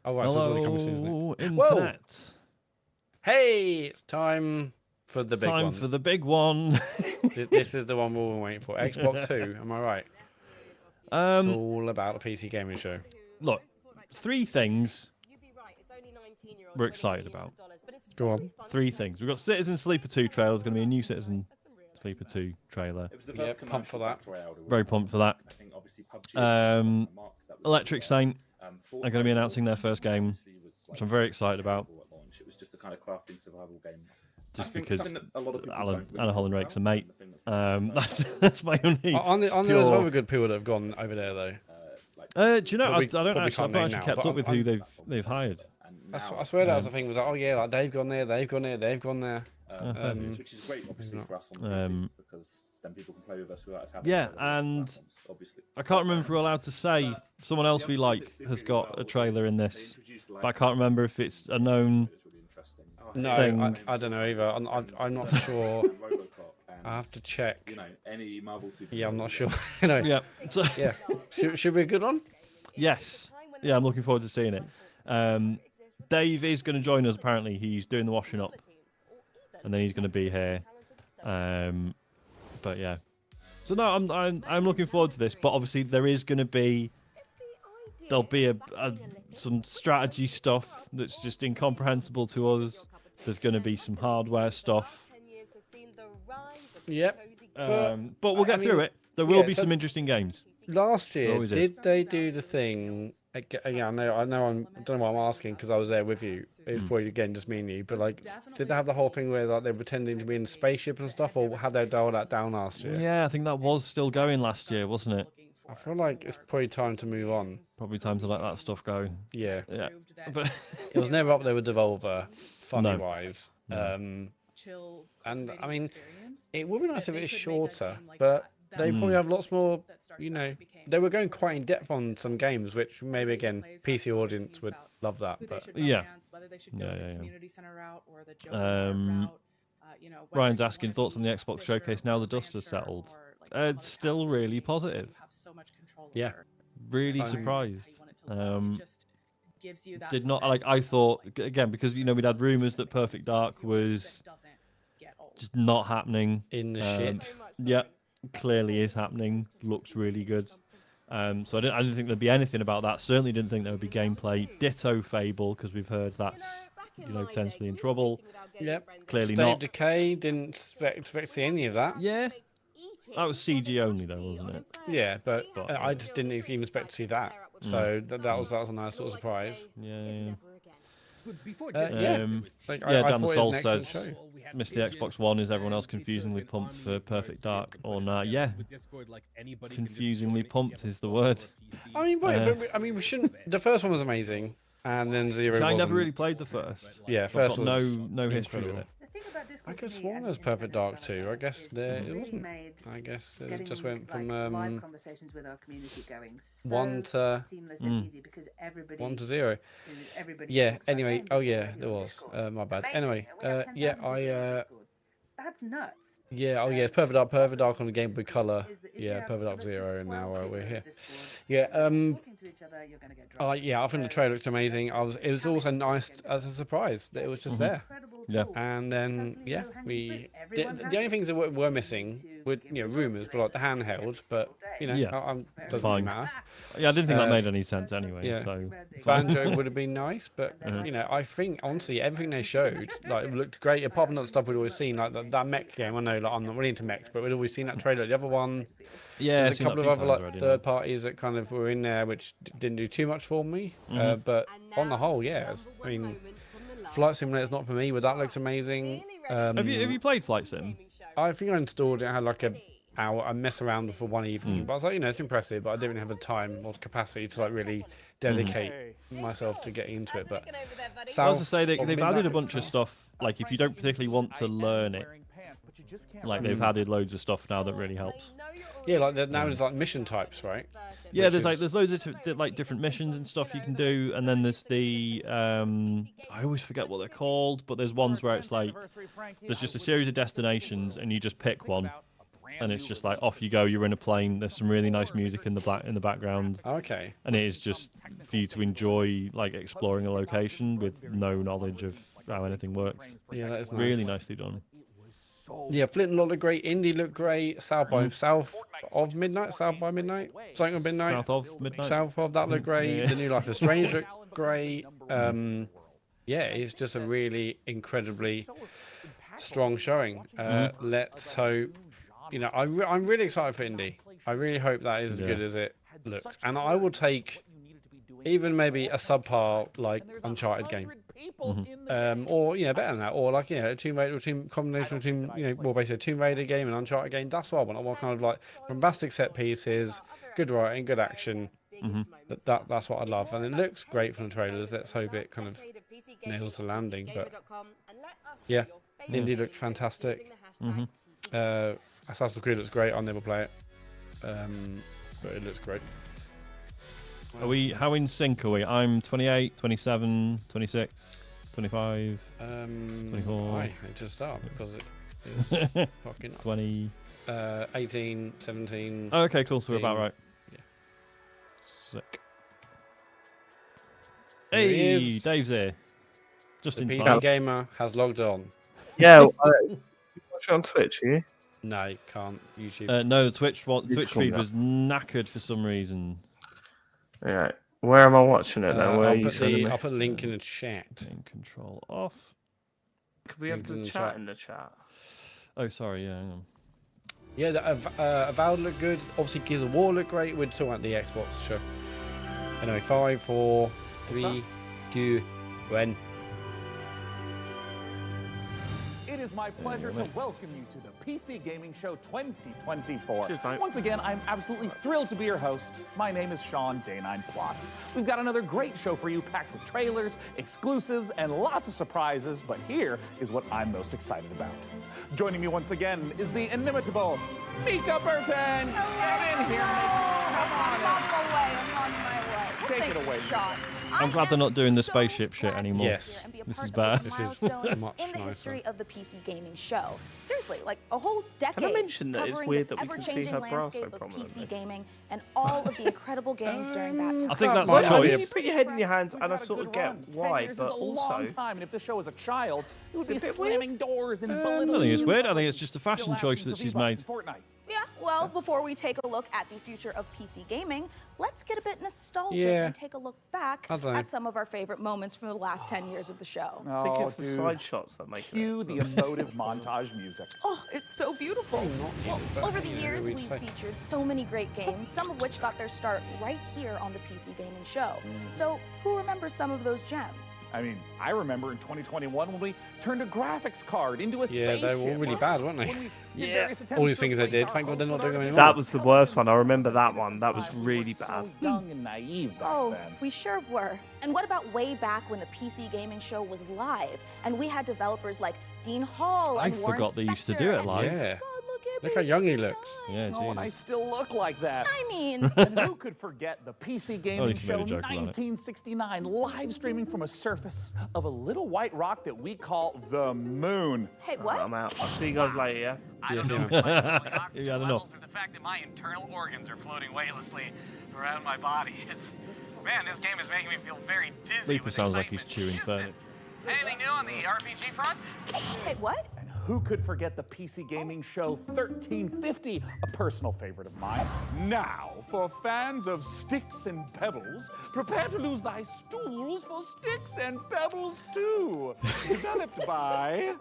Oh, right, so it's already coming soon, isn't Hello, it? Whoa! internet. Hey, it's time for the big Time one. for the big one. This is the one we've been waiting for. Xbox 2, am I right? It's all about the PC gaming show. Look, 3 things we're excited about. Go on. 3 things. We've got Citizen Sleeper 2 trailer. There's going to be a new Citizen Sleeper 2 trailer. Yeah, pumped for that. Very pumped for that. Electric Saint are going to be announcing their first game, which I'm very excited about. Just because Anna Holland Rake's a mate. That's my only. Aren't there other good people that have gone over there though? Do you know? Probably- I've probably not can't name actually now, kept but up with who they've hired. I swear that was the thing. Was like, oh yeah, like they've gone there, they've gone there, they've gone there. Which is great, obviously, for us on PC, because then people can play with us without us having Yeah, to play with and platforms, obviously. I can't remember if we're allowed to say someone else we like has got a trailer in this, but I can't remember if it's a known. No, thing. I don't know either. I'm not sure. I have to check. You know, any Marvel super. Yeah, I'm not sure. No. Yeah. So, Yeah. Should be a good one. yes. Yeah, I'm looking forward to seeing it. Dave is going to join us. Apparently, he's doing the washing up, and then he's going to be here. But yeah. So no, I'm looking forward to this. But obviously, there'll be some strategy stuff that's just incomprehensible to us. There's going to be some hardware stuff. Yep. But we'll get through it. There will be some interesting games. Last year, Always did is. they do the thing? Yeah, I know. I don't know why I'm asking because I was there with you. It's probably again just me and you. But like, did they have the whole thing where like they were pretending to be in a spaceship and stuff, or had they dialed that down last year? Yeah, I think that was still going last year, wasn't it? I feel like it's probably time to move on. Probably time to let that stuff go. Yeah. Yeah. But It was never up there with Devolver, funny No. wise. No. And I mean, it would be nice if it was shorter, but they probably have lots more. You know, they were going quite in depth on some games, which maybe again PC audience would love that. But yeah. Ryan's asking thoughts on the Xbox showcase now the dust has settled. It's still really positive. yeah, Really surprised. Did not like I thought again because we'd had rumors that Perfect Dark was just not happening. in the shit. Yeah, clearly is happening. Looks really good. So I didn't think there'd be anything about that. Certainly didn't think there would be gameplay. Ditto Fable because we've heard that's potentially in trouble. Yep. Clearly State not. of Decay didn't expect to see any of that. Yeah, that was CG only though, wasn't it? Yeah, but I just didn't even expect to see that. So that was a nice sort of surprise. Yeah. Yeah. Like, Yeah, I Dan the thought it was Soul an excellent says, show. missed the Xbox One. Is everyone else confusingly pumped for Perfect Dark or not? Yeah, confusingly pumped is the word. I mean, we shouldn't. The first one was amazing, and then Zero. So I never wasn't. really played the first. Yeah, I've first got was no history with incredible. it. I could have sworn there was Perfect Dark too. I guess it wasn't. I guess it just went from one to 0. Yeah. Anyway. Oh yeah, there was. My bad. Anyway. Yeah. That's nuts. Yeah. Oh yeah. It's Perfect Dark on the Game Boy Color. Yeah. Perfect Dark 0, and now we're here. Yeah. Yeah. I think the trailer looked amazing. It was also nice as a surprise that it was just there. Yeah. And then yeah, the only things that were missing were rumors, but like the handheld. But Yeah, doesn't fine. matter. Yeah, I didn't think that made any sense anyway. yeah. So Banjo would have been nice, but I think honestly everything they showed like looked great. Apart from that stuff we'd always seen, like that mech game. I know, like I'm not really into mechs, but we'd always seen that trailer. The other one, yeah, there's I've a seen that couple few of other times like already, third parties that kind of were in there, which didn't do too much for me. But on the whole, yeah. I mean, Flight Simulator's not for me, but that looks amazing. Have you played Flight Sim? I think I installed it. I had like a hour. I mess around for one evening, but I was like, it's impressive, but I didn't have the time or capacity to like really dedicate myself to getting into it. But I was to say they've added a bunch of stuff. Like if you don't particularly want to learn it, like they've added loads of stuff now that really helps. Yeah, like now there's like mission types, right? Yeah, Which there's loads of like different missions and stuff you can do, and then there's the I always forget what they're called, but there's ones where it's like there's just a series of destinations and you just pick one, and it's just like off you go. You're in a plane. There's some really nice music in the background. Okay. And it is just for you to enjoy like exploring a location with no knowledge of how anything works. Yeah, that is nice. Really nicely done. Yeah, Flint looked great. Indy looked great. South by Midnight. Something of Midnight. South of Midnight. South of that looked great. Yeah. The New Life is Strange looked great. Yeah, it's just a really incredibly strong showing. Let's hope. You know, I'm really excited for Indy. I really hope that is as good as it looks. And I will take even maybe a subpar like Uncharted game. Or better than that, or like a Tomb Raider combination between basically a Tomb Raider game and Uncharted game. That's what I want. I want kind of like bombastic set pieces, good writing, good action. That's what I love, and it looks great from the trailers. Let's hope it kind of nails the landing. But yeah, Indy looked fantastic. Assassin's Creed looks great. I'll never play it, but it looks great. How in sync are we? I'm 28, 27, 26, 25, 24. I just start because it is fucking 20. 18, 17. Oh, okay, cool. So we're about right. Yeah. Sick. Here he Hey, is. Dave's here. Just The in PC time. gamer has logged on. Yeah, you watch it on Twitch, are you? No, you can't. YouTube. No, the Twitch It's feed coming was knackered for some reason. Right. Where am I watching it then? Where are you sending me? I'll put a link in the chat. Game control off. Could we have Links in the the chat chat. in the chat? Oh, sorry. Yeah, hang on. Yeah, the Avowed looked good. Obviously, Gears of War looked great. We're talking about the Xbox show. Anyway, 5, 4, 3, 2, 1. It is my pleasure to welcome you to the PC Gaming Show 2024. Cheers, mate. Once again, I'm absolutely thrilled to be your host. My name is Sean Day9 Plot. We've got another great show for you, packed with trailers, exclusives, and lots of surprises, but here is what I'm most excited about. Joining me once again is the inimitable Mika Burton. Get in here, Mika. I'm on my way. I'm on my way. Well, Take it thank you, away. Sean. I'm glad they're not doing the spaceship shit anymore. Yes. This is bad. This is Milestone much in the nicer. history of the PC gaming show. Seriously, like a whole decade. Can I mention that it's covering weird the that we can see ever-changing her bra so landscape of prominently? PC gaming and all of the incredible games during that time. I think that's Why the not? Why choice. you put your head in your hands, We've and I had a sort of good get run. 10 why, years but is a long also time, and if this show was a child, it would be It's a bit slamming doors and I belittling. don't think it's weird. I think it's you. just a fashion Still choice asking that for she's V-Bucks made. in Fortnite. Yeah, well, before we take a look at the future of PC gaming, let's get a bit nostalgic Yeah. and take a look back I don't know. at some of our favorite moments from the last 10 years of the show. I think it's Oh, the dude. side shots that make Cue it. the emotive montage music. Oh, it's so beautiful. Well, but, over the you know, years, we'd we've say- featured so many great games, some of which got their start right here on the PC Gaming Show. So, who remembers some of those gems? I mean, I remember in 2021 when we turned a graphics card into a Yeah, spaceship. they were all really bad, weren't they? When we did Yeah. various attempts All these to things they replace did. our Thank God they're host not with doing artificial anymore. That was the worst one. I remember that one. That was We were really so bad. young and naive back Oh, then. we sure were. And what about way back when the PC Gaming Show was live and we had developers like Dean Hall I and Warren forgot they used to do Spector it and- live. Yeah. God, look at Look me, how young he look looks. Yeah, Oh, and I Jesus. still look like that. I mean, And who could forget the PC Oh, Gaming you Show made a joke about it. 1969, live streaming from a surface of a little white rock that we call the moon. hey, what? I'm out. I'll see you guys later, yeah? I don't Yes, know yeah. if it's my falling oxygen Yeah, I don't know. levels or the fact that my internal organs are floating weightlessly around my body. Man, this game is making me feel very dizzy. Leaper with sounds like he's excitement. chewing Houston, furniture. anything new on the RPG front? Hey, what? And who could forget the PC Gaming Show 1350, a personal favorite of mine? Now, for fans of sticks and pebbles, prepare to lose thy stools for sticks and pebbles too. Developed by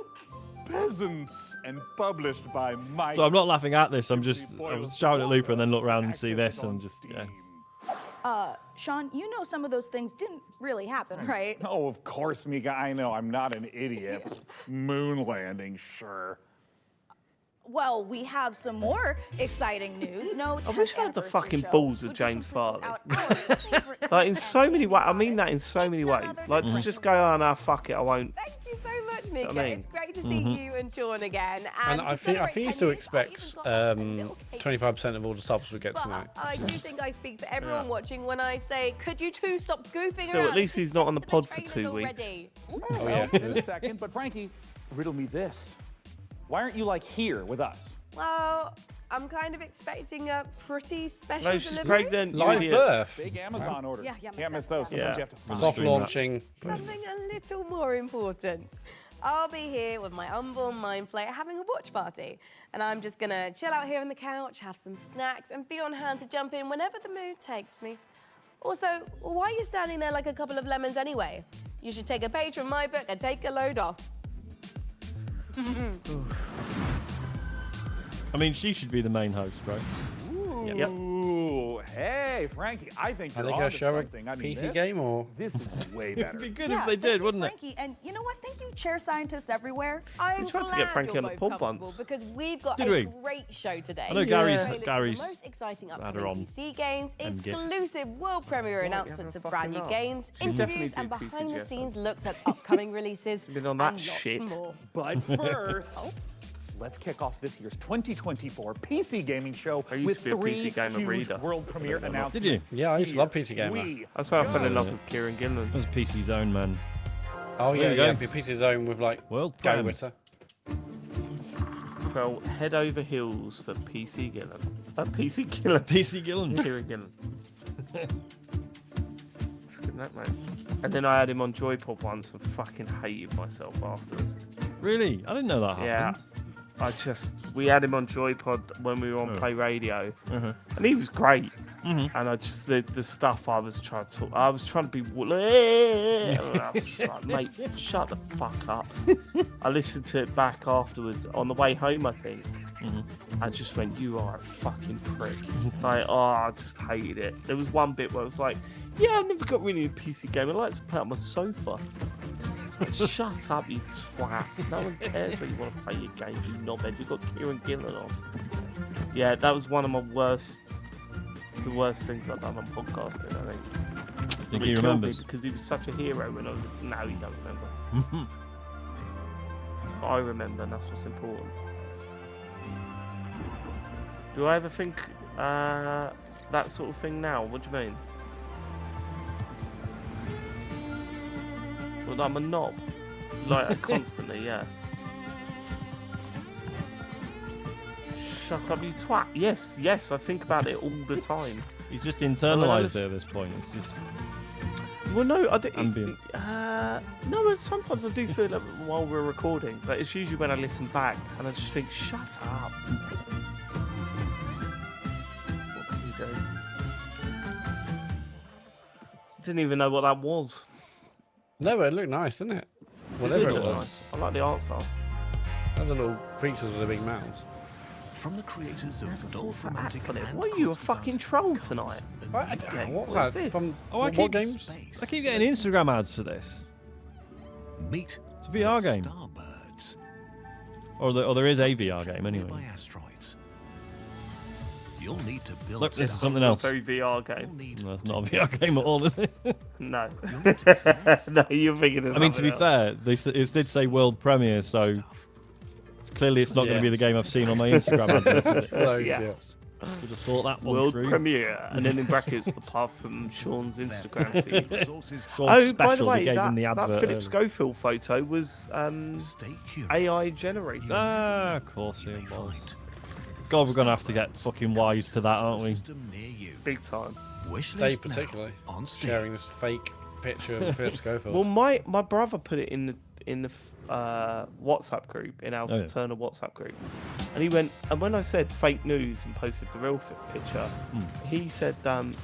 peasants and published by Mike. So I'm not laughing at this. I was shouting at Looper and then look around and see this and just yeah. Sean, you know some of those things didn't really happen, right? Oh, of course, Mika. I know. I'm not an idiot. Moon landing, sure. Well, we have some more exciting news. No, I wish I had the 10th fucking anniversary balls show of would be James complete Farley. without our favorite Like in man so many and ways. I artist. mean that in so many It's ways. none other Like than to just go, oh no, fuck it, I won't. Thank you so much, Mika. I mean? It's great to see you and Sean again. And to I think celebrate he 10 still years, expects I've even got a little cake. 25% of all the subs we get But tonight. I do think I speak for everyone watching when I say, could you two stop goofing Still, around? at least he's not on the Get pod to for trailers 2 weeks. already. Oh yeah. In a second, but Frankie, riddle me this. Why aren't you like here with us? Well, I'm kind of expecting a pretty special No, she's delivery. pregnant. Live you birth. Big Amazon orders. Yeah, makes Can't miss sense, those. yeah. Sometimes Yeah. you have to sign. Soft Stream that. launching. Something a little more important. I'll be here with my unborn mind flayer having a watch party. And I'm just gonna chill out here on the couch, have some snacks, and be on hand to jump in whenever the mood takes me. Also, why are you standing there like a couple of lemons anyway? You should take a page from my book and take a load off. I mean, she should be the main host, right? Ooh, hey, Frankie, I think Are you're they on going to to show a something. I mean, PC game or? This is way better. It'd be good Yeah, if they thank did, you, wouldn't it? Frankie. And you know what? Thank you, chair scientists everywhere. I'm We tried to get glad Frankie you're on the both pub comfortable once. because we've got Did a we? great show today. I know Trailers for Gary's the most exciting had her upcoming on PC games, and get- exclusive world premiere Right, announcements you of have a brand new fucking games, Should definitely interviews, and do behind-the-scenes TCGS. looks at upcoming releases, Been on that and lots shit. more. But first, let's kick off this year's 2024 PC gaming show I used with to be a 3 PC gamer huge reader. world premiere Did you? announcements. Yeah, I used to love PC Gamer. We That's why I fell in love Yeah. with Kieran Gillen. That was PC Zone, man. Oh There yeah, you go. yeah. Be PC Zone with like World Gary Prem. Witter. Fell head over heels for PC Gillen. PC Gillen. PC Gillen. Kieran Gillen. It's good night, mate. And then I had him on Joypod once and fucking hated myself afterwards. Really? I didn't know that Yeah. happened. We had him on Joypod when we were on Oh. Play Radio, Uh-huh. and he was great. Mhm. And I just the stuff I was trying to talk, I was trying to be. And I was like, mate, shut the fuck up. I listened to it back afterwards on the way home, I think. Mhm. I just went, you are a fucking prick. Like, oh, I just hated it. There was one bit where I was like, yeah, I never got really a PC game. I like to play on my sofa. It's like, shut up, you twat. No one cares when you want to play your game, you knobhead. You've got Kieran Gillen on. Yeah, that was one of my the worst things I've done on podcasting, I think. Think It he killed me remembers? because he was such a hero when I was. No, he don't remember. But I remember, and that's what's important. Do I ever think that sort of thing now? What do you mean? Well, I'm a knob. Like, constantly, yeah. Shut up, you twat. Yes, yes, I think about it all the time. He's just internalized it at this point. It's just Well, no, I do. Ambient. No, but sometimes I do feel it while we're recording, but it's usually when I listen back and I just think, shut up. What can you do? Didn't even know what that was. No, but it looked nice, didn't it? Whatever did it look was. nice. I like the art style. And the little creatures with the big mouths. From the creators of Dolph Romantic On it. and Why are you a Quantum fucking Sound, troll come tonight? I don't know, what was What's that? this? From I what keep- games? I keep getting Instagram ads for this. Meet It's a VR the game. Starbirds. Or there is a VR game Nearby anyway. asteroids. You'll need to build Look, this is stuff. something A else. very VR You'll game. need No, it's not a VR game at all, is it? No. You'll need to finesse No, you're thinking of I mean, to be something else. fair, it did say world premiere, so stuff. clearly it's not going Yeah. to be the game I've seen on my Instagram adverts. Is it? Loads, Yeah. yeah. Would have thought that one World through. premiere, and then in brackets, apart from Sean's Instagram feed. Resources. Sean's Oh, by the special, way, he gave him the that advert Philip earlier. Schofield photo was Stay curious. AI generated. Ah, of course it was. Find God, we're going to have to get fucking wise to that, aren't we? system near you. Big time. Wish Dave list now particularly on Steam. sharing this fake picture of Philip Schofield. Well, my brother put it in the WhatsApp group, in our Oh, yeah. Turner WhatsApp group, and he went, and when I said fake news and posted the real picture, he said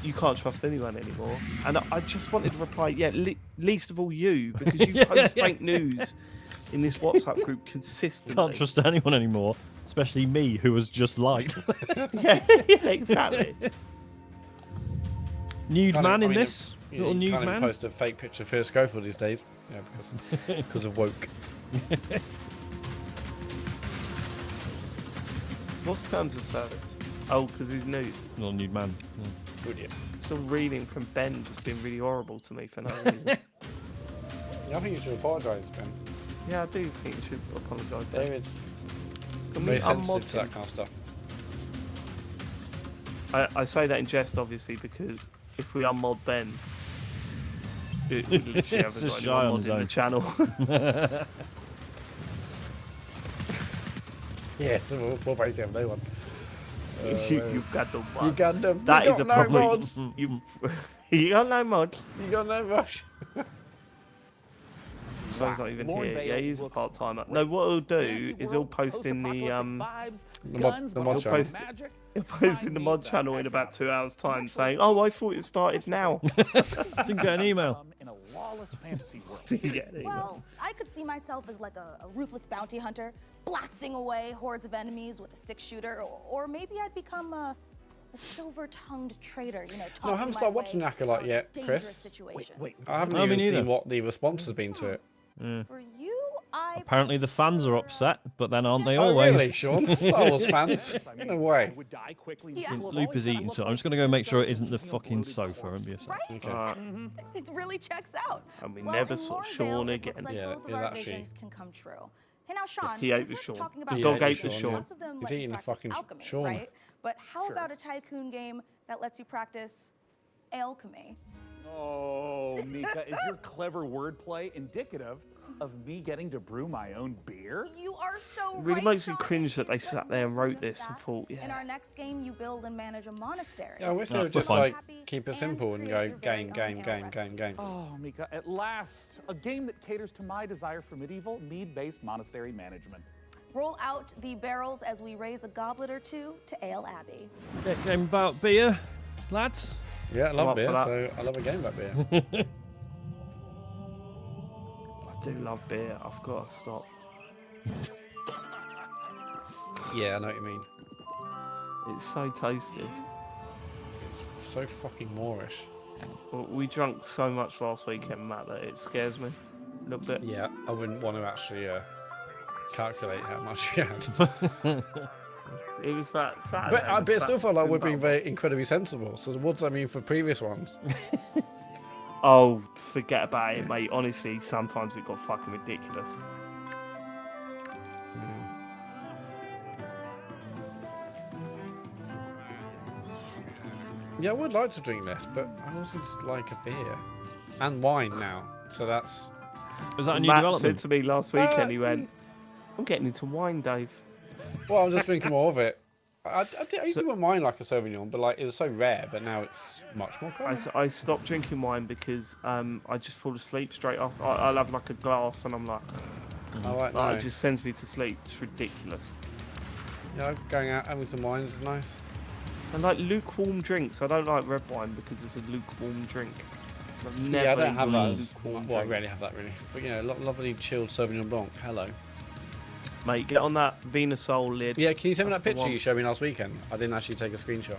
you can't trust anyone anymore, and I just wanted to reply, yeah, least of all you, because you post fake news in this WhatsApp group consistently. Can't trust anyone anymore, especially me, who was just light. yeah, exactly. Nude Can't man even- in I mean, this? You Little nude can't even man? post a fake picture of Philip Schofield these days. Yeah, because of woke. What's terms of service? Oh, because he's nude. Little nude man. Yeah. Would you? Still reading from Ben, just being really horrible to me for no reason. Yeah, I think you should apologise, Ben. Yeah, I do think you should apologise. Ben. David's Can very we sensitive unmod to that him? kind of stuff. I say that in jest, obviously, because if we unmod Ben, we literally It's haven't just got shy anyone on his modding the own. channel. Yeah, we'll basically have no one. You've got the mods. You got them. That you is got a no problem. mods. You got no mod. You got no rush. So he's not even here. Yeah, he's a part timer. No, what he'll do is he'll post in the mod channel. He'll post in the mod channel in about 2 hours' time, saying, "Oh, I thought it started now." Didn't get an email. In a lawless fantasy world. Didn't get an email. Well, I could see myself as like a ruthless bounty hunter, blasting away hordes of enemies with a 6-shooter, or maybe I'd become a silver-tongued traitor, you know, No, I haven't started watching Acolyte yet, Chris. Wait. I haven't No, me even neither. seen what the response has been to it. For you, I Apparently the fans are upset, but then aren't they Oh, always? really, Sean? Star Wars fans? No way. Would die quickly. Yeah. Loop is eating, so I'm just going to go make sure it isn't the fucking sofa and be a sec. right? Okay. It really checks out. And we Well, never in saw Lorvale, Sean it looks again. like Yeah, both of it our actually- visions can come true. Hey, now, Sean, he ate since with we're Sean. talking The about dog games, ate with Sean. lots of them He's let you eating a practice fucking alchemy, Sean. right? But how about a tycoon game that lets you practice alchemy? Oh, Mika, is your clever wordplay indicative of me getting to brew my own beer? You are so It really right, makes me Sean. cringe that they It's sat what there and more than wrote this just and that. thought, In yeah. our next game, you build and manage a monastery. Yeah, I wish they No, would just fine. like keep it simple and create go your very game, own game, ale game, recipe. game, game. Oh, Mika, at last, a game that caters to my desire for medieval, mead-based monastery management. Roll out the barrels as we raise a goblet or two to Ale Abbey. Game about beer, lads. Yeah, I I'm love up for beer, that. so I love a game about beer. I do love beer. I've got to stop. Yeah, I know what you mean. It's so tasty. So fucking Moorish. Well, we drank so much last weekend, Matt, that it scares me a little bit. Yeah, I wouldn't want to actually calculate how much you had. It was that Saturday. But it still felt like we're being about- very incredibly sensible. So what does that mean for previous ones? Oh, forget about it, mate. Honestly, sometimes it got fucking ridiculous. Yeah, I would like to drink less, but I also just like a beer and wine now. So that's Was that a new Matt development? said to me last weekend, he went, "I'm getting into wine, Dave." well, I'm just drinking more of it. I So- do wine like a Sauvignon, but like it's so rare. But now it's much more common. I stopped drinking wine because I just fall asleep straight off. I'll have like a glass and I'm like, I like, it just sends me to sleep. It's ridiculous. Yeah, going out having some wines is nice. And like lukewarm drinks, I don't like red wine because it's a lukewarm drink. I've never Yeah, I don't have that. enjoyed a As, lukewarm well, I drink. rarely have that really. But you know, lovely chilled Sauvignon Blanc. Hello. Mate, get on that Venusol lid. Yeah, can you send me That's that the picture one. you showed me last weekend? I didn't actually take a screenshot.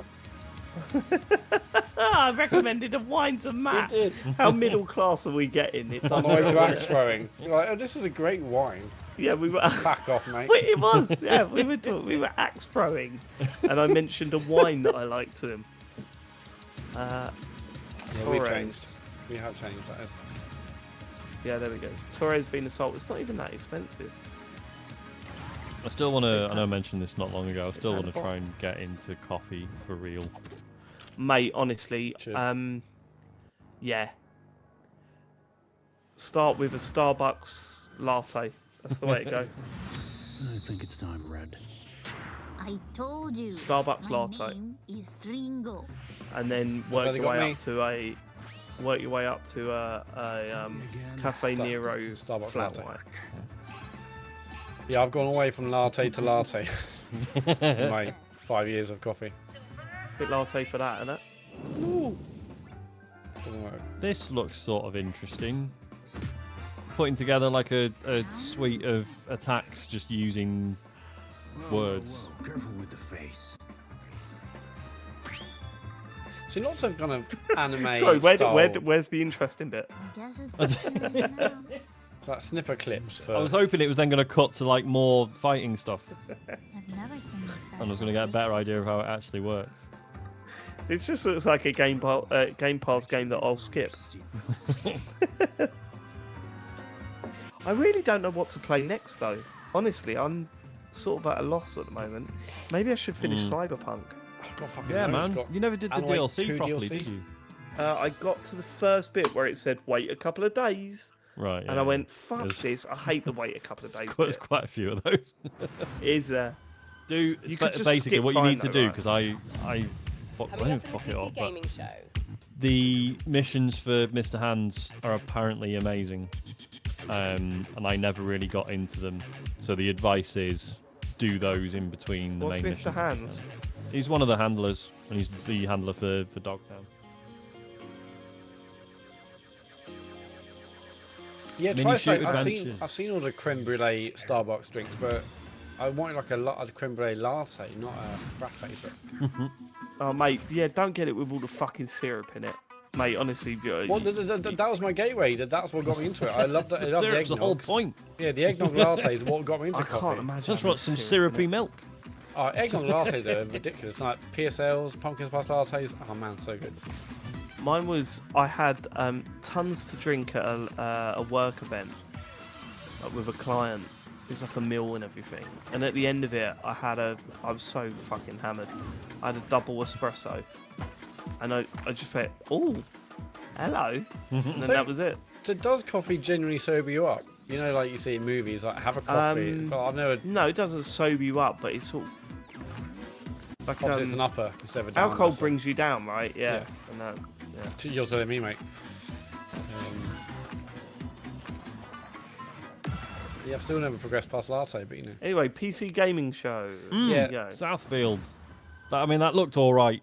I recommended a wine to Matt. did. How middle class are we getting? It's On the way to axe throwing. You're like, oh, this is a great wine. Yeah, we were. Back off, mate. Wait, it was. Yeah, we were axe throwing, and I mentioned a wine that I liked to him. Yeah, we Torres. changed. We have changed that. Is. Yeah, there we go. It's Torres Venusol. It's not even that expensive. I still want to, I know I mentioned this not long ago, I still want to try and get into coffee for real. Mate, honestly, Should. yeah. Start with a Starbucks latte. That's the way to go. I think it's time, Red. I told you. Starbucks my latte. name is Ringo. And then That's how they got me. work your way up to a Cafe Nero's Starbucks flat latte. white. Yeah, I've gone away from latte to latte in my 5 years of coffee. Bit latte for that, innit? Doesn't work. This looks sort of interesting. Putting together like a suite of attacks just using words. Whoa, careful with the face. So lots of kind of anime Sorry, style, where's the interesting bit? I guess it's now. like snipper clips for... I was hoping it was then going to cut to like more fighting stuff, I've never seen this. and I was going to get a better idea of how it actually works. It just looks like a Game Pass game that I'll skip. I really don't know what to play next, though. Honestly, I'm sort of at a loss at the moment. Maybe I should finish Cyberpunk. I've got fucking Yeah, loads. man. Got- You never did the and, like, DLC 2 properly, DLC. did you? I got to the first bit where it said wait a couple of days, Right. and I yeah. went, fuck There's- this, I hate the wait a couple of days There's bit. quite a few of those. Is there? Do You could just basically skip what you time need to though, do right? because I Coming don't up in fuck the it PC up. But gaming show. the missions for Mr. Hands are apparently amazing, and I never really got into them. So the advice is do those in between the What's main Mr. missions. Hands? He's one of the handlers, and he's the handler for Dogtown. Yeah, Mini try shoot straight. adventures. I've seen all the creme brulee Starbucks drinks, but I wanted like a creme brulee latte, not a frappe. But Oh, mate, yeah, don't get it with all the fucking syrup in it. Mate, honestly, well, that was my gateway. That's what got me into it. I loved it. I loved the Syrup's the whole eggnog. point. Yeah, the eggnog latte is what got me into I coffee. can't imagine. Just want some syrupy milk. Oh, eggnog lattes are ridiculous. Like PSLs, pumpkin spice lattes. Oh man, so good. Mine was, I had tons to drink at a work event with a client. It was like a meal and everything. And at the end of it, I was so fucking hammered. I had a double espresso. And I just went, oh, hello. And then that was it. So does coffee genuinely sober you up? You know, like you see in movies, like have a coffee. Well, I've never. No, it doesn't sober you up, but it's sort of like Obviously, it's an upper instead of a down. alcohol brings you down, right? Yeah. And that, yeah. You're telling me, mate. Yeah, I've still never progressed past latte, but you know. Anyway, PC gaming show. Yeah, There you go. Southfield. I mean, that looked all right.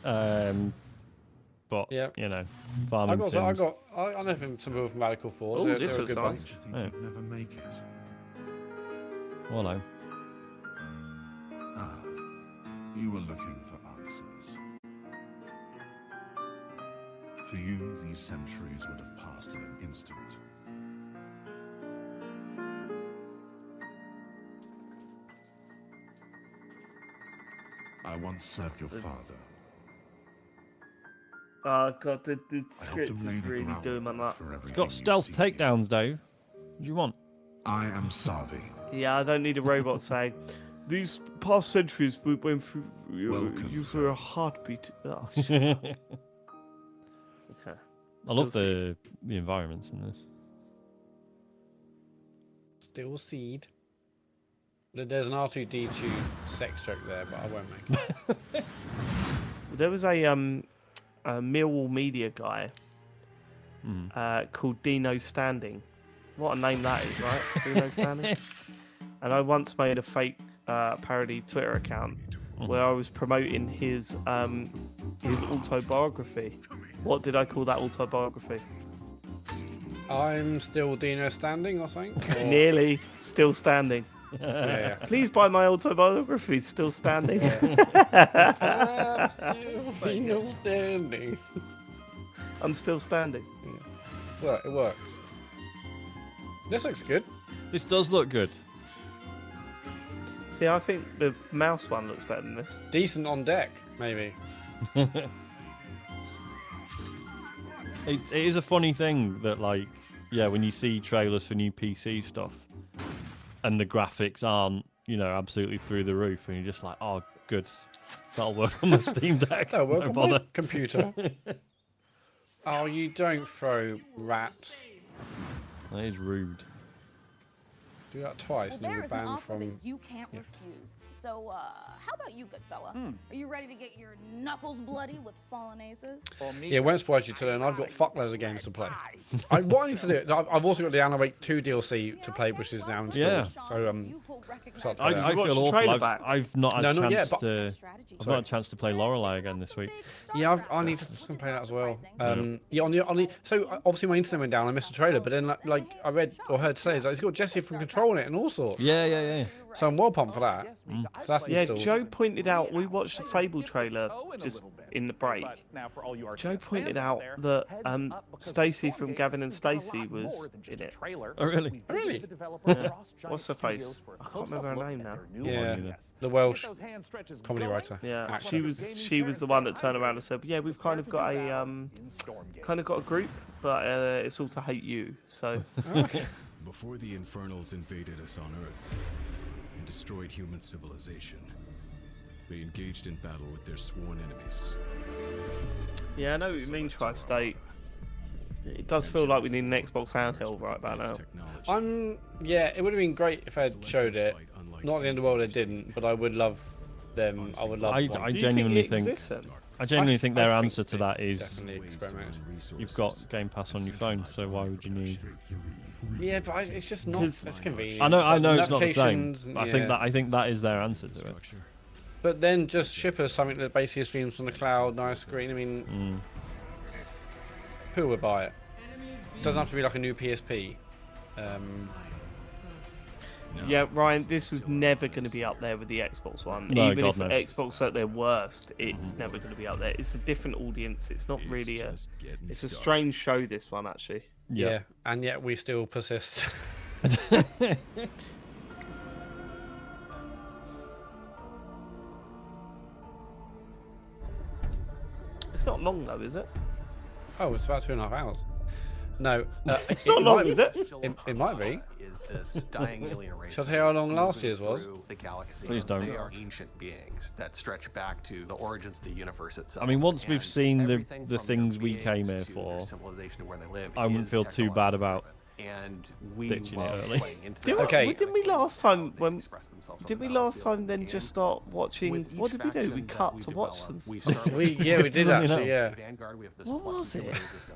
But Yeah. you know, farming sims. I know some people from Radical Force. Oh, They're this a looks good nice. bunch. Yeah. You'd never make it. Well, no. Ah, you were looking for answers. For you, these centuries would have passed in an instant. I once served your father. Oh god, the I helped script him lay is the really groundwork doing my nut. for everything It's got you stealth see takedowns, Dave. What do you want? I am Savi. Yeah, I don't need a robot saying, these past centuries we went through Welcome, you sir. for a heartbeat. Oh, shut up. Okay. I love Still the environments in this. Still seed. There's an R2D2 sex joke there, but I won't make it. There was a Millwall media guy called Dino Standing. What a name that is, right? Dino Standing. And I once made a fake parody Twitter account where I was promoting his autobiography. What did I call that autobiography? I'm still Dino standing or something. Or... Nearly still standing. Yeah. Please buy my autobiography, Still Standing. Dino standing. I'm still standing. Well, it works. This looks good. This does look good. See, I think the mouse one looks better than this. Decent on deck, maybe. It is a funny thing that, like, yeah, when you see trailers for new PC stuff and the graphics aren't, you know, absolutely through the roof, and you're just like, oh, good, that'll work on my Steam Deck. That'll work No on bother. my computer. Oh, you don't throw rats. That is rude. Do that twice Well, and you'll there be is an banned offer from... that you can't refuse. So, how about you, good fella? Are you ready to get your knuckles bloody with fallen aces? Yeah, it won't surprise you to learn I've got fuckloads of games to play. What I need to do, I've also got the Alan Wake 2 DLC to play, which is now installed. Yeah. So, start to I play that. I watched feel the awful. trailer back? I've not had No, a not yet, chance but- to. I've not had a chance to play Lorelei again this week. Yeah, I need to fucking play that as well. Yeah, on the so obviously my internet went down. I missed the trailer, but then like I read or heard today, it's got Jesse from Control in it and all sorts. Yeah. So I'm well pumped for that. So that's Yeah, installed. Joe pointed out, we watched the Fable trailer just in the break. Joe pointed out that Stacey from Gavin and Stacey was in it. Oh, really? Really? Yeah. What's her face? I can't remember her name now. Yeah, the Welsh comedy writer. Yeah, actor. she was the one that turned around and said, "Yeah, we've kind of got a group, but it's all to hate you." So Before the Infernals invaded us on Earth and destroyed human civilization, they engaged in battle with their sworn enemies. yeah, I know what you mean, Tri-State. It does feel like we need an Xbox handheld right about now. Yeah, it would have been great if I had showed it. Not the end of the world they didn't, but I would love them. I would love. I one. genuinely think. I genuinely think their answer to that is definitely experiment. You've got Game Pass on your phone, so why would you need? Yeah, but it's just not. It's convenient. I know it's not the same. Notifications, But yeah. I think that is their answer to it. But then just ship us something that basically streams from the cloud, nice screen. I mean, who would buy it? Doesn't have to be like a new PSP. Yeah, Ryan, this was never going to be up there with the Xbox One. No, Even God, if no. Xbox at their worst, it's never going to be up there. It's a different audience. It's not really a. It's a strange show. This one actually. Yeah, and yet we still persist. It's not long though, is it? Oh, it's about 2.5 hours. No, It's not long, is it? It might be. Is this dying alien race? Shall I tell you how long last year's was? The galaxy. Please don't. They are ancient beings that stretch back to the origins of the universe itself. I mean, once we've And seen the everything from things their we came here beings to their for, civilization to where they live I wouldn't is feel too bad about and we ditching it love early. playing into Did that. we, didn't we last time when? Did we last time then just start watching? What did we do? We cut to watch some. we did actually, yeah. What was it?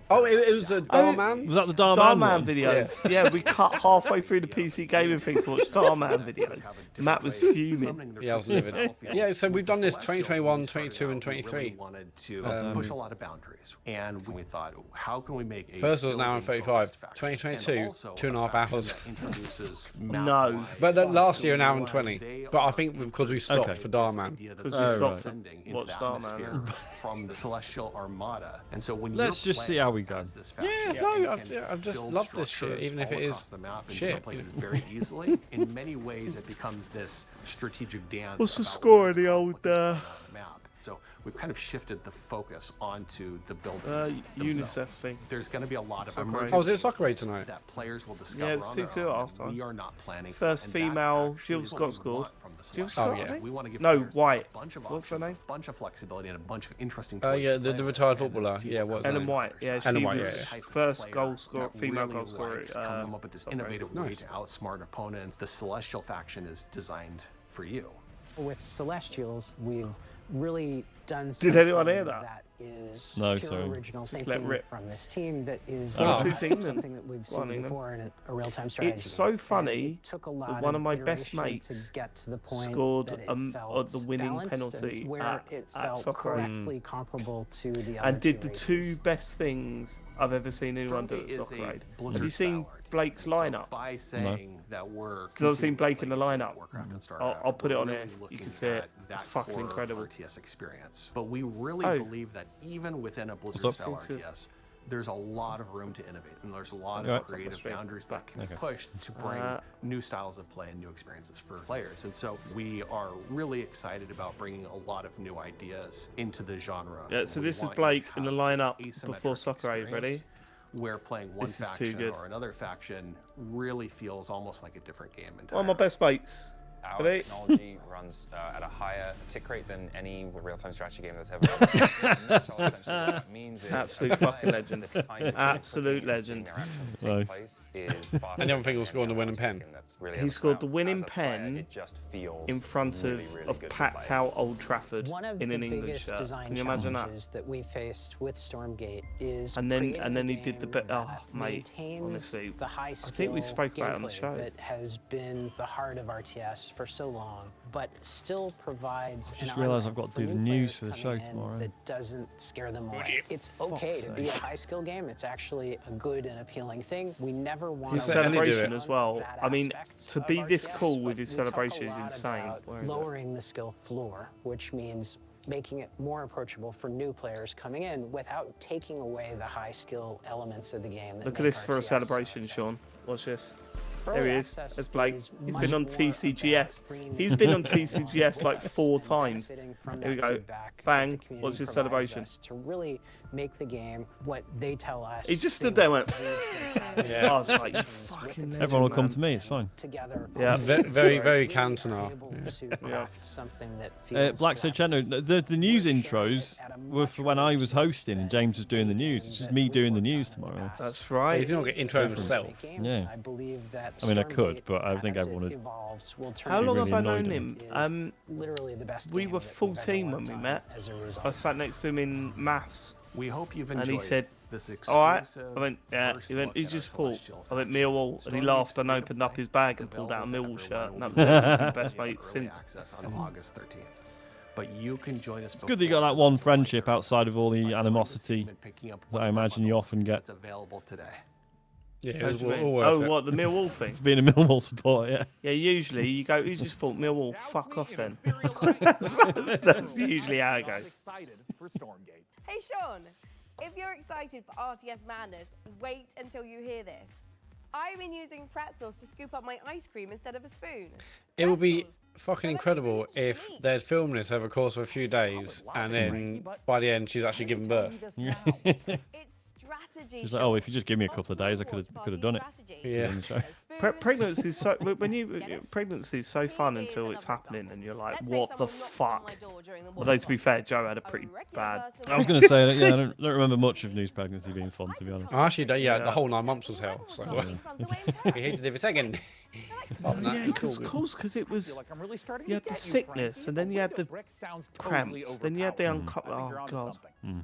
Oh, it was a Darman. Was that the Darman Darman one? videos. Yeah, we cut halfway through the PC gaming thing to watch Darman videos. Matt was fuming. Yeah, I was livid. Yeah, so we've done this 2021, 22, and We really 23. wanted to push a lot of boundaries, and we thought, how can we make a First was an hour and building 35. focused faction, 2022, and also 2.5 faction hours. that introduces No. But last year, an hour and 20. But I think because we stopped Okay. for Darman. Because we stopped sending into watch the Starman. atmosphere from the celestial armada, and so when Let's you're just see how we playing go. as this faction, Yeah, you no, can I've just build loved this shit, structures even if all it is across the map in shit. different places very easily. In many ways, it becomes this strategic dance. What's the about score in the what old? you can on the map. So we've kind of shifted the focus onto the buildings themselves. UNICEF thing. There's going to be a lot of Soccer emerging Oh, was it Soccer Aid tonight? that players will discover. Yeah, it was on their 2-2 own at that halftime. We are not planning for, First and that's female, actually Jill what Scott we scored. want from the Jill selection. Scott, I think? We want to give No, players White. a bunch of What's her options, name? a bunch of flexibility, and a bunch of interesting Oh, choices yeah, to the play with, retired and then footballer. see Yeah, what what's kind her Ellen name? White. Yeah, Ellen she White, was yeah, yeah. type of first player goal scorer, that female really goal scorer. likes coming up with this innovative way Nice. to outsmart opponents. The Celestial faction is designed for you. With Celestials, we've really done Did anyone something hear that? is No, pure sorry. original Just let thinking rip. from this team that is Oh. not Two teams something that we've Go seen on, England. before in a real-time strategy It's game. so And funny it took a that lot one of my best iteration mates to get to the point scored that it felt the winning balanced and penalty where it at felt Soccer Aid. correctly comparable to the other and did the races. two best things I've ever seen anyone do at Is Soccer a Aid. Blizzard Have you seen style RPG. Blake's So lineup? by saying that we're Still seen Blake in the continuing lineup. Warcraft and I'll StarCraft, put it we're on really here. You looking can see it. at It's that fucking core incredible. RTS experience. But we really Oh. believe that even within a Blizzard What's style up? Seen RTS, there's a lot of room to innovate, and there's a lot Yeah. of creative boundaries that can be pushed to bring new styles of play and new experiences for players. And so we are really excited about bringing a lot of new ideas into the genre. Yeah, so We this is want you to Blake in the have lineup this before asymmetric Soccer Aid. Ready? experience where playing one This is too faction good. or another faction really feels almost like a different game entirely. One of my best mates. Our Ready? technology runs at a higher tick rate than any real-time strategy game that's ever run. Essentially what that means is Absolute fucking legend. the time between Absolute clicking and seeing legend. their actions take Nice. place is faster And the other thing than was scoring the any winning other pen. game that's really He ever scored come the out. winning As a player, pen it just feels in front really, of, really of good to packed play. out Old Trafford One of in the an English biggest shirt. design Can you imagine that? challenges that we faced with Stormgate is And then creating he a did the game bit. Oh, that mate, maintains honestly, the high I think we skill spoke about it on the gameplay show. that has been the heart of RTS for so long, but still provides. I just an realised on-ramp I've got to for do the new news players for the show coming in tomorrow. That doesn't scare them away. It's okay to be a high skill game. It's actually a good and appealing thing. We never want His to celebration as well. I mean, to be this cool with his celebration is insane. Where is it? lowering the skill floor, which means making it more approachable for new players coming in without taking away the high skill elements of the game. Look at this for a celebration, Sean. Watch this. There he is. There's Blake. He's been on TCGS. He's been on TCGS like 4 times. Here we go. Bang. What's his celebration? To really make the game what they tell us. He just stood there and went. Yeah. I was like, you fucking legend, Everyone will come man. to me. It's fine. Together. Yeah. Very, very Cantona. Something that feels Black Cheno, the news intros were for when I was hosting and James was doing the news. It's just me doing the news tomorrow. That's right. He's not going to intro himself. Yeah. I believe that I mean, I could, but I think everyone would. How long really have I annoyed known him? Literally the best. We were 14 when we met. I sat next to him in maths. We hope you've and enjoyed he said, this "All right." exclusive I went, "Yeah." first He went, look "Who at just our bought?" Celestial I went, Festival. "Millwall," and he Starting laughed and free to opened up play. his bag It's and pulled out a available Millwall to shirt, and that was everyone. it. We'll Best be mate early since. access on August 13th. But you can join us. It's good that you got that one friendship outside of all the animosity that I imagine you often get. It's available today. Yeah, it How was do you mean? all worth Oh, it. what, the Millwall thing? For being a Millwall supporter, yeah. Yeah, usually you go, "Who just bought Millwall?" Fuck off then. That's usually how it goes. Hey Sean, if you're excited for RTS Madness, wait until you hear this. I've been using pretzels to scoop up my ice cream instead of a spoon. It would be fucking incredible if they'd filmed this over the course of a few days, and then by the end she's actually given birth. Strategy. She's like, "Oh, if you just give me a couple of days, I could have done it." Yeah. Pregnancy is so pregnancy is so fun until it's happening, and you're like, "What the fuck?" Although to be fair, Joe had a pretty bad. I was going to say, yeah, I don't remember much of News pregnancy being fun, to be honest. Oh, actually, yeah, the whole 9 months was hell. So we hated every second. Yeah, because it was. You had the sickness, and then you had the cramps, then you had the Oh god.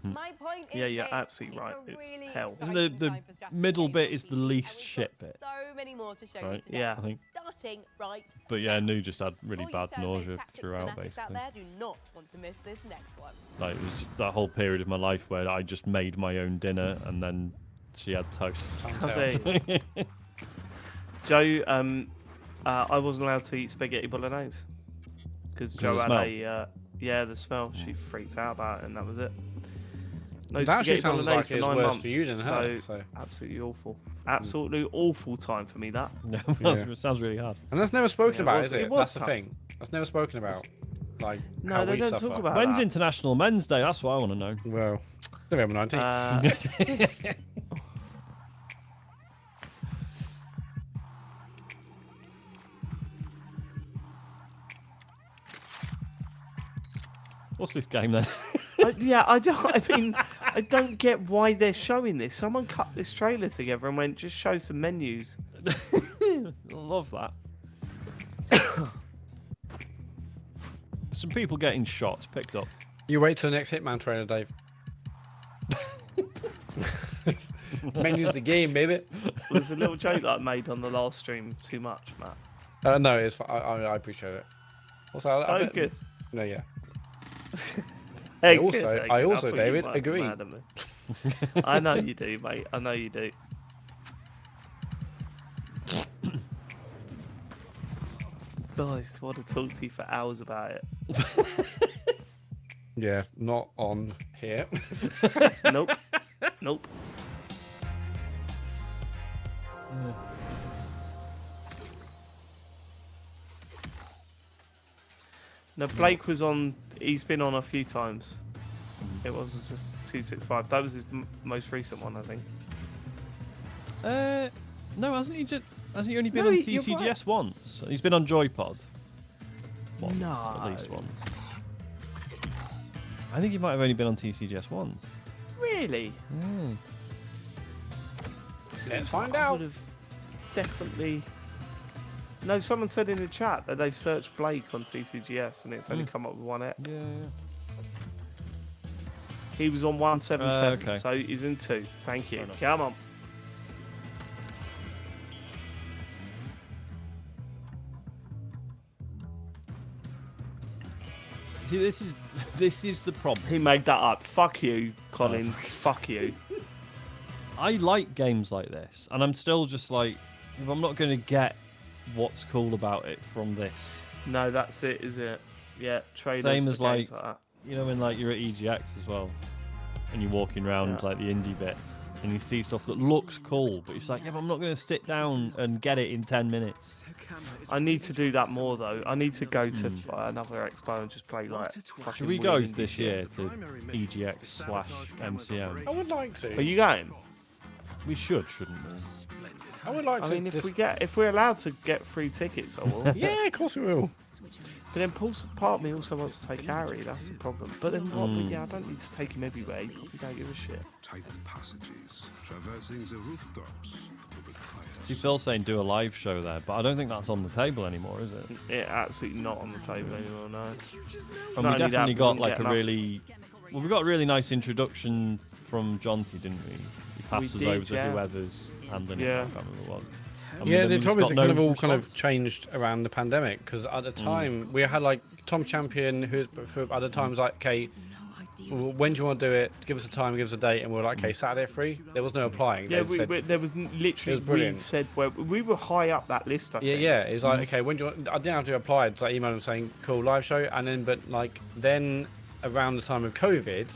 My point is, Yeah, you're absolutely right. It's hell. Isn't the middle bit is the least shit bit? so many more to show you Right. today. Yeah. I think. Starting right. But yeah, Nu just had really All you bad turn-based nausea tactics throughout, fanatics out basically. there do not want to miss this next one. Like, it was that whole period of my life where I just made my own dinner and then she had toast. Joe, I wasn't allowed to eat spaghetti bolognese because Joe of had the the smell. She freaked out about it, and that was it. No That actually spaghetti sounds bolognese like for it's 9 worse months. for you than her, so. Absolutely awful. Absolutely awful time for me. That. It sounds really hard. And that's never spoken Yeah, about, is it? was That's the tough. thing. That's never spoken about. Like, No, how they we don't suffer. talk about When's that. International Men's Day? That's what I want to know. Well, November 19th. What's this game then? I don't get why they're showing this. Someone cut this trailer together and went, just show some menus. I love that. Some people getting shot picked up. You wait till the next Hitman trailer, Dave. Menu's the game, baby. Was the little joke that I made on the last stream too much, Matt? No, it's fine. I appreciate it. Also, I bet- good. No, yeah. Hey, I also, thought you David, might be agree. mad at me. I know you do, mate. I know you do. Guys, I want to talk to you for hours about it. Yeah, not on here. Nope. Nope. No, Blake was on. He's been on a few times. It wasn't just 265. That was his most recent one, I think. No, hasn't he? Hasn't he only been No, on you're TCGS right. once? He's been on Joypod. Once, No. at least once. I think he might have only been on TCGS once. Really? Let's find I out. would have definitely. No, someone said in the chat that they've searched Blake on TCGS and it's only come up with one X. Yeah. He was on 177, okay. so he's in 2. Thank you. Come on. See, this is the problem. He made that up. Fuck you, Colin. Fuck you. I like games like this, and I'm still just like, if I'm not going to get what's cool about it from this. No, that's it, is it? Yeah, trailers. Same for as games like, that. you know, when like you're at EGX as well, and you're walking around Yeah. like the indie bit, and you see stuff that looks cool, but it's like, yeah, but I'm not going to sit down and get it in 10 minutes. I need to do that more though. I need to go to another expo and just play like. Should we go this year to EGX/MCM? I would like to. Are you going? We shouldn't we? I would like I to. mean, just- if we're allowed to get free tickets, I will. Yeah, of course we will. But then part of me also wants to take Harry. That's the problem. But then what? Yeah, I don't need to take him everywhere. He probably don't give a shit. Tight passages, traversing the rooftops over the fire. See, Phil's saying do a live show there, but I don't think that's on the table anymore, is it? It's absolutely not on the table anymore, no. And we definitely got like a really... Well, we got a really nice introduction from Jonty, didn't we? He passed us over to whoever's handling it. I can't remember what it was. Yeah, the trouble is it kind of all kind of changed around the pandemic, because at the time we had like Tom Champion, who at the time was like, okay, when do you want to do it? Give us a time, give us a date, and we were like, okay, Saturday at 3. There was no applying. Yeah, there was literally. We said we were high up that list. I think. Yeah. It was like, okay, when do you want? I didn't have to apply. So I emailed them saying, cool, live show, and then then around the time of COVID,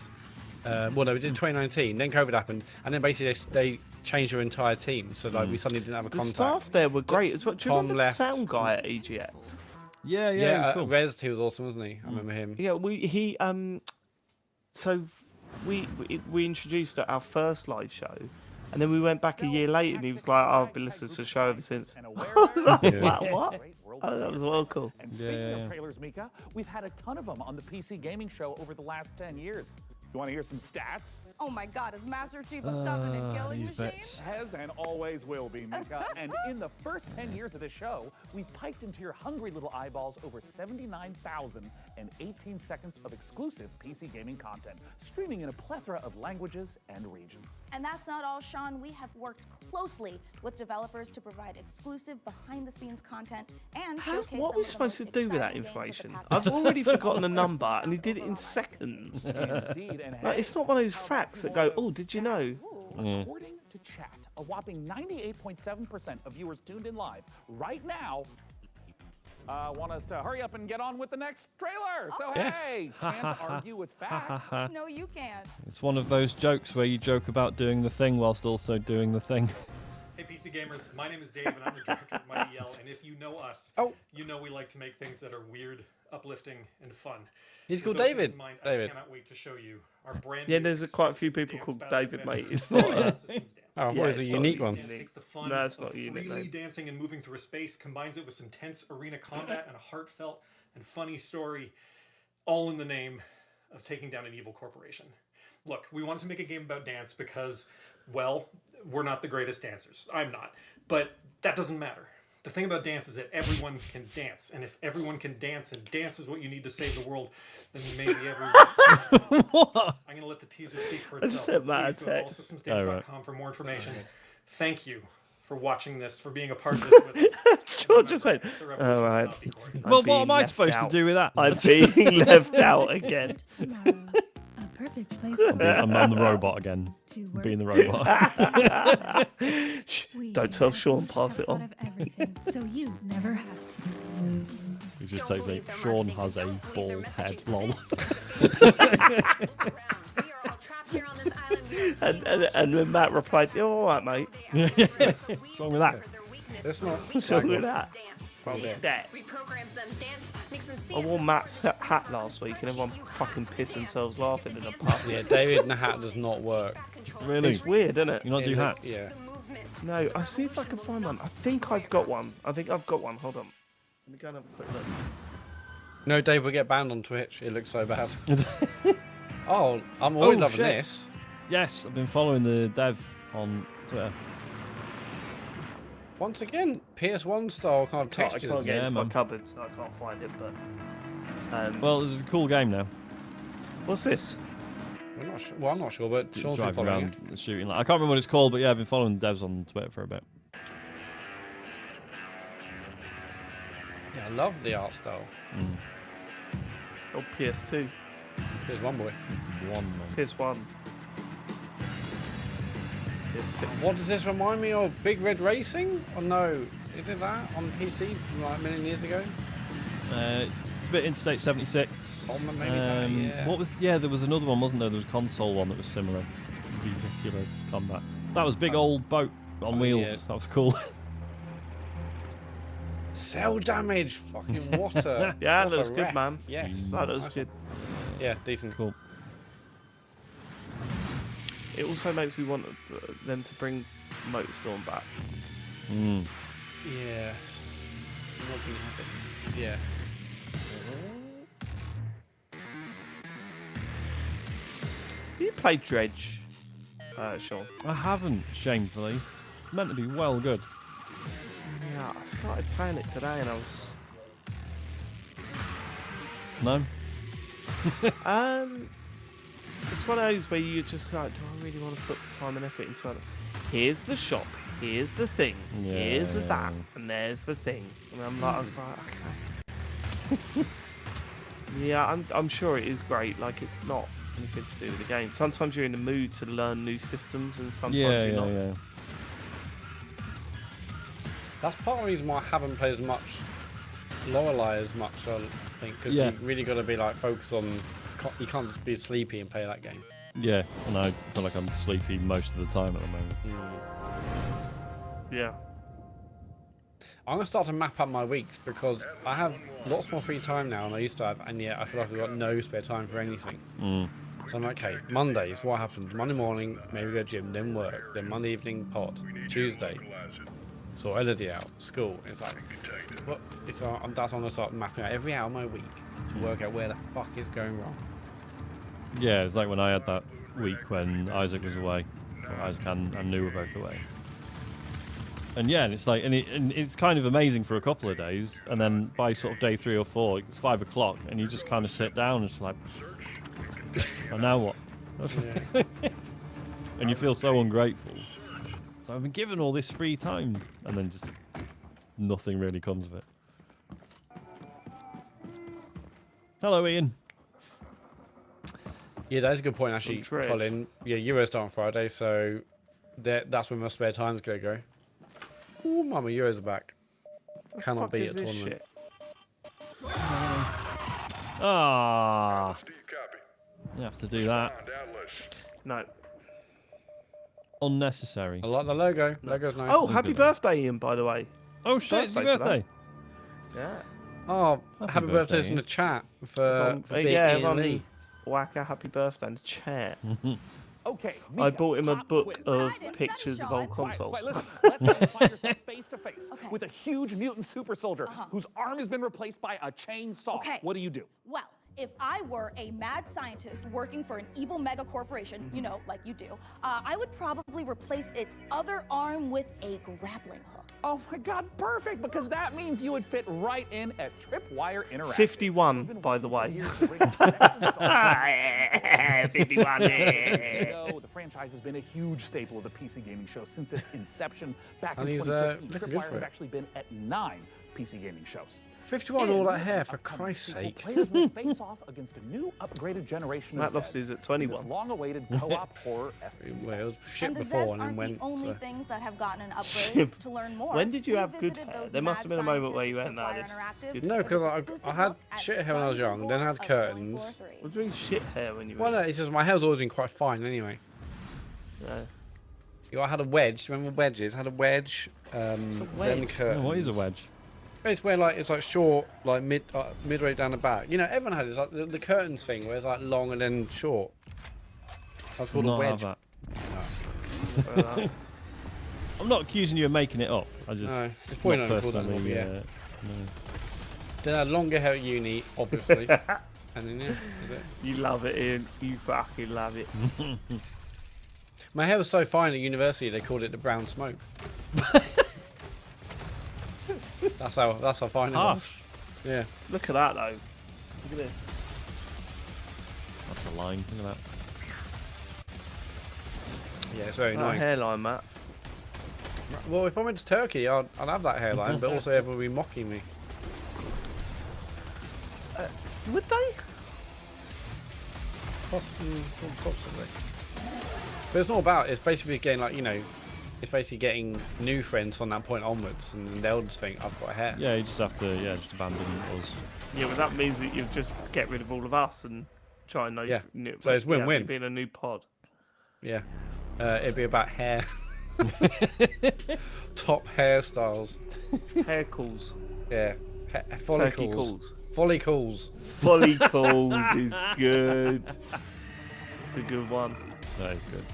well, no, we did 2019. Then COVID happened, and then basically they changed your entire team. So like we suddenly didn't have a contact. The staff there were great as well. Do you Tom remember left. the sound guy at EGX? Yeah. Cool. Rez, he was awesome, wasn't he? I remember him. Yeah, so we introduced at our first live show, and then we went back a year later, and he was like, "I've been listening to the show ever since." I was like, "What?" Oh, that was well cool. And speaking of trailers, Mika, we've had a ton of them on the PC gaming show over the last 10 years. You want to hear some stats? Oh my God, is Master Chief a government killing machine? Has and always will be, Mika. And in the first 10 years of this show, we've piped into your hungry little eyeballs over 79,018 seconds of exclusive PC gaming content, streaming in a plethora of languages and regions. And that's not all, Sean. We have worked closely with developers to provide exclusive behind-the-scenes content and showcase What are we supposed to do with that information? I've already forgotten a number, and he did it in seconds. Like, it's not one of those facts that go, "Oh, did you know?" According to chat, a whopping 98.7% of viewers tuned in live right now want us to hurry up and get on with the next trailer. So hey, can't argue with facts. No, you can't. It's one of those jokes where you joke about doing the thing whilst also doing the thing. Hey PC gamers, my name is Dave and I'm the director of Mighty Yell, and if you know us, you know we like to make things that are weird, uplifting, and fun. He's called With those things David. in mind, David. I cannot wait to show you our brand Yeah, new there's quite a few people called David, mate. It's not. Oh, what is a unique one? Takes the fun No, it's of not a unique freely name. dancing and moving through a space, combines it with some tense arena combat and a heartfelt and funny story, all in the name of taking down an evil corporation. Look, we wanted to make a game about dance because, well, we're not the greatest dancers. I'm not. But that doesn't matter. The thing about dance is that everyone can dance, and if everyone can dance, and dance is what you need to save the world, then maybe everyone. I'm going to let the teaser speak for itself. sent Matt a Please go to text. allsystemsdance.com for more information. Thank you for watching this, for being a part of this with us. George just went, "All right." Well, what am I supposed to do with that? I'm being left out again. Perfect place. I'm the robot again. Being the robot. Shh, don't tell Sean, pass it on. So you never have to. He just takes a Sean has a bald head, lol. and when Matt replied, "You're all right, mate." What's wrong with that? That's not. What's wrong with that? That. Reprograms them, dance, makes them see I wore Matt's hat last week, and everyone fucking pissed themselves laughing in a pub. Yeah, David in the hat does not work. Really? It's weird, isn't it? You not do hats? Yeah. No, I'll see if I can find one. I think I've got one. Hold on. Let me go and have a quick look. No, Dave will get banned on Twitch. It looks so bad. Oh, I'm always loving shit. this. Yes, I've been following the dev on Twitter. Once again, PS1 style kind of I textures. can't get into my man. cupboard, so I can't find it. But Well, it's a cool game now. what's this? We're not sure. Well, I'm not sure, but Sean's been Driving following around it. shooting. I can't remember what it's called, but yeah, I've been following the devs on Twitter for a bit. Yeah, I love the art style. Oh, PS2, Here's one boy. PS1, PS6. What does this remind me of? Big Red Racing? Oh no, is it that on PC from like a million years ago? It's a bit Interstate 76. Oh, maybe that, yeah. What was? Yeah, there was another one, wasn't there? There was a console one that was similar. Vehicular combat. That was big old boat on wheels. yeah. That was cool. Cell damage, fucking water. Yeah, What that looks a good, ref. man. Yes. That looks good. Yeah, decent. Cool. It also makes me want them to bring Motorstorm back. Mm. Yeah. Not gonna happen. Yeah. Do you play Dredge, Sean? I haven't, shamefully. It's meant to be well good. Yeah, I started playing it today and I was... No? It's one of those where you're just like, do I really want to put time and effort into it? Here's the shop, here's the thing, here's the that, and there's the thing. And I was like, okay. Yeah, I'm sure it is great. Like, it's not anything to do with the game. Sometimes you're in the mood to learn new systems, and sometimes you're not. Yeah. That's part of the reason why I haven't played as much Lorelei as much, I think, because you really got to be like focused on. You can't just be sleepy and play that game. Yeah, and I feel like I'm sleepy most of the time at the moment. Yeah. I'm going to start to map out my weeks because I have lots more free time now than I used to have, and yet I feel like I've got no spare time for anything. So I'm like, okay, Mondays, what happens? Monday morning, maybe go gym, then work, then Monday evening pod, Tuesday, sort editing out, school. It's like, what? That's I'm going to start mapping out every hour of my week to work out where the fuck is going wrong. Yeah, it's like when I had that week when Isaac was away, or Isaac and New were both away. And yeah, and it's like, and it's kind of amazing for a couple of days, and then by sort of day 3 or 4, it's 5 o'clock, and you just kind of sit down and it's like, and now what? Yeah. And you feel so ungrateful. So I've been given all this free time, and then just nothing really comes of it. Hello, Ian. Yeah, that's a good point, actually, Colin. Yeah, Euros start on Friday, so that's when my spare time's going to go. Ooh, mama, Euros are back. Cannot beat a tournament. Ah, you have to do that. No. Unnecessary. I like the logo. Logo's nice. Oh, happy birthday, Ian, by the way. Oh shit, it's your birthday. Yeah. Oh, happy birthdays in the chat for Big Ian Lee. Whacker, happy birthday in the chat. Okay, I bought him a book of pictures of old consoles. Right, listen, let's say you find yourself face to face with a huge mutant super soldier whose arm has been replaced by a chainsaw. Okay. What do you do? Well, if I were a mad scientist working for an evil mega corporation, you know, like you do, I would probably replace its other arm with a grappling hook. Oh my God, perfect, because that means you would fit right in at Tripwire Interactive. 51, by the way. 51. You know, the franchise has been a huge staple of the PC gaming show since its inception back in 2015. Tripwire has actually been at 9 PC gaming shows. 51 all that hair, for Christ's sake. Players may face off against a new upgraded generation Matt of lost Zeds his at 21. in this long-awaited co-op horror FPS. Well, it was shit And the before Zeds and then aren't went. the only So. things that have gotten an upgrade. To learn more, When did you we have good visited hair? those There must have been a mad moment where you went, scientists no, at this Tripwire is Interactive. good. No, because Exclusive I had look at shit hair when I was young, then I had Guns of curtains. Killing Floor 3. What do you mean shit hair when you were Well, no, it's just my hair's always been quite fine anyway. Yeah. You know, I had a wedge. Remember wedges? I had a wedge. Then curtains. What is a wedge? It's where it's like short, like midway down the back. You know, everyone had it. It's like the curtains thing, where it's like long and then short. That's called a wedge. I'm not accusing you of making it up. I just no, it's probably not called that. Yeah. No. Then I had longer hair at uni, obviously. And then is it? You love it, Ian. You fucking love it. My hair was so fine at university they called it the brown smoke. That's how fine it was. Yeah. Look at that though. Look at this. That's a line. Look at that. Yeah, it's very that nice. Hairline, Matt. Well, if I went to Turkey, I'd have that hairline, but also everyone would be mocking me. Would they? Possibly. But it's not about. It's basically getting it's basically getting new friends from that point onwards, and they'll just think I've got hair. Yeah, you just have to just abandon us. Yeah, but that means that you just get rid of all of us and try and know. Yeah. So it's win-win. Being a new pod. Yeah. It'd be about hair. Top hairstyles. Hair calls. Yeah. Follicles. Follicles. Follicles is good. It's a good one. That is good.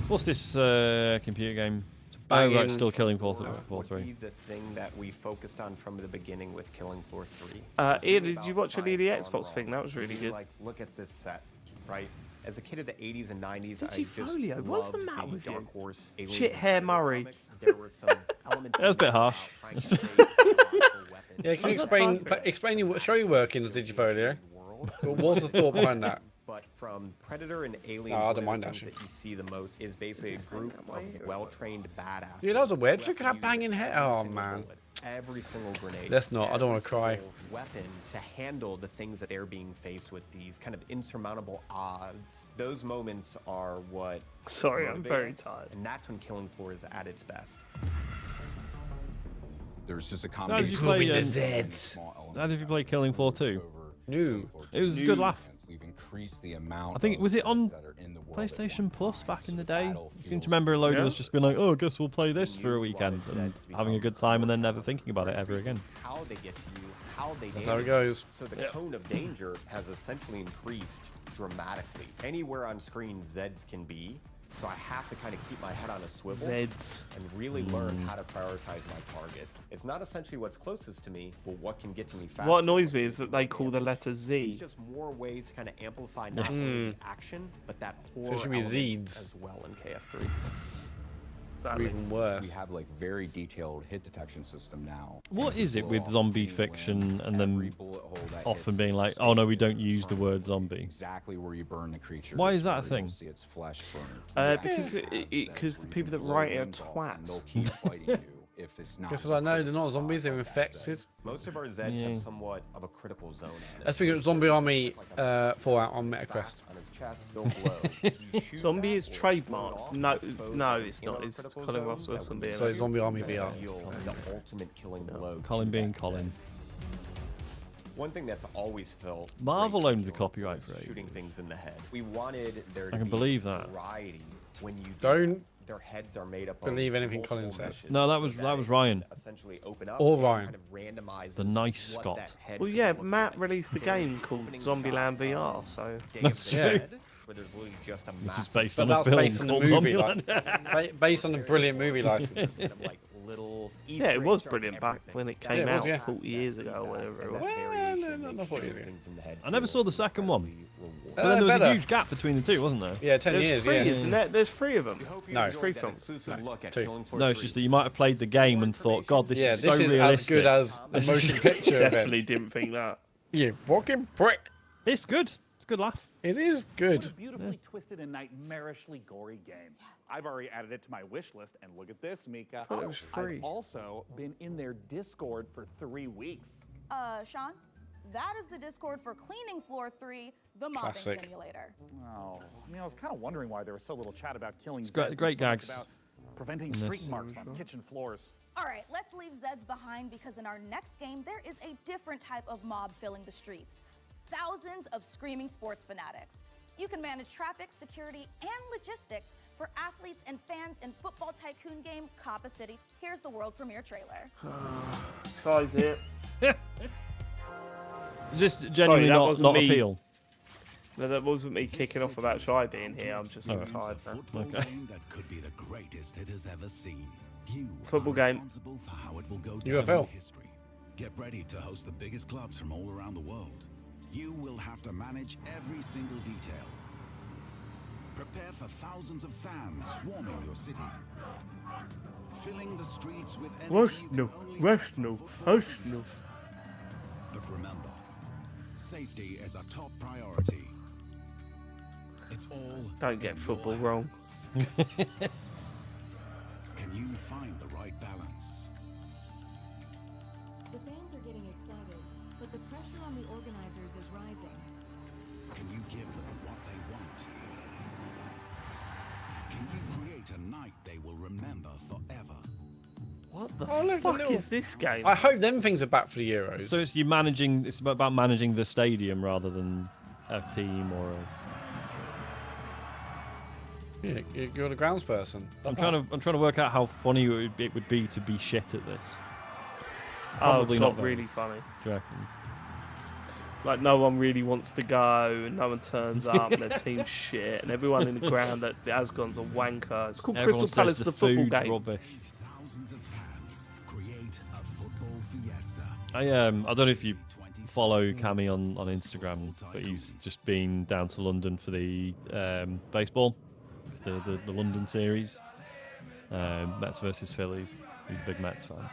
What's this computer game? Oh, right, still Killing Floor 3. The thing that we focused on from the beginning with Killing Floor 3. Ian, did you watch any of the Xbox thing? That was really good. Like, look at this set, right? As a kid of the 80s and 90s, I just Digifolio, what's the loved matter the with Dark you? Horse, Aliens, Shit and hair Predator Murray. comics. There were some elements That was a bit harsh. Yeah, can you explain your show you work in Digifolio? What was the thought behind that? But from Predator and Aliens, I one don't of mind the that things that you see the most is basically a group of well-trained badasses. Yeah, that was a weird. Look at that who have banging used head. every Oh single man. bullet, every single grenade. Let's not. I don't want to every cry. single weapon to handle the things that they're being faced with, these kind of insurmountable odds. Those moments are what. Sorry, I'm very motivate us, tired. And that's when Killing Floor is at its best. There's just a How did you combination play? How did you play Killing Floor 2? New. It was a good laugh. We've increased the amount. I think was it on PlayStation Plus back in the day? I seem to remember a load of us just being like, "Oh, I guess we'll play this for a weekend," and having a good time, and then never thinking about it ever again. How they get to you, how they That's how it damage you. goes. So the cone of danger has essentially increased dramatically. Anywhere on screen Zeds can be, so I have to kind of keep my head on a swivel Zeds. and really learn how to prioritize my targets. It's not essentially what's closest to me, but what can get to me faster. What annoys me is that they call the letter It's Z. just more ways to kind of amplify not only the action, but that horror it should be element Zeds. as well in KF3. Or even worse. We have like very detailed hit detection system now. What is it with zombie fiction and then often being like, "Oh no, we don't use the word zombie"? Exactly where you burn the creature. Why is that a thing? See its flesh burned. Because the people that write it are twats. They'll keep fighting you if it's not. Guess what I know? They're not zombies. They're infected. Most of our Zeds Yeah. have somewhat of a critical zone. Let's pick up Zombie Army Fallout on MetaQuest. On his chest, they'll glow. You shoot Zombie that is or trademarked. shoot No, off, expose no, the it's not. inner It's critical Colin zone Russell or that something. will So Zombie Army deal VR. the ultimate killing blow. Colin to being that Colin. One thing that's always felt Marvel great owned the to copyright was for it. shooting things in the head. We wanted there I to can be believe that. variety when you do Don't that. Their heads are made up believe of anything multiple Colin says. meshes No, that so was it Ryan. essentially open up Or and Ryan. kind of randomizes The nice what Scott. that head Well, could yeah, look Matt like. released a There's game an called opening Zombieland shot VR, of so That's Dave's true. head, where there's literally just a Which is massive based But on a that's film based on the called movie, Zombieland. based on a brilliant movie license. kind of like little yeah, it Easter was eggs brilliant throughout back everything. when it That came it was, out yeah. 40 years ago or whatever it and was. that variation no, makes not 40 years shooting ago. things in the head I never feel saw the second one. incredibly rewarding. But then there was better. a huge gap between the two, wasn't there? Yeah, 10 There's years. three, Yeah. isn't there? There's three of them. We hope you No. enjoyed Free that film. exclusive No, look at 2. Killing Floor No, it's 3. just that you might have played the game and thought, "God, this Yeah, is this so is realistic." as good as a This is- motion picture Definitely event. didn't think that. You fucking prick. It's good. It's a good laugh. It is good. What a beautifully twisted and nightmarishly gory game. I've already added it to my wish list, and look at this, Mika. thought it was free. I've also been in their Discord for 3 weeks. Sean, that is the Discord for Cleaning Floor 3, the mobbing Classic. simulator. Oh, I mean, I was kind of wondering why there was so little chat about killing great- Zeds and great so much gags about preventing in this. streak marks on kitchen floors. All right, let's leave Zeds behind because in our next game, there is a different type of mob filling the streets. Thousands of screaming sports fanatics. You can manage traffic, security, and logistics for athletes and fans in football tycoon game Coppa City. Here's the world premiere trailer. Guys, here. Just genuinely that not wasn't me. appeal. No, that wasn't me kicking off about Shy being here. I'm just so Alright. tired now. Okay. That could be the greatest it has ever seen. You Football are game. responsible for how it will go UFL. down in history. Get ready to host the biggest clubs from all around the world. You will have to manage every single detail. Prepare for thousands of fans swarming your city. Filling the streets with energy you can only Arsenal. But remember, safety is a top priority. It's all Don't get in football your wrong. hands. Can you find the right balance? The fans are getting excited, but the pressure on the organizers is rising. Can you give them what they want? Can you create a night they will remember forever? What the Oh, look, the fuck little- is this game? I hope them things are back for the Euros. So it's you managing. It's about managing the stadium rather than a team or. Yeah, you're the grounds person. I'm trying to work out how funny it would be to be shit at this. Oh, Probably it's not not very. really funny. Do you reckon? Like no one really wants to go, and no one turns up, and their team's shit, and everyone in the ground that Asgon's a wanker. It's called Everyone Crystal Palace, says the football food game. rubbish. Thousands of fans create a football fiesta. I don't know if you follow Cammy on Instagram, but he's just been down to London for the baseball. It's the London series. Mets versus Phillies. He's a big Mets fan.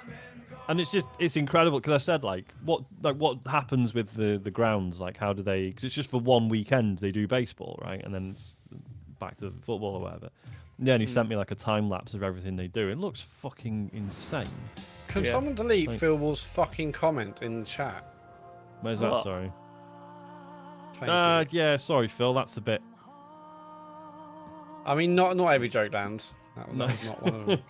And it's incredible because I said what happens with the grounds, like how do they, because it's just for one weekend they do baseball, right, and then it's back to football or whatever. Yeah, and he sent me like a time lapse of everything they do. It looks fucking insane. Can someone delete Phil Wall's fucking comment in the chat? Where's that? Sorry. Thank you. Yeah, sorry Phil, that's a bit. I mean, not every joke lands. That was not one of them.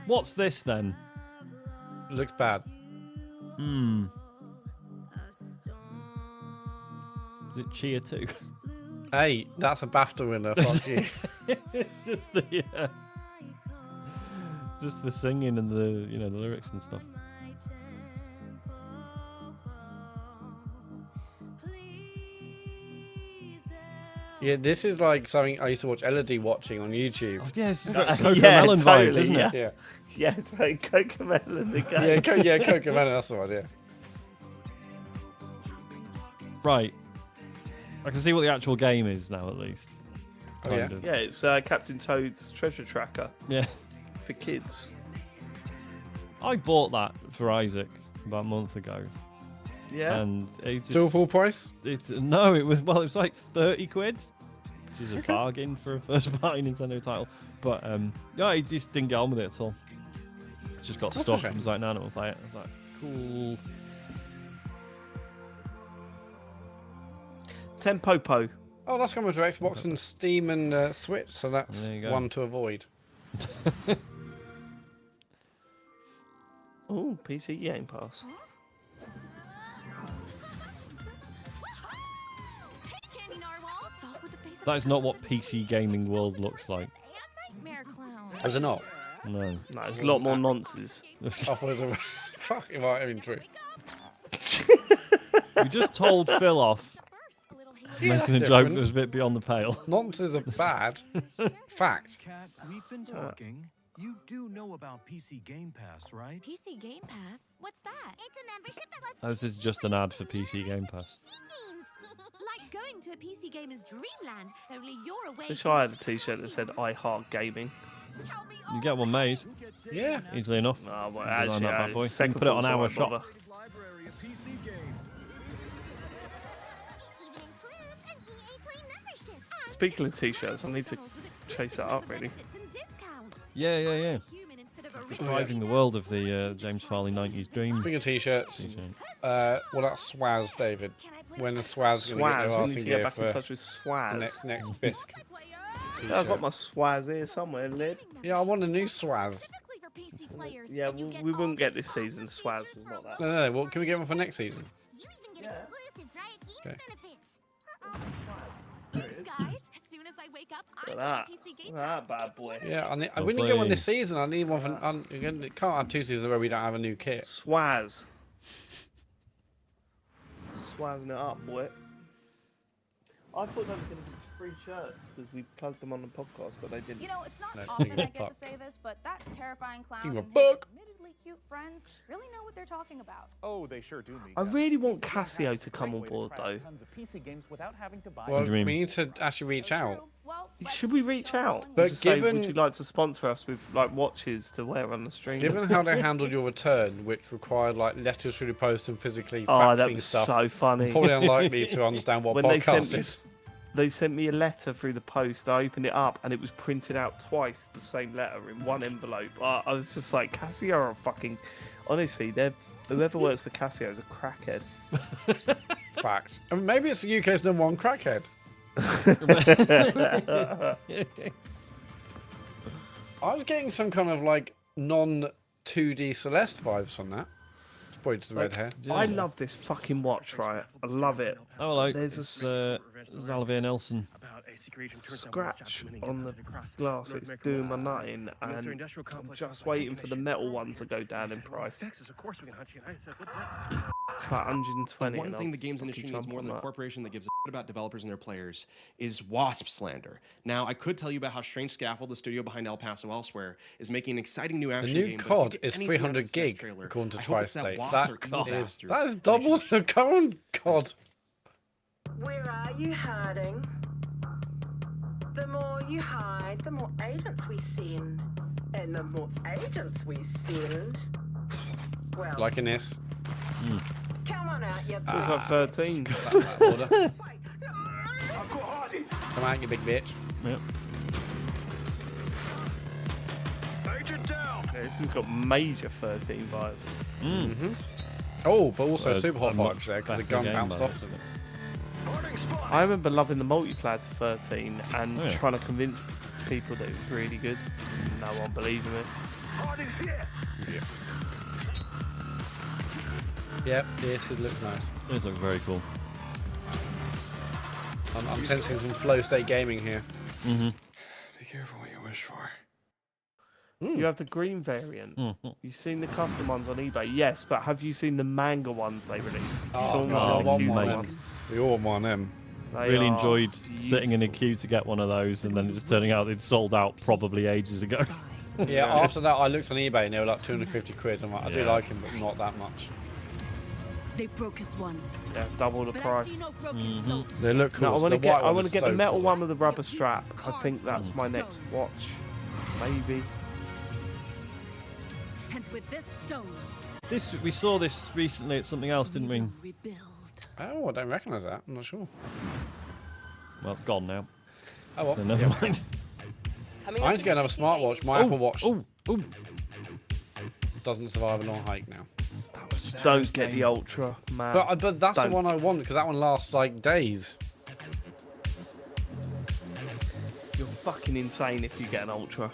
What's this then? Looks bad. Is it Cheer 2? Hey, that's a BAFTA winner. Fuck you. Just the singing and the the lyrics and stuff. Yeah, this is like something I used to watch Elodie watching on YouTube. Oh, yeah, it's Cocomelon vibes, isn't it? Yeah. Yeah, it's like Cocomelon again. Yeah, Cocomelon, that's the one, yeah. Right. I can see what the actual game is now, at least. Kind of. Yeah, it's Captain Toad's Treasure Tracker. Yeah. For kids. I bought that for Isaac about a month ago. Yeah. And it just, still full price? No, it was like 30 quid, which is a bargain for a first party Nintendo title. But yeah, he just didn't get on with it at all. Just got stuck. I was like, no, we'll play it. I was like, cool. Tempopo. Oh, that's coming to Xbox and Steam and Switch, so that's one to avoid. Oh, PC Game Pass. That is not what PC gaming world looks like. Is it not? No. No, it's a lot more nonsense. I thought it was a fucking might have been true. You just told Phil off making a joke that was a bit beyond the pale. Nonsense is bad. Fact. Kat, we've been talking. You do know about PC Game Pass, right? PC Game Pass? What's that? It's a membership that lets This is just an ad for PC Game Pass. like going to a PC gamer's dreamland, only you're away. Wish I had a t-shirt that said I Heart Gaming. You get one made. Yeah. Easily enough. Oh, well, Design actually, that bad boy. You can second put it on thoughts, I our won't shop. bother. Library of PC games. Speaking of t-shirts, I need to chase that up, really. Yeah. Reviving the world of the James Farley 90s dream. Speaking of t-shirts, well, that's Swaz, David. When the Swaz going to Swaz, we need to get back in touch with Swaz. Next bisque. Yeah, I've got my Swaz here somewhere, Lib. Yeah, I want a new Swaz. Yeah, we wouldn't get this season. Swaz was not that. No. Well, can we get one for next season? Okay. Look at that bad boy. Yeah, I wouldn't get one this season. I need one for. It can't have 2 seasons where we don't have a new kit. Swaz. Swazzing it up, boy. I thought they were going to give us free shirts because we plugged them on the podcast, but they didn't. You know, it's not often I get to say this, but that terrifying clown and his book. admittedly cute friends really know what they're talking about. Oh, they sure do. I really want Casio to come on board, though. Well, we need to actually reach out. Should we reach out? But Just say, given- would you like to sponsor us with like watches to wear on the stream? Given how they handled your return, which required like letters through the post and physically Oh, that faxing was stuff, so funny. I'm probably unlikely to understand what When podcast is. They sent me a letter through the post. I opened it up and it was printed out twice, the same letter in one envelope. I was just like, Casio are fucking. Honestly, whoever works for Casio is a crackhead. Fact. I mean, maybe it's the UK's #1 crackhead. I was getting some kind of like non-2D Celeste vibes from that. Probably just the red hair. I love this fucking watch, right? I love it. Oh, like there's Xavier Nelson. scratch on the glass. It's doing my nutting, and I'm just waiting for the metal one to go down in price. About 120. One thing the games industry needs more than a corporation that gives a shit about developers and their players is wasp slander. Now, I could tell you about how Strange Scaffold, the studio behind El Paso Elsewhere, is making an exciting new The action new game. COD is 300 gig, trailer, according to I hope it's TriState. wasps or eel That bastards. is double the current COD. Where are you hiding? The more you hide, the more agents we send. And the more agents we send, well... Liking this. Come on out, you It's like 13. Order. Come out, you big bitch. Yep. Yeah, this has got major 13 vibes. Mm-hmm. Oh, but also super hot much vibes there because the better gun game bounced by off to them. I remember loving the multiplayer to 13 and Oh, yeah. trying to convince people that it was really good. No one believed me. Yep, this looks nice. This looks very cool. I'm sensing some flow state gaming here. Mm-hmm. Be careful what you wish for. You have the green variant. You've seen the custom ones on eBay, yes, but have you seen the manga ones they released? Oh, Sean God, was I in want the one queue of for them. We all want them. They Really are enjoyed sitting in a beautiful. queue to get one of those, and then it just turning out it'd sold out probably ages ago. Yeah, after that I looked on eBay and they were like 250 quid. I'm like, I do Yeah. like them, but not that much. They broke us once. Yeah, double the But price. I see no broken soul. They look cool. No, I want to The get. white I one want to is get so the metal cool. one with the rubber strap. I think that's my next watch. Maybe. And with this stone, We saw this recently at something else, didn't we? Oh, I don't recognise that. I'm not sure. Well, it's gone now. Oh, well. So never mind. I need to get another smartwatch. My Oh, Apple Watch oh, doesn't survive a long hike now. Don't get the Ultra, man. But that's Don't. the one I want because that one lasts like days. You're fucking insane if you get an Ultra.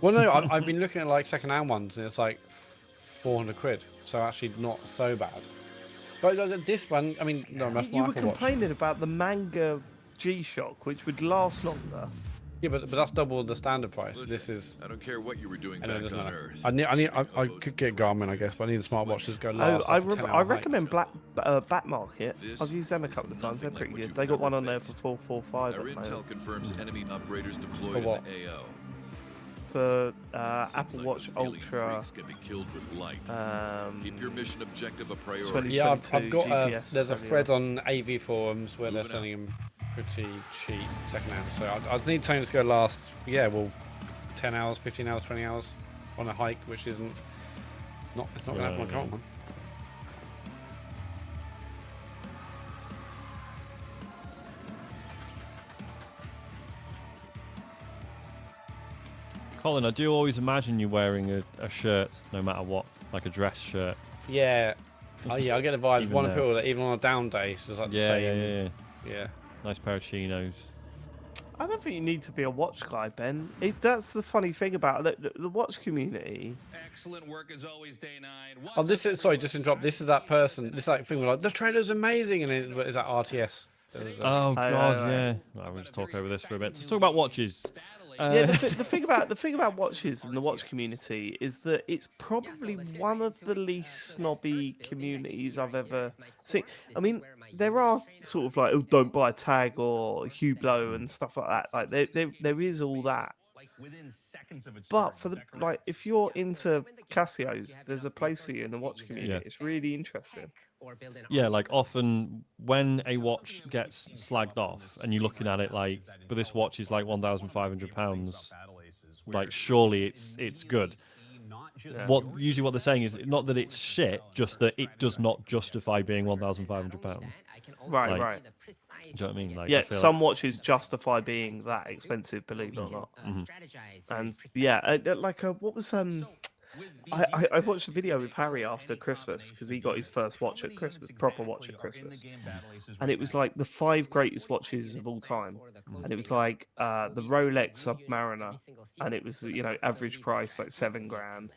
Well, no, I've been looking at like second-hand ones and it's like 400 quid. So actually not so bad. But this one, I mean, no, that's my You were Apple Watch. complaining about the manga G-Shock, which would last longer. Yeah, but that's double the standard price. This is. I don't care what you were doing Anyway, back doesn't on matter. Earth. I could get Garmin, I guess, but I need a smartwatch that's going to last. I like a 10 hour hike. recommend Back Market. I've used them a couple of times. They're pretty good. They got one on there for 445 Our at the intel moment. confirms enemy operators deployed For in what? the AO. For Seems Apple like Watch those alien Ultra. freaks can be killed with light. Keep your mission objective a priority. 20. Yeah, I've got GPS there's a cellular. thread on AV forums where they're selling them pretty cheap second-hand. So I need something that's going to last, yeah, well, 10 hours, 15 hours, 20 hours on a hike, which isn't it's not going to happen on my current one. Colin, I do always imagine you wearing a shirt, no matter what, like a dress shirt. Yeah. Oh, yeah, I get the vibe. Even One of though- people that even on a down day, it's just like the Yeah, same. yeah. Nice pair of chinos. I don't think you need to be a watch guy, Ben. That's the funny thing about it. The watch community. Excellent work as always, Day 9. Oh, this is sorry, just to interrupt. This is that person. This like thing where like the trailer's amazing, and it is that RTS. Oh God, yeah. Right, we'll just talk over this for a bit. Let's talk about watches. Yeah, the thing about watches and the watch community is that it's probably one of the least snobby communities I've ever seen. I mean, there are sort of like, oh, don't buy a tag or Hublot and stuff like that. Like there is all that. But for the like, if you're into Casios, there's a place for you in the watch community. Yeah. It's really interesting. Yeah, like often when a watch gets slagged off and you're looking at it like, but this watch is like £1,500, like surely it's good. Yeah. Usually what they're saying is not that it's shit, just that it does not justify being £1,500. Right, Like, right. Do you know what I mean? Like, Yeah, I feel some watches justify being that expensive, believe it or not. And yeah, what was I watched a video with Harry after Christmas because he got his first watch at Christmas, proper watch at Christmas, and it was like the 5 greatest watches of all time, and it was like the Rolex Submariner, and it was average price like £7,000.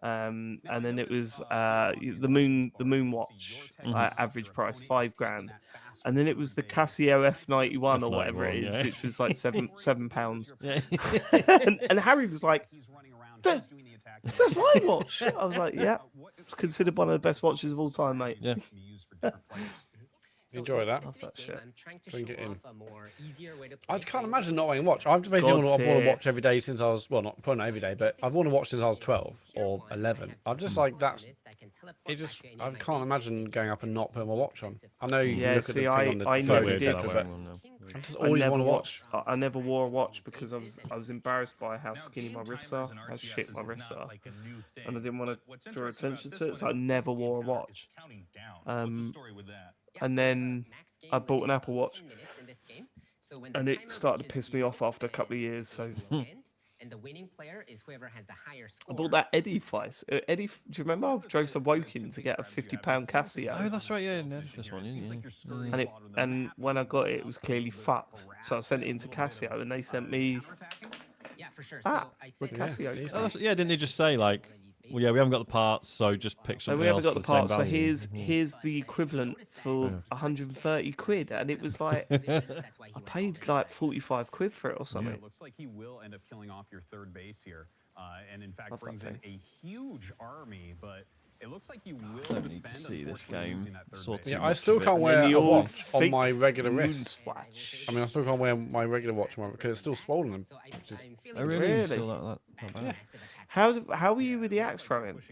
And then it was the Moon Watch, average price £5,000, and then it was the Casio F91 or whatever it is, which was like £7. Yeah. and Harry was like, "That's my watch." I was like, "Yeah, it's considered one of the best watches of all time, mate." Yeah. Enjoy that. Love that shit. Drink it in. I just can't imagine not wanting to watch. I've basically worn a watch every day since I was, well, probably not every day, but I've worn a watch since I was 12 or 11. I'm just like, I can't imagine going up and not putting my watch on. I know you look at the thing on the photo, etc., but I just always want to watch. I never wore a watch because I was embarrassed by how skinny my wrists are, how shit my wrists are, and I didn't want to draw attention to it, so I never wore a watch. And then I bought an Apple Watch, and it started to piss me off after a couple of years. So I bought that Eddie device. Eddie, do you remember? I drove to Woking to get a £50 Casio. Oh, that's right. Yeah, this one, didn't you? And when I got it, it was clearly fucked. So I sent it into Casio, and they sent me the Casio. Yeah, didn't they just say like, well, yeah, we haven't got the parts, so just pick something we haven't else got the for the same parts, so value. here's the equivalent for 130 quid, and it was like I paid like 45 quid for it or something. It looks like he will end up killing off your third base here, and in fact brings in a huge army, but it looks like you will. I need to see this game. Yeah, I still can't wear a watch on my regular wrist. I mean, I still can't wear my regular watch because it's still swollen. Oh, really? Still not bad. Yeah. How were you with the axe throwing?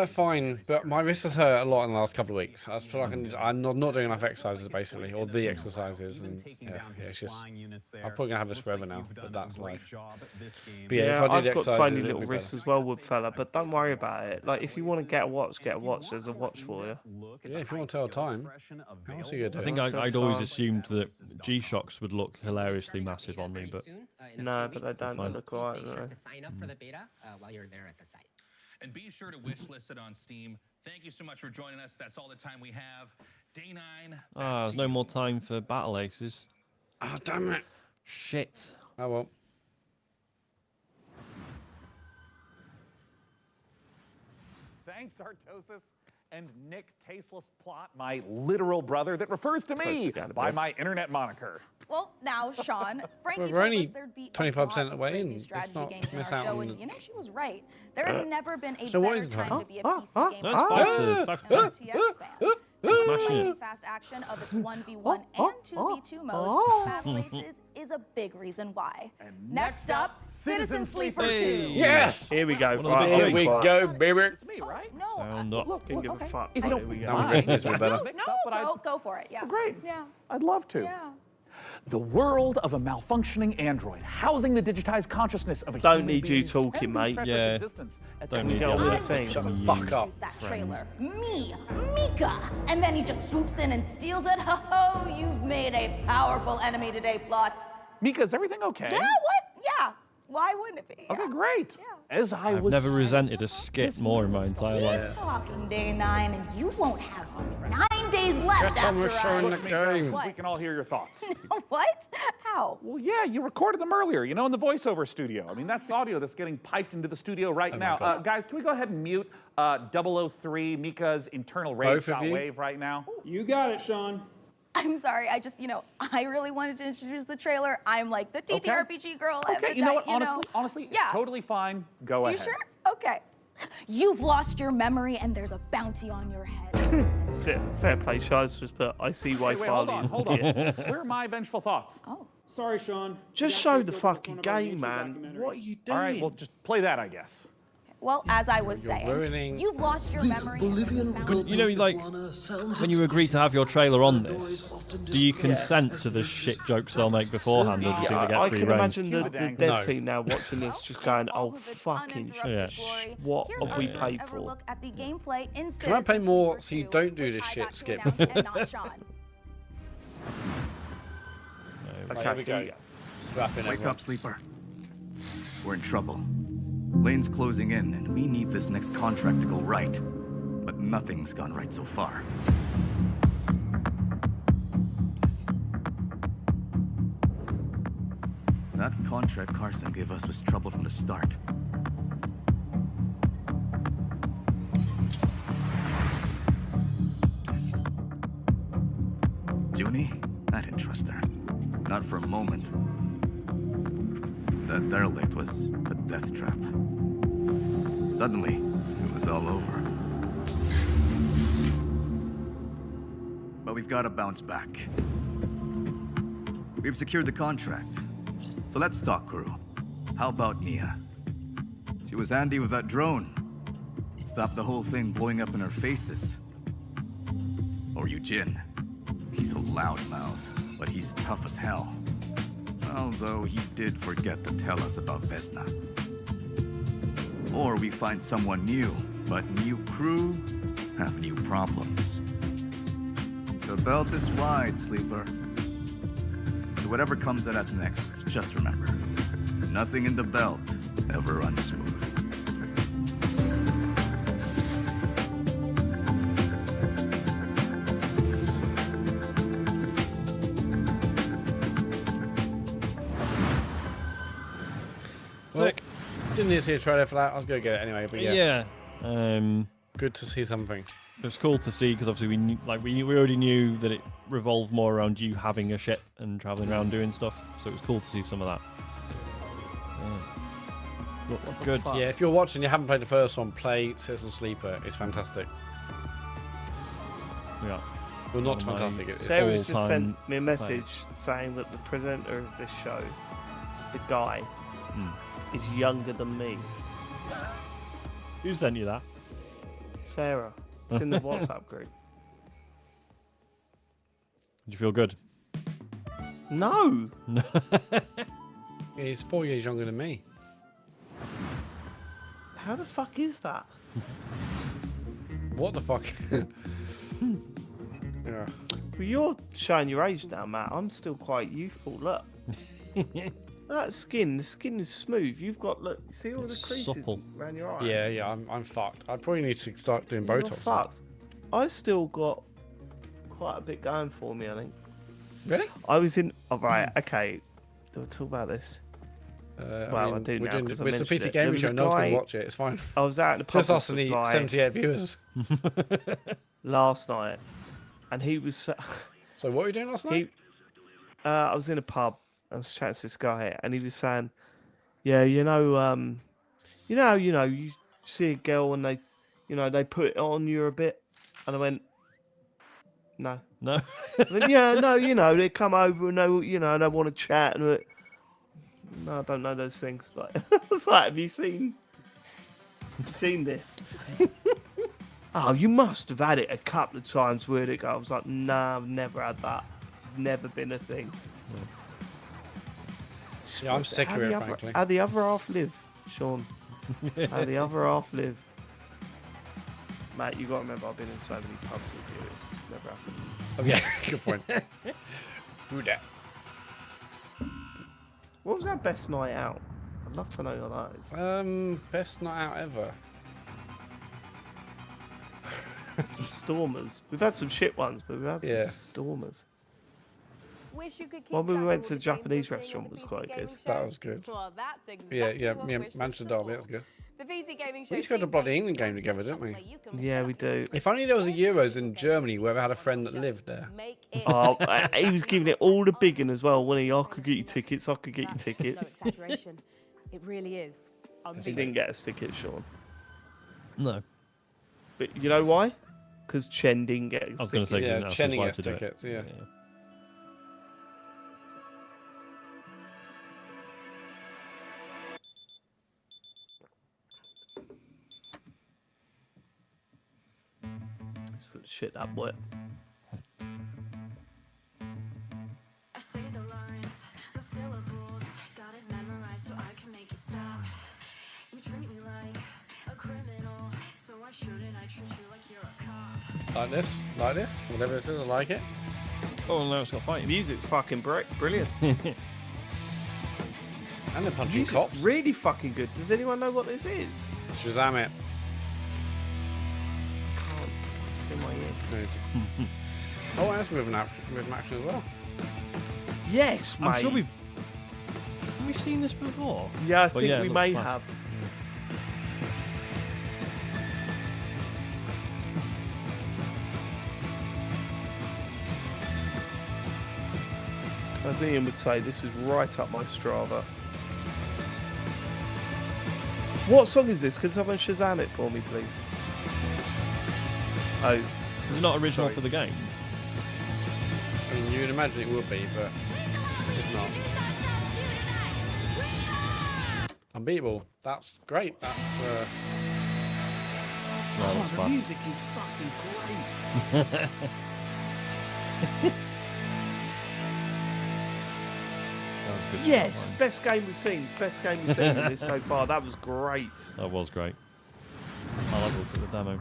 Fine, but my wrist has hurt a lot in the last couple of weeks. I feel like I'm not doing enough exercises, basically, or the exercises, and it's just I'm probably gonna have this forever now. But that's life. But yeah, if I did I've got exercises, tiny it'd little be wrists better. as well, Woodfella. But don't worry about it. Like, if you want to get a watch, There's a watch for you. Yeah, if you want to tell time, how else are you gonna I do think it? I'd always assumed that G-Shocks would look hilariously massive on me, but no, but they don't. They look alright. And be sure to wish list it on Steam. Thank you so much for joining us. That's all the time we have. Day 9. there's no more time for Battle Aces. Ah, damn it. Shit. Oh well. Thanks, Artosis and Nick Tasteless Plot, my literal brother that refers to me by my internet moniker. Well, now, Sean, Frankie We're told only us there'd be 25% away, great and new let's strategy not games in miss our out show, on and you know she was right. There has never been a So what better is the time time? to be a PC gamer No, it's than five to- TCGS fan. Smashing it. Fast action of its 1v1 and 2v2 modes, Battle Aces is a big reason why. Next up, Citizen Sleeper 2. Yes! Here we go. Here we go, baby. It's me, right? No, Sound up. Don't give a fuck. If you Here don't we go. That was basically better. no, go for it. Yeah. Great. Yeah. I'd love to. Yeah. The world of a malfunctioning android, housing the digitized consciousness of a Don't human need you being talking, and mate. Treacherous Yeah. existence at Don't the need Get you. on with the I'm thing. gonna Fuck up. use that trailer. Me, Mika. And then he just swoops in and steals it. Ho, you've made a powerful enemy today, Plot. Mika, is everything okay? Yeah, what? Yeah. Why wouldn't it be? Okay, Yeah. great. Yeah. As I I've was never saying, resented a skit more in my entire life. Keep talking, day 9, and you won't have 9 days left Get on with after showing I... the game. What? we can all hear your thoughts. What? How? Well, yeah, you recorded them earlier, you know, in the voiceover studio. I mean, that's the audio that's getting piped into the studio right now. God. Guys, can we go ahead and mute 003, Mika's internal Both of you? wave right now? You got it, Sean. I'm sorry, I just, I really wanted to introduce the trailer. I'm like the TTRPG girl. I have Okay, the you know di- what? Honestly, yeah. it's totally fine. Go You ahead. sure? Okay. You've lost your memory and there's a bounty on your head. Fair play, Shies, but I see why Wait, Farley hold is on. here. Where are my vengeful thoughts? Oh. Sorry, Sean. Just show the fucking game, man. What are you doing? All right, well, just play that, I guess. Well, as I was You're saying, ruining- you've lost your memory. and there's a bounty- You know, like, when you agree to have your trailer on this, do you consent to the shit jokes they'll make beforehand, or do you think they get I free can reign? imagine the dev No. team now watching this just going, oh, of its fucking uninterrupted shit. glory. What Here's have we our first paid ever for? look at the gameplay in Can I Citizen pay more Sleeper so you 2, don't do which this I shit, got to Skip? announce, and not Sean. Okay, Here we go. Scrapping Wake everyone. up, sleeper. We're in trouble. Lane's closing in, and we need this next contract to go right. But nothing's gone right so far. That contract Carson gave us was trouble from the start. Junie? I didn't trust her. Not for a moment. That derelict was a death trap. Suddenly, it was all over. But we've got to bounce back. We've secured the contract. So let's talk, crew. How about Nia? She was handy with that drone. Stopped the whole thing blowing up in our faces. Or Eugene. He's a loudmouth, but he's tough as hell. Although he did forget to tell us about Vesna. Or we find someone new, but new crew have new problems. The belt is wide, Sleeper. So whatever comes at us next, just remember, nothing in the belt ever runs smooth. Sick. Didn't need to see a trailer for that. I was going to get it anyway, but yeah. Good to see something. It's cool to see because obviously we already knew that it revolved more around you having a ship and traveling around doing stuff. So it was cool to see some of that. Good. Yeah, if you're watching, you haven't played the first one, play Citizen Sleeper. It's fantastic. Yeah. Well, not fantastic. It's Sarah's just sent me a message saying that the presenter of this show, the guy, is younger than me. Who sent you that? Sarah. It's in the WhatsApp group. Did you feel good? No. He's 4 years younger than me. How the fuck is that? What the fuck? Yeah. Well, you're showing your age now, Matt. I'm still quite youthful. Look. That skin, the skin is smooth. You've got, look, see all the creases supple around your eyes? Yeah, I'm fucked. I probably need to start doing You're Botox. fucked. I've still got quite a bit going for me, I think. Really? I was in. Oh, right, okay. Do I talk about this? Well, I do now because I it's a mentioned PC it. gaming There show. was a No one's going guy- to watch it. It's fine. I was out in the pub Just with us and a the guy 78 viewers. last night, and he was. So what were you doing last night? I was in a pub. I was chatting to this guy, and he was saying, "Yeah, you know, you see a girl and they put it on you a bit," and I went, "No, no." I went, yeah, no, they come over and they want to chat and no, I don't know those things. Like, it's like, have you seen this? Oh, you must have had it a couple of times. Where'd it go? I was like, nah, I've never had that. Never been a thing. Yeah, I'm sick of it, frankly. How the other half live, Sean? How the other half live? Mate, you got to remember, I've been in so many pubs with you. It's never happened. Oh yeah, good point. Do that. What was our best night out? I'd love to know what that is. Best night out ever. Some stormers. We've had some shit ones, but we've had some stormers. Wish you could keep Well, we track of went all to the the Japanese games you're seeing restaurant at was the quite PC good. Gaming That Show. was good. Well, that's exactly Yeah, what me Wish and Manchester was Derby. That was good. The PC Gaming Show. We used to go to bloody England game together, didn't we? Yeah, we do. If only there was a Euros in Germany where I had a friend that lived there. Oh, he was giving it all the big one as well. When I could get you tickets, I could get you tickets. No exaggeration. It really is. He didn't get us tickets, Sean. No. But you know why? Because Chen didn't get his I was going to say, Yeah, 'cause Chen Alfred's wife gets to do it. tickets, yeah. It's full of shit, that boy. I say the lines, the syllables, got it memorized so I can make you stop. You treat me like a criminal, so why shouldn't I treat you like you're a cop? Like this, whatever it is, I like it. Oh no, it's got fighting. Music's fucking brilliant. And the punching Music's cops. really fucking good. Does anyone know what this is? Shazam it. Can't. It's in my ear. Oh, that's with an action as well. Yes, mate. I'm sure have we seen this before? Yeah, I But think yeah, it we looks may fun. have. As Ian would say, this is right up my Strava. What song is this? Can someone Shazam it for me, please? Oh. Is it not original Sorry. for the game? I mean, you'd imagine it would be, but it's not. Unbeatable. That's great. That's Oh, the fun. music is fucking great. Good Yes, stuff, best game we've seen. Best game we've seen in this so far. That was great. That was great. I'll have a look at the demo.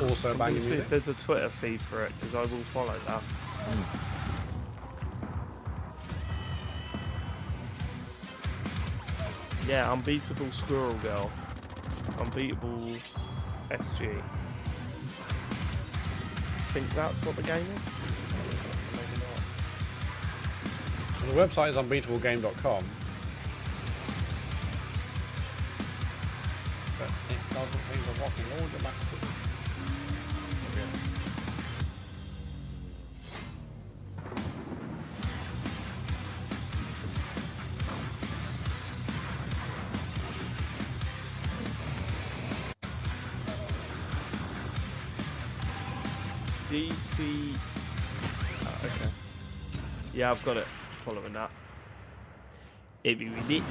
also I'm banging gonna see music. if there's a Twitter feed for it, because I will follow that. Yeah, Unbeatable Squirrel Girl. Unbeatable SG. I think that's what the game is? Maybe not. The website is unbeatablegame.com. But it doesn't seem to rock and roll dramatically. DC. Oh, okay. Yeah, I've got it. Following that. Lovely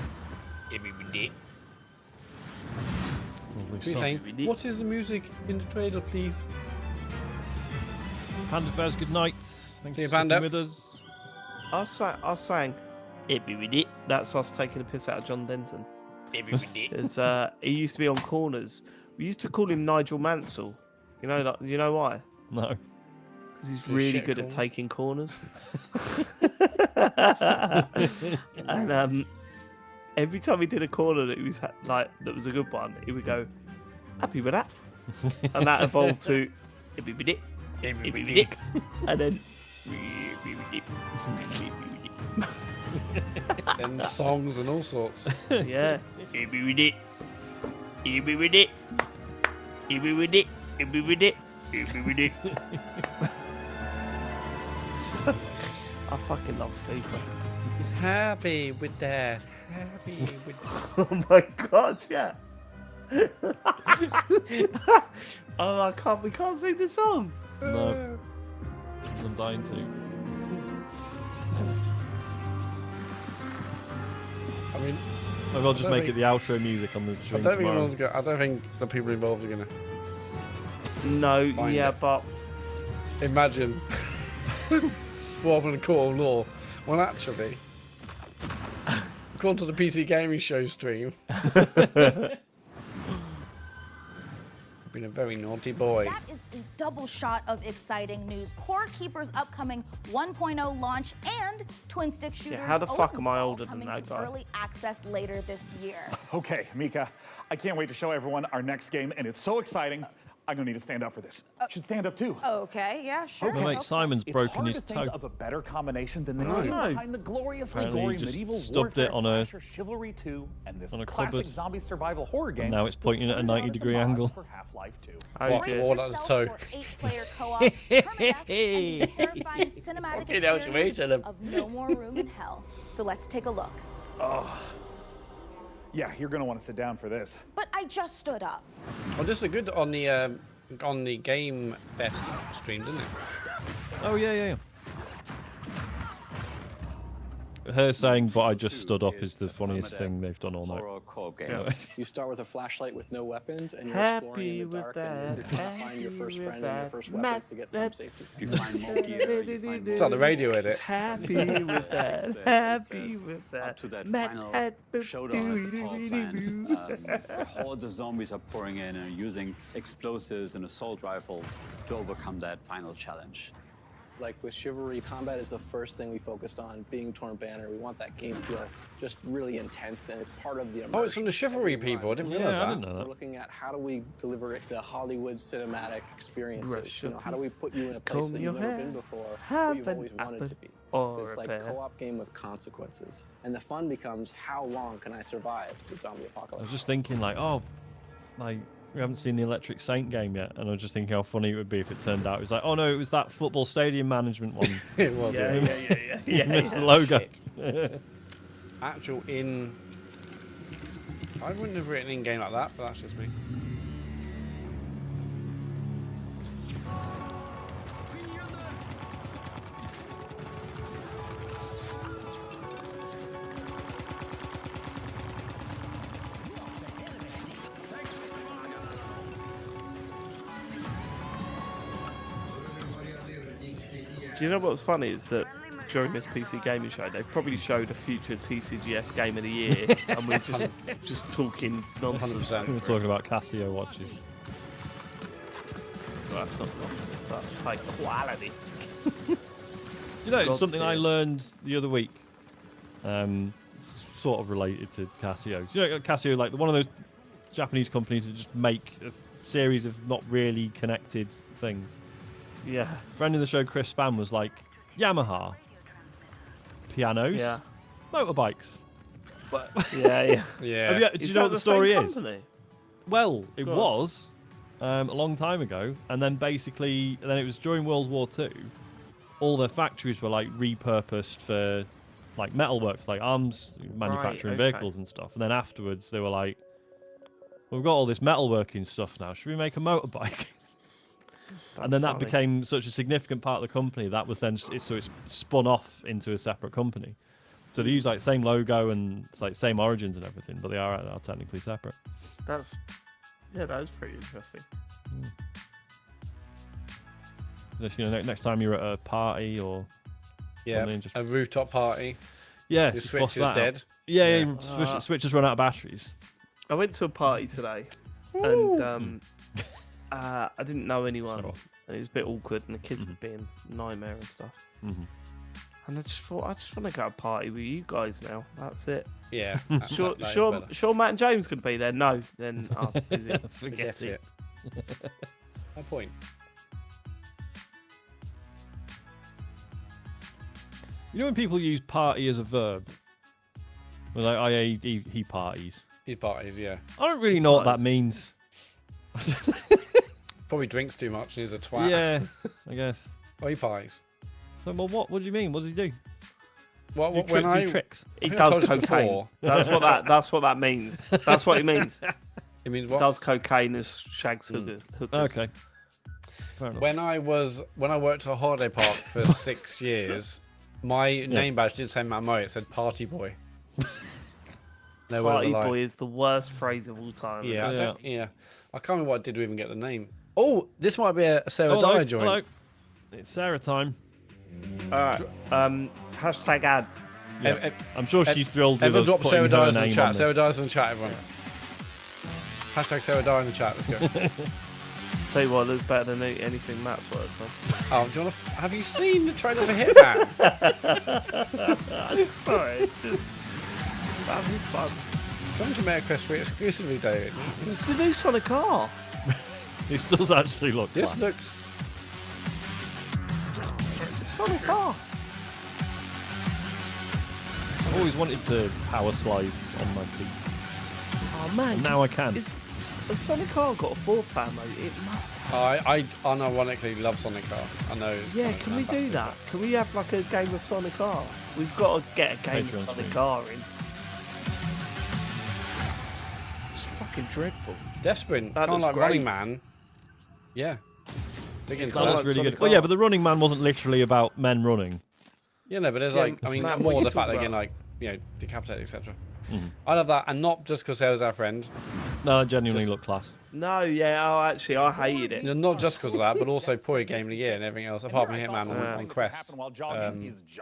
She's stuff. saying, what is the music in the trailer, please? Panda Fairs, good night. Thanks See you, for sticking Panda. with us. I sang. That's us taking a piss out of John Denton. Because he used to be on corners. We used to call him Nigel Mansell. You know why? No. Because he's Good really shit good corners. at taking corners. And every time he did a corner that was that was a good one, he would go, "Happy with that," and that evolved to and then And songs and all sorts. yeah. I fucking love FIFA. Happy with that. Happy with Oh my god, yeah. Oh, we can't sing the song. No. I'm dying to. I mean, Maybe I'll just don't make think- it the outro music on the I stream don't think tomorrow. anyone's gonna, I don't think the people involved are gonna No, find yeah, it. but Imagine Bob in a court of law. Well, actually, according to the PC Gaming Show stream, I've been a very naughty boy. That is a double shot of exciting news. Core Keeper's upcoming 1.0 launch and twin stick shooters. how the fuck am I Oathfall older than coming that to guy? early access later this year. Okay, Mika, I can't wait to show everyone our next game, and it's so exciting. I'm gonna need to stand up for this. Should stand up too. Okay, yeah, sure. My mate Simon's It's broken hard his to think toe. of a better combination than the No. team No. behind the gloriously Apparently gory he just medieval stubbed warfare it on a- slasher Chivalry 2 and this on a classic cupboard. zombie survival horror game. now it's that pointing at a started out as 90-degree mod angle. For Half-Life 2. What? Brace What on the yourself toe? for 8-player co-op, permadeath, and the terrifying cinematic Okay, now she waits experience at him. of No More Room in Hell. So let's take a look. Yeah, you're gonna want to sit down for this. But I just stood up. Oh, this is good on the Game Fest streams, isn't it? Oh, yeah. Her saying, but I just stood up is the funniest thing they've done all night. Horror co-op game. Yeah. You start with a flashlight with no weapons, and you're Happy exploring in the with dark, that, and you're trying to find your first happy friend with and your that, first weapons to get some Matt, safety. You find more gear, you find It's on the radio edit. Happy with that. Happy with that. Up to that Matt final had showdown at the power plant, the hordes of zombies are pouring in and using explosives and assault rifles to overcome that final challenge. Like with Chivalry, combat is the first thing we focused on. Being Torn Banner, we want that game feel just really intense, and it's part of the immersion. Oh, it's from the Chivalry people. I didn't realize I that. didn't know We're that. looking at how do we deliver the Hollywood cinematic experiences. Brush You know, your how do we put you in a place comb that your you've never hair, been before, have what you've an always wanted to be. or It's a like a bear. co-op game with consequences. And the fun becomes, how long can I survive the zombie I apocalypse? was just thinking, like, oh, like We haven't seen the Electric Saint game yet, and I was just thinking how funny it would be if it turned out it was like, oh no, it was that football stadium management one. It was. You missed the logo. Actual in. I wouldn't have written in game like that, but that's just me. Do you know what's funny is that during this PC gaming show, they've probably showed a future TCGS game of the year, and we're just talking nonsense. 100%. We were talking about Casio watches. Well, that's not nonsense. That's high quality. You know, it's God something I tier. learned the other week. Sort of related to Casio. You know, Casio, like one of those Japanese companies that just make a series of not really connected things. Yeah. Friend of the show, Chris Span, was like, Yamaha, pianos, motorbikes. But yeah. Do you know what the story is? Company? Well, it Go on. was a long time ago, and then basically, then it was during World War II. All their factories were like repurposed for like metalworks, like arms manufacturing vehicles and stuff. And then afterwards, they were like, "We've got all this metalworking stuff now. Should we make a motorbike?" And then that became such a significant part of the company that was then so it's spun off into a separate company. So they use like same logo and it's like same origins and everything, but they are technically separate. That is pretty interesting. Just, you know, next time you're at a party or something, just a rooftop party. Yeah, your just switch bust is that dead. out. Yeah, Switch has run out of batteries. I went to a party today, and I didn't know anyone. And it was a bit awkward, and the kids were being a nightmare and stuff. And I just thought, I just want to go to a party with you guys now. That's it. Yeah. Sure, Matt and James could be there. No, then I'll Forget it. No point. You know when people use party as a verb? Well, like, he parties. He parties, yeah. I don't really know what that means. Probably drinks too much and he's a twat. Yeah, I guess. Oh, he parties. So, well, what do you mean? What does he do? Well, do tricks? He does cocaine. That's what that means. That's what it means. It means what? Does cocaine as shags hookers. Okay. Fair enough. When I worked at a holiday park for 6 years, my name badge didn't say Matt Murray, it said Party Boy. Party Boy is the worst phrase of all time. Yeah, I can't remember what I did to even get the name. Oh, this might be a Sarah Dyer joint. Hello. It's Sarah time. Alright. Hashtag ad. Yeah. I'm sure she's thrilled with everyone us drop putting Sarah her Dyer's in the name chat. on Sarah this. Dyer's in the chat, everyone. Hashtag Sarah Dyer in the chat. Let's go. Tell you what, looks better than anything Matt's worked on. Oh, do you want to? Have you seen the trailer for Hitman? Sorry, it's just having fun. Come to MetaQuest 3 exclusively, David. It's the new Sonic car. This does actually look This class. looks. It's Sonic car. I've always wanted to power slide on my feet. Oh man. And now I can. Has Sonic car got a 4-player mode? It must have. I unironically love Sonic Car. I know. Yeah, can we do that? Can we have like a game of Sonic R? We've got to get a game of Patreon Sonic stream. R in. It's fucking dreadful. Death Sprint, That kind of looks like great. Running Man. Yeah. Big into That that. was really good. Well, yeah, but the Running Man wasn't literally about men running. Yeah, no, but there's Yeah, like, I mean, Matt, more what are the you fact that talking again, about? like, you know, decapitated, etc. Mhm. I love that, and not just because Sarah's our friend. No, it genuinely looked class. No, yeah, actually, I hated it. Not just because of that, but also probably Game of the Year and everything else, apart from Hitman Yeah. and Quest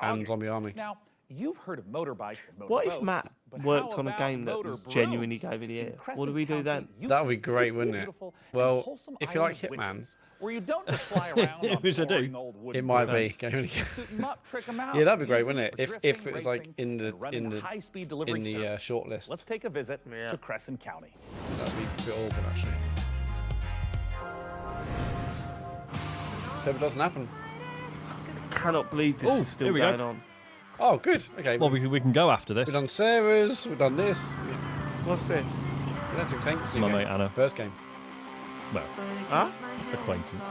and Zombie Army. Now, you've heard of motorbikes and What if motorboats, Matt but worked how on a about game that motor was bros? genuinely Game of the Year? In What Crescent do we do then? County, That would be you great, can wouldn't it? beautiful and Well, wholesome if you like island of Hitman, witches, where you don't just fly around on Which I do. boring old wooden it might be boats. Game of the Year. Suit 'em up, trick 'em out, Yeah, that'd be great, use 'em wouldn't it? for If drifting, it was like racing, in the and running high-speed delivery service. shortlist, Let's take a visit to Crescent County. that'd be a bit awkward actually. So if it doesn't happen. Cannot believe this Oh, is still here we go. going on. Oh, good. Okay. Well, we can go after this. We've done Sarah's. We've done this. What's this? Electric Saints. My mate Anna. First game. Well, Huh? acquaintance.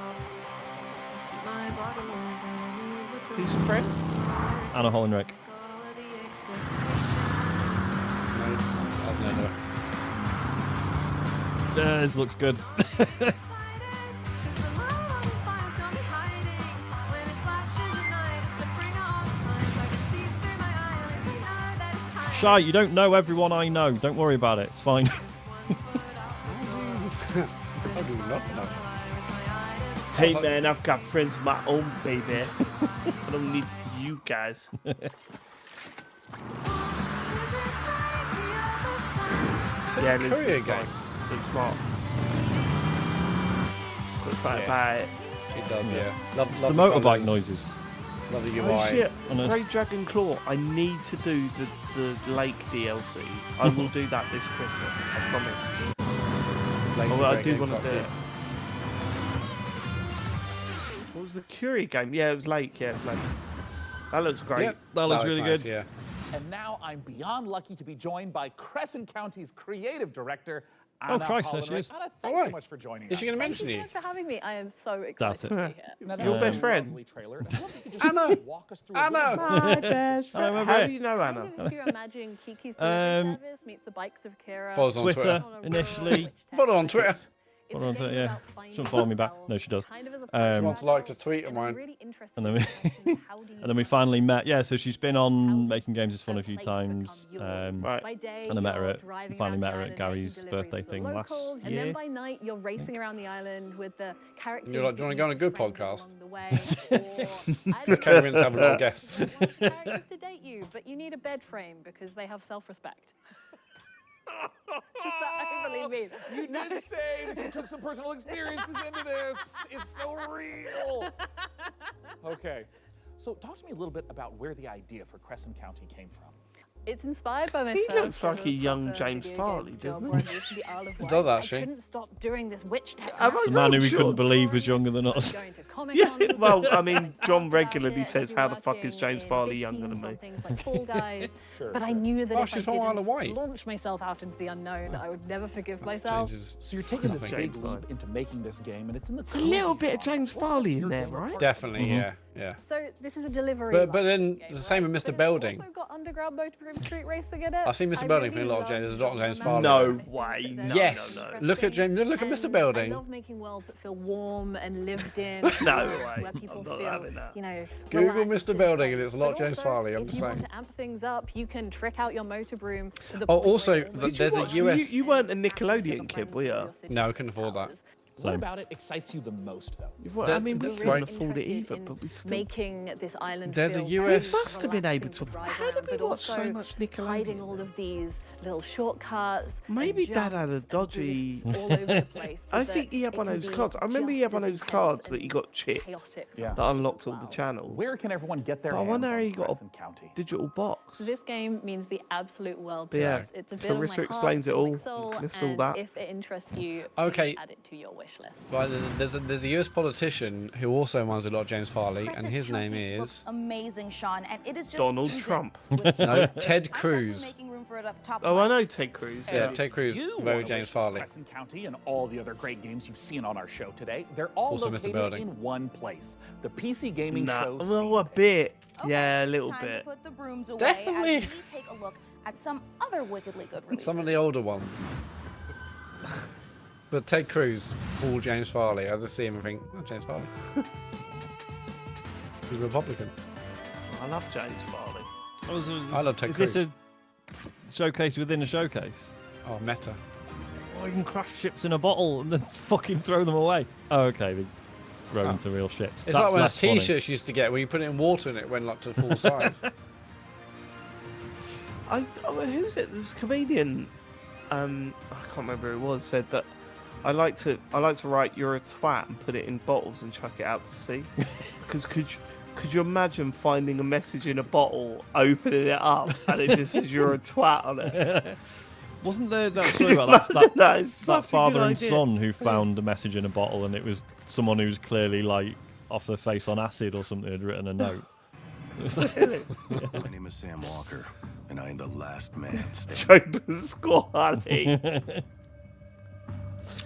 Who's your friend? Anna Hollenreich. This looks good. Shy, you don't know everyone I know. Don't worry about it. It's fine. I do not know. Hey man, I've got friends of my own, baby. I don't need you guys. Yeah, this Korea looks game. nice. It's smart. Looks like that. It does, yeah. Love The motorbike noises. Love the UI. Oh shit! On a- Great Dragon Claw. I need to do the Lake DLC. I will do that this Christmas. I promise. Lake's Oh, a I great do game, want to quite do good. it. What was the Curie game? Yeah, it was Lake. Yeah, it was Lake. That looks great. Yep, that looks really nice, good. Yeah. And now I'm beyond lucky to be joined by Crescent County's creative director, Oh, Anna Christ, there she Hollenreich. is. Anna, thanks so much for joining Is us. she going to mention you? Thank you so much for having me. I am so That's excited it. to be here. Now, that Your was best a friend. lovely trailer. I wonder if you could just Anna! walk us through a Anna! little My best Hello, friend. my How bit. do you know Anna? If you imagine Kiki's Um, delivery service meets the bikes of Kira. Follows on Twitter, Twitter. initially. Follow on Twitter. Hold on to it, yeah. She doesn't follow me back. No, she does. She wants to like to tweet of mine. And then we finally met. Yeah, so she's been on Making Games is Fun a few times. Right. By day, And I met her you're at driving finally around met the her at island, Gary's making deliveries birthday to the thing last locals, And year. then by night, you're racing around the island with the characters. You're like, do you want to go on a good podcast? along the way, Because Kevin's having a lot of guests. characters to date you, but you need a bed frame because they have self-respect. Is that overly mean? You did say that you took some personal experiences into this. It's so real. Okay. So talk to me a little bit about where the idea for Crescent County came from. It's inspired by my He first looks like ever a young proper James video Farley, games doesn't job he? where I moved to the Isle of He Wight. does, actually. I couldn't stop doing this witch tech. Am I The man who we sure? couldn't believe was younger than us. Going to Yeah, Comic-Con well, with I them, mean, John regularly it, says, I'd how be the fuck is working James in Farley big younger teams than on me? things like Fall Guys, Sure, but I sure. knew that Oh, if I she's from Isle of didn't Wight. launch myself out into the unknown, I would never forgive myself. Changes. So you're taking this Nothing. big leap into making this game, and it's in the There's a little cozy bit of genre. James What sets Farley in your there, game right? apart? Definitely, yeah. So this is a delivery. But then game, the same with right? Mr. But Belding. It's also got underground motorbroom street racing in it. I've seen Mr. I Belding really for a lot of love James. There's a lot of James John Farley. No way. No, Yes. no, no. Look at James. Look at Mr. And Belding. I love making worlds that feel warm and lived in. No where way. people I'm not feel, having that. you know, Google relaxed Mr. and Belding safe. and it's a lot of But James also, Farley, I'm if just you want saying. to amp things up, you can trick out your motorbroom to the Oh, point where also, you almost th- there's a watch US You weren't a and smash into Nickelodeon the kid, friends were of you? your city's No, I couldn't afford that. towers. What Same. about it excites you the most, though? Well, I mean, we We're couldn't really afford it interested either, in but we still. making this island There's a feel US very Must have been able relaxing to. drive How did around, we but watch so also much hiding Nickelodeon? all of these little shortcuts. and Maybe Dad had a jumps and dodgy. boosts all over the place so I that think he had it one of can those be cards. I remember he had just one of as those cards intense that he got chipped chaotic Yeah. that unlocked all the channels. Where can everyone get their But I hands wonder on how he got Crescent County? a digital box. So this game means the absolute world But to yeah, us. It's a bit of my Clarissa heart, explains it my all. soul, List all and that. if it interests you, Okay. please add it to your wish list. Right, there's a US politician who also reminds me a lot of James Farley, and Crescent his name County is looks amazing, Sean, and it is just Donald oozing Trump. with no joy. Ted I'm Cruz. definitely making room for it at the top Oh, of I my know Ted Cruz. Yeah, And Ted if Cruz, you very wanna James wish Farley. Crescent County and all the other great games you've seen on our show today, they're all Also Mr. located Belding. in one place. The PC Gaming Nah, Show. well, a bit. Okay, Yeah, a it's little time bit. To put the brooms away Definitely. As we take a look at some other wickedly good releases. Some of the older ones. But Ted Cruz, full James Farley. I just see him and think, oh, James Farley. He's a Republican. I love James Farley. I love Ted Is Cruz. this a showcase within a showcase? Oh, meta. Oh, you can craft ships in a bottle and then fucking throw them away. Oh, okay. They grow Oh. into real ships. It's That's like one of less those funny. T-shirts you used to get where you put it in water and it went like to full size. Who's it? There's a comedian. I can't remember who it was. Said that I like to write "you're a twat" and put it in bottles and chuck it out to sea. Because could you imagine finding a message in a bottle, opening it up, and it just says "you're a twat" on it? Wasn't there that story about that That is such a good father and idea. son who found a message in a bottle and it was someone who's clearly like off their face on acid or something had written a note? It was like, My name is Sam Walker, and I am the last man standing. Joe Pasquale.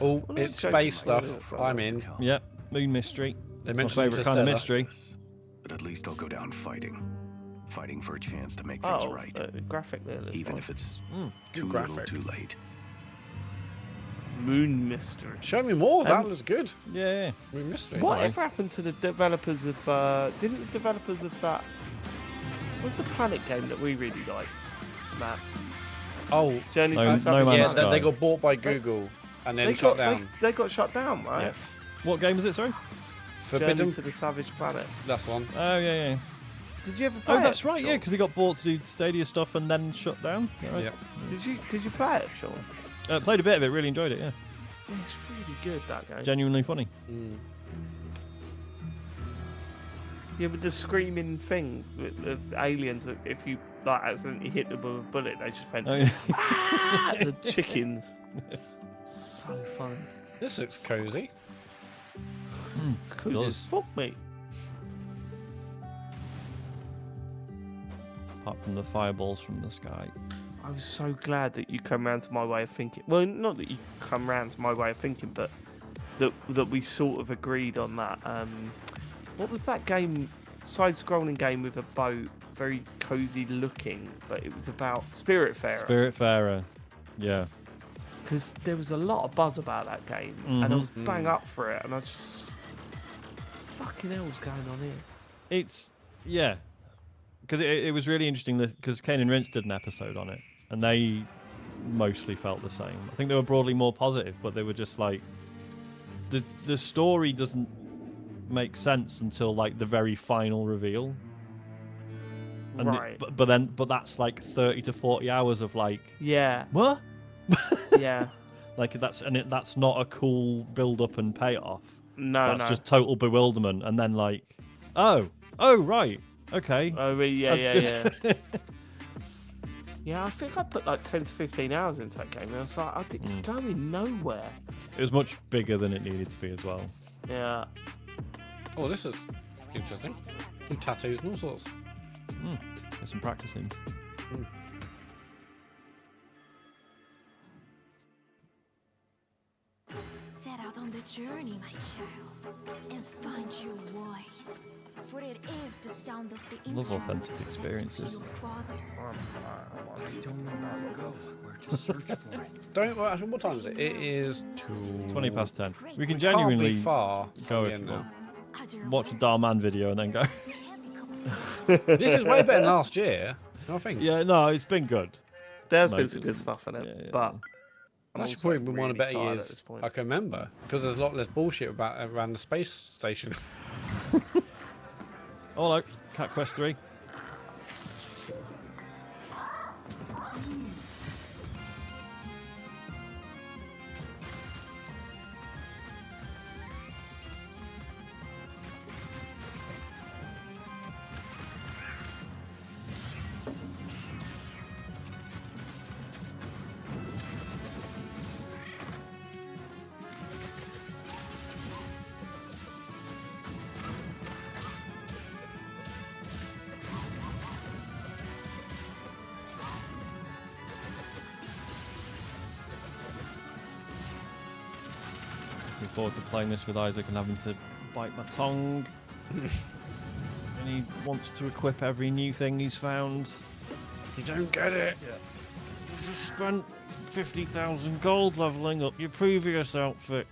Oh, Well, it's check space my stuff. I'm in. Yep, Moon Mystery. They It's my mentioned favourite kind of Interstellar. mystery. But at least I'll go down fighting. Fighting for a chance to make things right. Graphic there. Even if it's Good too little graphic. too late. Moon Mystery. Show me more. That was good. Yeah. Moon Mystery. Whatever happened to the developers of? Didn't the developers of that? What's the Planet game that we really liked, Matt? Oh, Journey No- to the No Savage Man's yeah, Sky. they got bought by Google and then They shut got- down. They got shut down, right? Yeah. What game is it, sorry? Forbidden. Journey to the Savage Planet. That's one. Oh, yeah, yeah. Did you ever play Oh, it? that's right, yeah, Sean? because they got bought to do Stadia stuff and then shut down. Right. Yeah. Did you play it, Sean? Played a bit of it, really enjoyed it, yeah. Yeah, it's really good, that game. Genuinely funny. Yeah, with the screaming thing with the aliens, that if you like accidentally hit them with a bullet, they just went. Oh, yeah. "Ah!" The chickens. So funny. This looks cozy. It's cool as fuck, mate. Apart from the fireballs from the sky. I was so glad that you come round to my way of thinking. Well, not that you come round to my way of thinking, but that we sort of agreed on that. What was that game? Side-scrolling game with a boat, very cozy looking, but it was about Spiritfarer. Spiritfarer, yeah. Because there was a lot of buzz about that game, and I was bang up for it, and I just fucking hell's going on here? It's yeah, because it was really interesting because Kane and Rince did an episode on it, and they mostly felt the same. I think they were broadly more positive, but they were just like the story doesn't make sense until like the very final reveal. And Right. But that's like 30 to 40 hours of like Yeah. what? Yeah. Like that's not a cool build up and payoff. No, That's no. just total bewilderment, and then like, oh right, okay. Oh, yeah. Yeah. Yeah, I think I put like 10 to 15 hours into that game, and I was like, it's going nowhere. It was much bigger than it needed to be as well. Yeah. Oh, this is interesting. Some tattoos and all sorts. There's some practicing. Set out on the journey, my child, and find your voice. For it is the sound of the Love instrument authentic that experiences. speaks to your father. I don't know where to go, where to search for it. Don't. Well, actually, what time is it? It is 20 past 10. We can Can't genuinely be far go from the if end you want. now. Watch a Darman video and then go. This is way better than last year, I think. Yeah, no, it's been good. There's No, been some good stuff in it, but I'm That's also probably been one of the really better tired at years this point. I can remember because there's a lot less bullshit around the space station. Oh, look, Cat Quest 3. Looking forward to playing this with Isaac and having to bite my tongue. And he wants to equip every new thing he's found. You don't get it. You just spent 50,000 gold leveling up your previous outfit.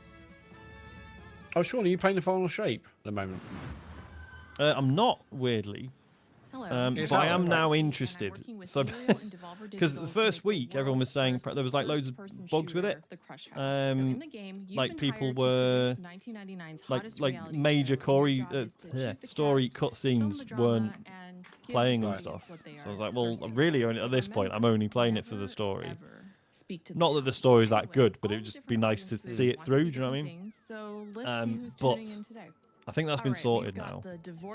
Oh, Sean, are you playing the final shape at the moment? I'm not, weirdly. Hello. But I am now interested. So, because the first week everyone was saying there was like loads of bugs with it. Like people were like major story cutscenes weren't playing and stuff. So I was like, well, really, at this point, I'm only playing it for the story. Not that the story's that good, but it would just be nice to see it through. Do you know what I mean? So let's see who's But tuning in today. I think that's been sorted now.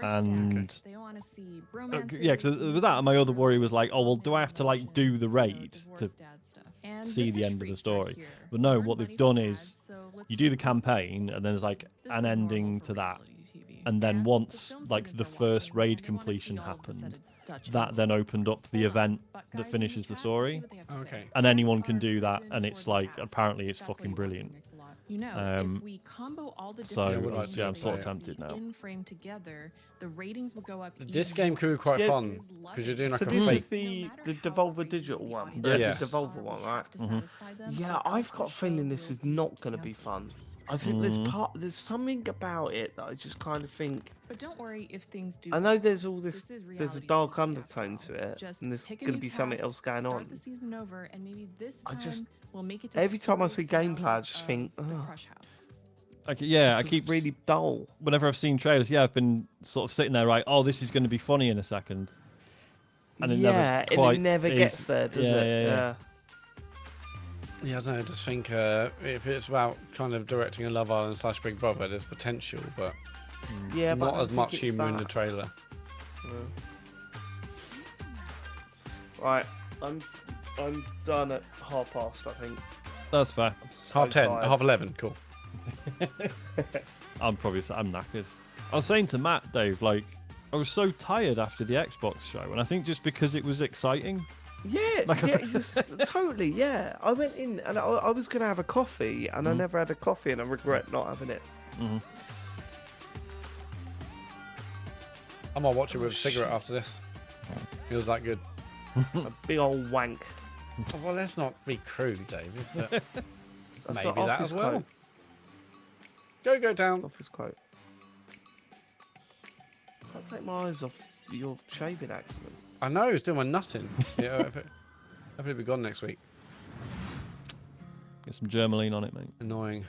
And They want to see bromances, yeah, because with that, my other worry was like, oh well, do I have to like do the raid to And see the the fish end of the freaks story? are here. But no, Learn what Buddy they've done from is ads, so let's you do the campaign, and then there's like This an is ending normal to for that, reality TV. and then And once the film like segments the are watching first when raid they wanna see completion all of the set happened, that then opened up the event that finishes the story. Okay. And anyone can do that, and it's like apparently it's fucking brilliant. You know, if we combo all the So different I'm sort of tempted now. in frame together, the ratings will go up. This game could be quite Yes. fun because you're doing like So a this fake. is the Devolver Digital one. Yeah. The Devolver one, right? Yeah, I've got a feeling this is not going to be fun. I think there's something about it that I just kind of think. But don't worry if things do. I know there's all this. is There's a reality dark undertone to it, Just and there's pick a going to new be something cast, else going start on. the season over, and maybe this I time just we'll make it to every the time I see serious gameplay, I just think, the oh, Crush House. Yeah, I this is keep really dull. Whenever I've seen trailers, I've been sort of sitting there, right? Oh, this is going to be funny in a second. And it never quite gets there, does it? Yeah. Yeah, I don't know. I just think if it's about kind of directing a Love Island / Big Brother, there's potential, but Yeah, but I not don't as think much it's humour in the that. trailer. Right, I'm done at 1:30, I think. That's fair. Half 10, half 11, cool. I'm knackered. I was saying to Matt, Dave, like, I was so tired after the Xbox show, and I think just because it was exciting. Yeah, Like totally, yeah. I went in and I was going to have a coffee, and I never had a coffee, and I regret not having it. I might watch it with a cigarette after this. Feels that good. A big old wank. Oh, well, let's not be crude, David. But That's maybe not that office as well. quote. Go down. Office quote. Can't take my eyes off your shaving accident. I know, it's doing my nutting. Yeah, hopefully it'll be gone next week. Get some Germaline on it, mate. Annoying.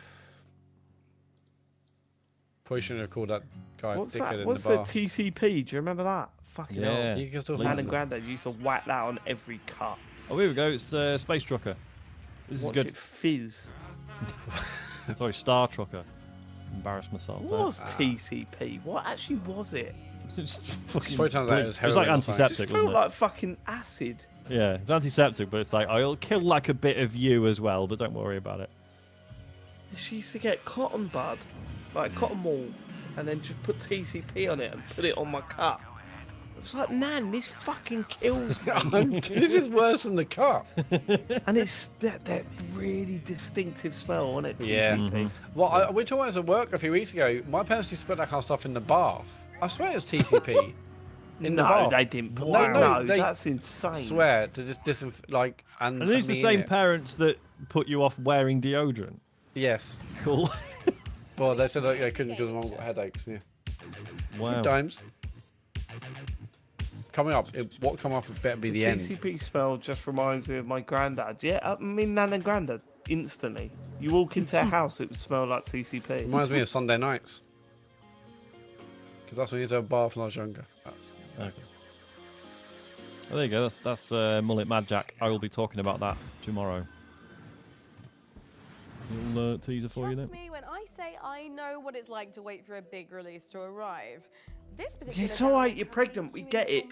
Probably shouldn't have called that guy What's dickhead that? in What's the bar. the TCP? Do you remember that? Fucking Yeah. hell. You can still Man find and it. Grandad used to whack that on every cut. Oh, here we go. It's Space Trucker. This Watch is good. it fizz. Sorry, Star Trucker. Embarrass myself. What was TCP? What actually was it? It's fucking Probably turns out it was it was like heroin or something. antiseptic, It felt wasn't it? like fucking acid. Yeah, it's antiseptic, but it's like, I'll kill like a bit of you as well, but don't worry about it. She used to get cotton bud, like cotton wool, and then just put TCP on it and put it on my cut. It was like, Nan, this fucking kills me. This is worse than the cut. And it's that really distinctive smell on it, TCP. Yeah. Well, we talked about this at work a few weeks ago. My parents used to put that kind of stuff in the bath. I swear it's TCP. In the No, bath. they didn't put No, that. they That's insane. swear to just like and And these me the in same it. parents that put you off wearing deodorant. Yes. Cool. Well, they said that they couldn't because mum got headaches. Yeah. Wow. Good times. Coming up, what come up better be the end. TCP smell just reminds me of my granddad. Yeah, I mean, Nan and Grandad, instantly. You walk into their house, it would smell like TCP. Reminds me of Sunday nights. Because that's when you used to have a bath when I was younger. Okay. Well, there you go. That's Mullet Mad Jack. I will be talking about that tomorrow. Little teaser for you Trust then. me when I say I know what it's like to wait for a big release to arrive. This particular It's alright, you're pregnant, we get it.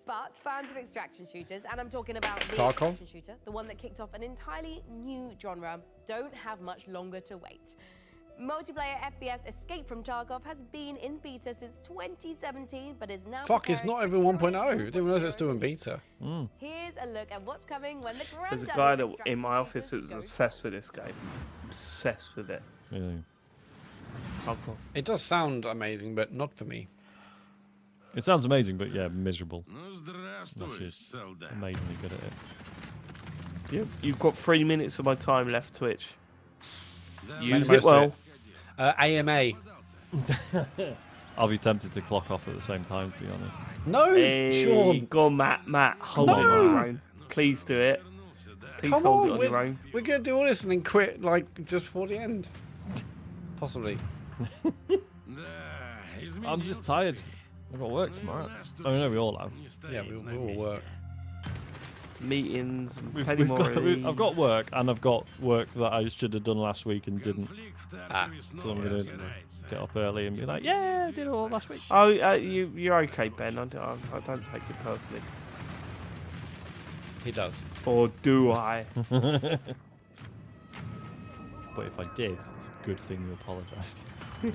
But fans of extraction shooters, and I'm talking about the Tarkov? extraction shooter, the one that kicked off an entirely new genre, don't have much longer to wait. Multiplayer FPS Escape from Tarkov has been in beta since 2017, but is now Fuck, it's preparing not for even 1.0. I didn't realize it's still in beta. Here's a look at what's coming when the There's a granddaddy guy of in my extraction office that was shooters obsessed with this game. Obsessed with it. Really? Tarkov. It does sound amazing, but not for me. It sounds amazing, but yeah, miserable. That's She's amazingly good at it. Yep. You've got 3 minutes of my time left, Twitch. Use Make it the most of well. AMA. I'll be tempted to clock off at the same time, to be honest. No, Hey, Sean. go on, Matt, hold it on your own. Please do it. Please Come hold on, it on your own. we're gonna do all this and then quit like just before the end. Possibly. I'm just tired. I've got work tomorrow. I know we all have. Yeah, we all work. Meetings, We've plenty more got, of these. I've got work, and I've got work that I should have done last week and didn't. So I'm going to get up early and be like, yeah, I did it all last week. Oh, you're okay, Ben. I don't take it personally. He does. Or do I? But if I did, it's a good thing you apologised.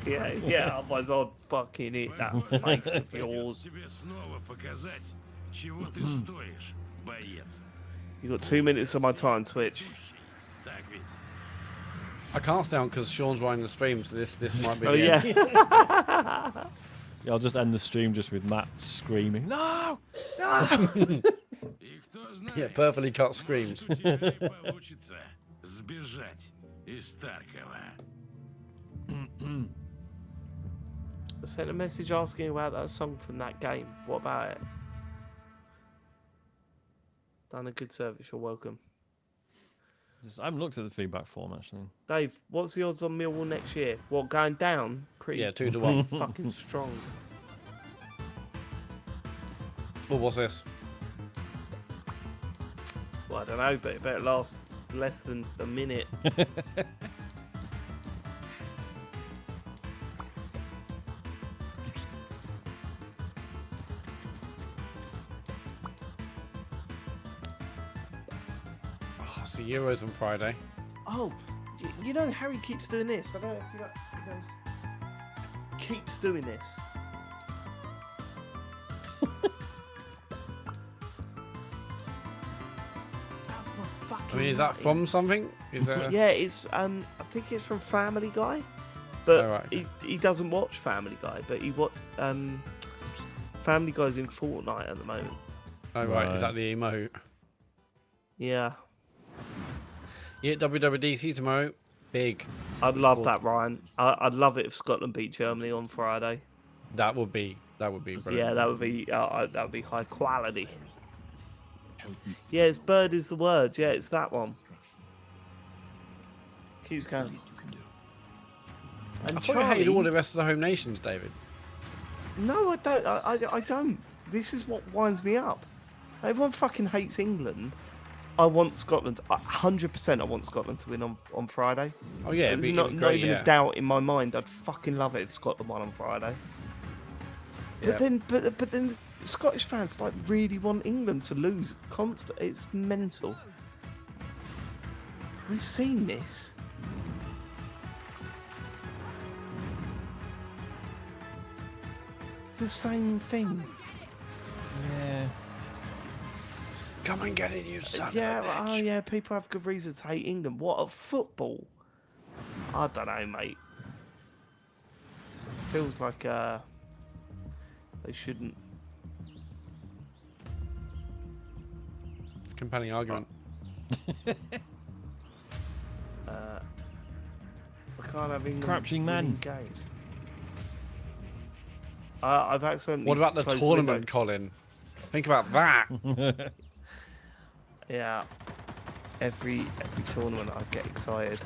yeah. Otherwise, I'd fucking hit that face of yours. You got 2 minutes of my time, Twitch. I can't stay on because Sean's running the stream, so this might be. Oh the yeah. end. Yeah, I'll just end the stream just with Matt screaming. No! No! Yeah, perfectly cut screams. I sent a message asking about that song from that game. What about it? Done a good service. You're welcome. I haven't looked at the feedback form actually. Dave, what's the odds on Millwall next year? What, going down? Pretty. Yeah, 2 to 1. Fucking strong. Oh, what's this? Well, I don't know, but it better last less than a minute. Oh, it's the Euros on Friday. Oh, you know Harry keeps doing this. I don't know if you know. He goes, keeps doing this. That's my fucking. I mean, is that from something? Is that? Yeah, it's. I think it's from Family Guy, but Oh, right. he doesn't watch Family Guy, but he Family Guy's in Fortnite at the moment. Oh right, is that the emote? Yeah. Yeah, WWDC tomorrow. Big. I'd love that, Ryan. I'd love it if Scotland beat Germany on Friday. That would be brilliant. Yeah, that would be high quality. Yeah, it's bird is the word. Yeah, it's that one. Keeps going. And I thought you hated all the rest of the home nations, David. No, I don't. I don't. This is what winds me up. Everyone fucking hates England. I want Scotland. 100% I want Scotland to win on Friday. Oh yeah, There's not even a doubt in my mind. I'd fucking love it if Scotland won on Friday. But then the Scottish fans like really want England to lose constant. It's mental. We've seen this. It's the same thing. Yeah. Come and get it, you son Yeah, of a bitch. oh yeah, people have good reason to hate England. What, at football? I don't know, mate. It feels like they shouldn't. Compelling argument. We can't have England Crouching winning man. games. I've accidentally. What about the closed the tournament, window. Colin? Think about that. Yeah. Every tournament I get excited.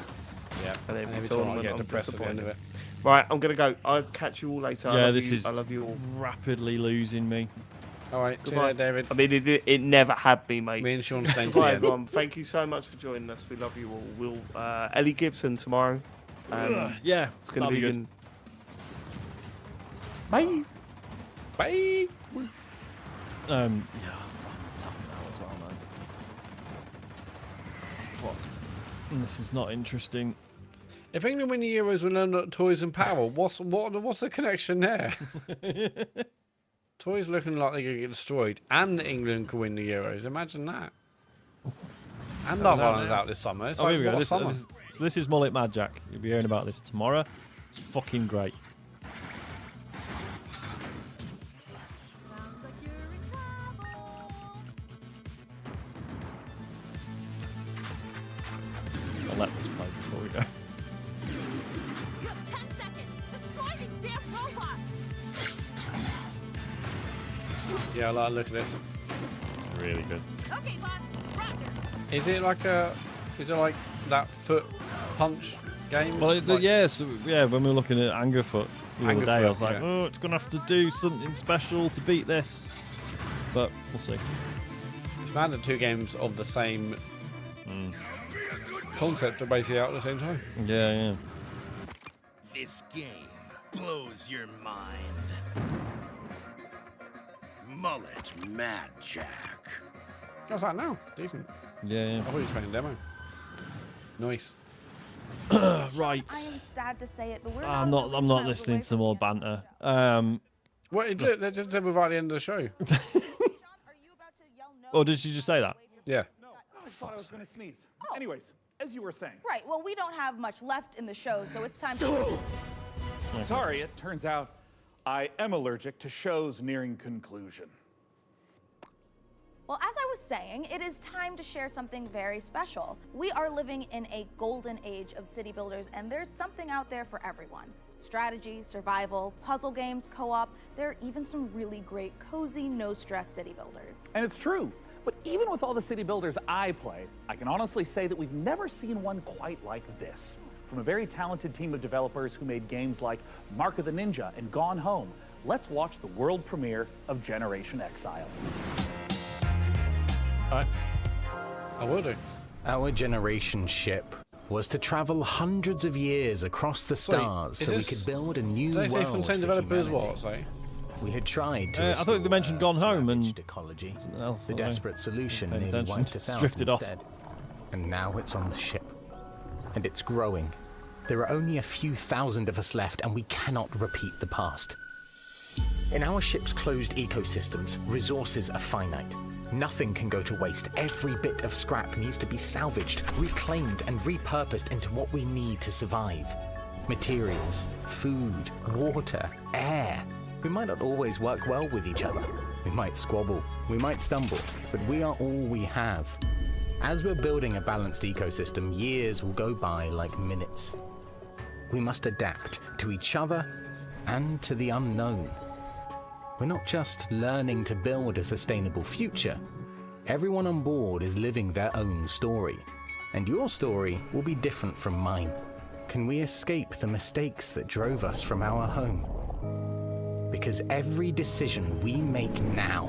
Yeah. And every tournament tournament I get I'm depressed at the end of disappointed. it. Right, I'm gonna go. I'll catch you all later. Yeah, I love you all. rapidly losing me. All right, see you Goodbye, later, David. I mean, it never had me, mate. Me and Sean staying to the Goodbye, end. everyone. Thank you so much for joining us. We love you all. We'll Ellie Gibson tomorrow. Yeah, it's gonna that'll be be good. Bye. Bye. Yeah, tap it now as well, man. What? This is not interesting. If England win the Euros, we'll learn toys and power. What's the connection there? Toys looking like they're gonna get destroyed, and England could win the Euros. Imagine that. And Love Island's out this summer. It's Oh, like, here we go. what a summer. This is Mullet Mad Jack. You'll be hearing about this tomorrow. It's fucking great. I'll let this play before we go. You have 10 seconds. Destroy these damn robots. Yeah, I like the look at this. Really good. Okay, boss. Roger. Is it like that foot punch game? Well, Like- yeah, when we were looking at Angerfoot the other day, I was Angerfoot, like, yeah. oh, it's going to have to do something special to beat this. But we'll see. It's mad that two games of the same concept are basically out at the same time. Yeah, yeah. This game blows your mind. Mullet Mad Jack. How's that now? Decent. Yeah, yeah. I thought you was playing a demo. Nice. Right. I am sad to say it, but we're I'm not listening to more banter. What you do? They just said we're right at the end of the show. Oh, did she just say that? Yeah. No, I thought I was going to sneeze. Anyways, as you were saying. Right, well, we don't have much left in the show, so it's time to... Sorry, it turns out I am allergic to shows nearing conclusion. Well, as I was saying, it is time to share something very special. We are living in a golden age of city builders, and there's something out there for everyone. Strategy, survival, puzzle games, co-op, there are even some really great, cozy, no-stress city builders. And it's true. But even with all the city builders I play, I can honestly say that we've never seen one quite like this. From a very talented team of developers who made games like Mark of the Ninja and Gone Home, let's watch the world premiere of Generation Exile. I will do. Our generation ship was to travel hundreds of years across the stars so we could build a new world say from for same developers humanity. what? Sorry. We had tried to I thought they mentioned Gone Home and ecology. Else, The desperate solution nearly attention. wiped us out Drifted off. instead. And now it's on the ship. And it's growing. There are only a few thousand of us left, and we cannot repeat the past. In our ship's closed ecosystems, resources are finite. Nothing can go to waste. Every bit of scrap needs to be salvaged, reclaimed, and repurposed into what we need to survive. Materials, food, water, air. We might not always work well with each other. We might squabble, we might stumble, but we are all we have. As we're building a balanced ecosystem, years will go by like minutes. We must adapt to each other and to the unknown. We're not just learning to build a sustainable future. Everyone on board is living their own story, and your story will be different from mine. Can we escape the mistakes that drove us from our home? Because every decision we make now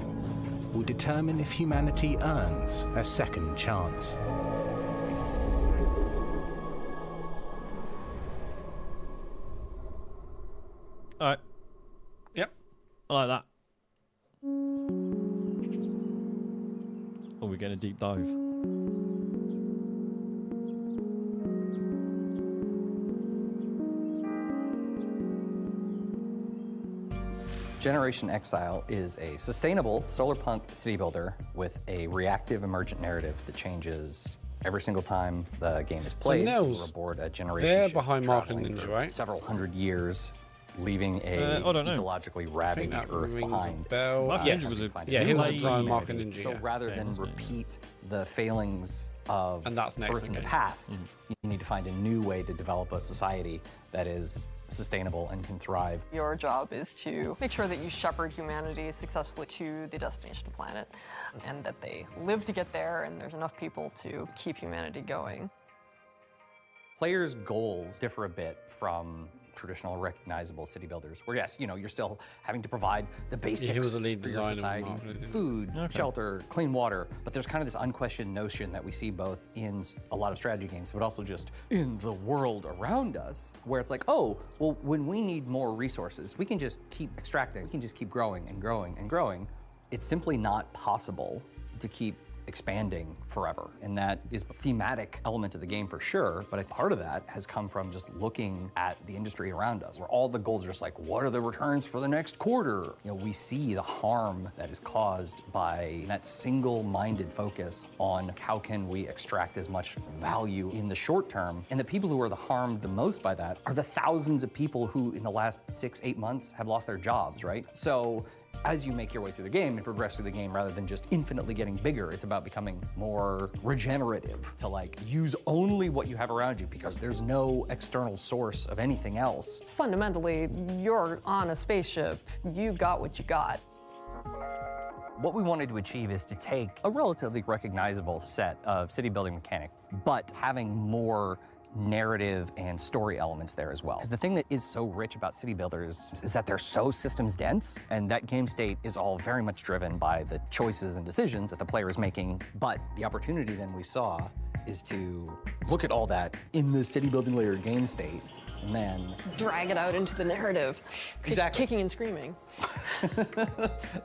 will determine if humanity earns a second chance. All right. Yep. I like that. Are we getting a deep dive? Generation Exile is a sustainable solarpunk city builder with a reactive emergent narrative that changes every single time the game is played. Nels, We're aboard a generation they're ship behind Mark and traveling Ninja, for right? several hundred years, leaving a I don't know. ecologically ravaged that Earth rings a behind. bell. Mark Yes. Ninja was a Yeah, he was late- behind Mark and Ninja. So yeah. rather Yeah, than that's right. repeat the failings of And that's next Earth in the again. past, you need to find a new way to develop a society that is sustainable and can thrive. Your job is to make sure that you shepherd humanity successfully to the destination planet and that they live to get there and there's enough people to keep humanity going. Players' goals differ a bit from traditional recognizable city builders, where yes, you know, you're still having to provide the basics he was the lead for your designer society, of Marvel. food, shelter, clean water, but there's kind of this unquestioned notion that we see both in a lot of strategy games, but also just in the world around us, where it's like, oh, well, when we need more resources, we can just keep extracting, we can just keep growing and growing and growing. It's simply not possible to keep expanding forever. And that is a thematic element of the game for sure, but I think part of that has come from just looking at the industry around us, where all the goals are just like, what are the returns for the next quarter? You know, we see the harm that is caused by that single-minded focus on how can we extract as much value in the short term. And the people who are the harmed the most by that are the thousands of people who in the last 6-8 months have lost their jobs, right? So as you make your way through the game and progress through the game, rather than just infinitely getting bigger, it's about becoming more regenerative, to like use only what you have around you because there's no external source of anything else. Fundamentally, you're on a spaceship. You got what you got. What we wanted to achieve is to take a relatively recognizable set of city building mechanic, but having more narrative and story elements there as well. Because the thing that is so rich about city builders is that they're so systems dense, and that game state is all very much driven by the choices and decisions that the player is making. But the opportunity then we saw is to look at all that in the city building layer game state and then drag it out into the narrative. Exactly. Kicking and screaming.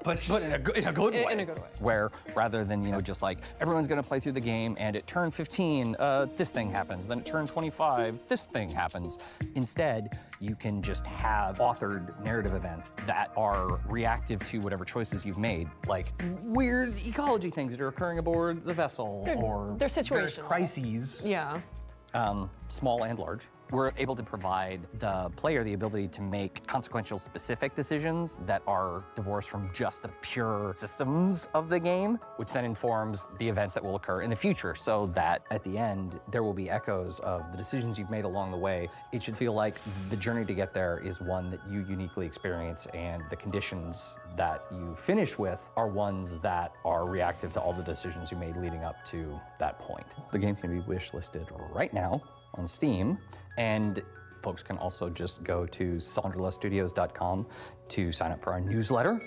but in a good way. In a good way. Where rather than, you know, just like everyone's gonna play through the game and at turn 15, this thing happens, then at turn 25, this thing happens. Instead, you can just have authored narrative events that are reactive to whatever choices you've made, like weird ecology things that are occurring aboard the vessel, or they're various situational. crises. Yeah. Small and large. We're able to provide the player the ability to make consequential specific decisions that are divorced from just the pure systems of the game, which then informs the events that will occur in the future, so that at the end, there will be echoes of the decisions you've made along the way. It should feel like the journey to get there is one that you uniquely experience, and the conditions that you finish with are ones that are reactive to all the decisions you made leading up to that point. The game can be wishlisted right now on Steam, and folks can also just go to sonderluststudios.com to sign up for our newsletter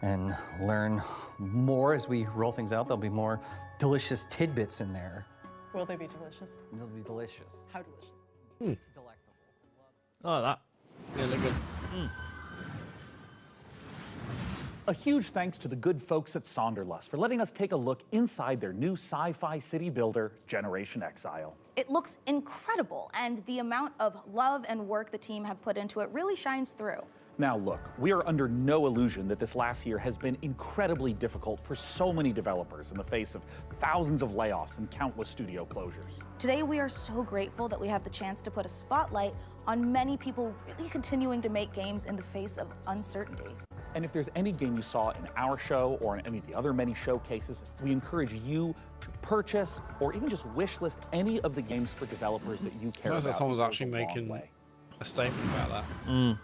and learn more as we roll things out. There'll be more delicious tidbits in there. Will they be delicious? They'll be delicious. How delicious? Delectable. I like that. Yeah, look good. A huge thanks to the good folks at Sonderlust for letting us take a look inside their new sci-fi city builder, Generation Exile. It looks incredible, and the amount of love and work the team have put into it really shines through. Now look, we are under no illusion that this last year has been incredibly difficult for so many developers in the face of thousands of layoffs and countless studio closures. Today, we are so grateful that we have the chance to put a spotlight on many people really continuing to make games in the face of uncertainty. And if there's any game you saw in our show or in any of the other many showcases, we encourage you to purchase or even just wishlist any of the games for developers that you care Sounds about. like someone's It goes actually a long making way. a statement about that.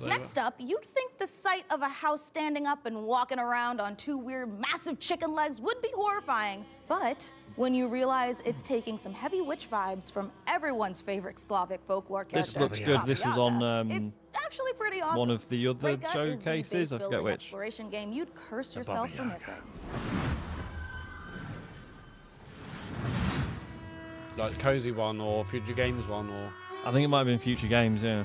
Next up, you'd think the sight of a house standing up and walking around on two weird, massive chicken legs would be horrifying. But when you realize it's taking some heavy witch vibes from everyone's favorite Slavic folklore character, This looks good. This was on it's actually pretty awesome. one of the other Breakout is the showcases. base I forget building which. exploration game you'd curse yourself for missing. Like Cozy one or Future Games one, or I think it might have been Future Games, yeah.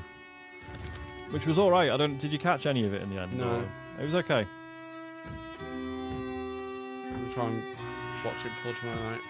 Which was all right. I don't. Did you catch any of it in the end? No. Or- It was okay. we'll try and watch it before tomorrow night.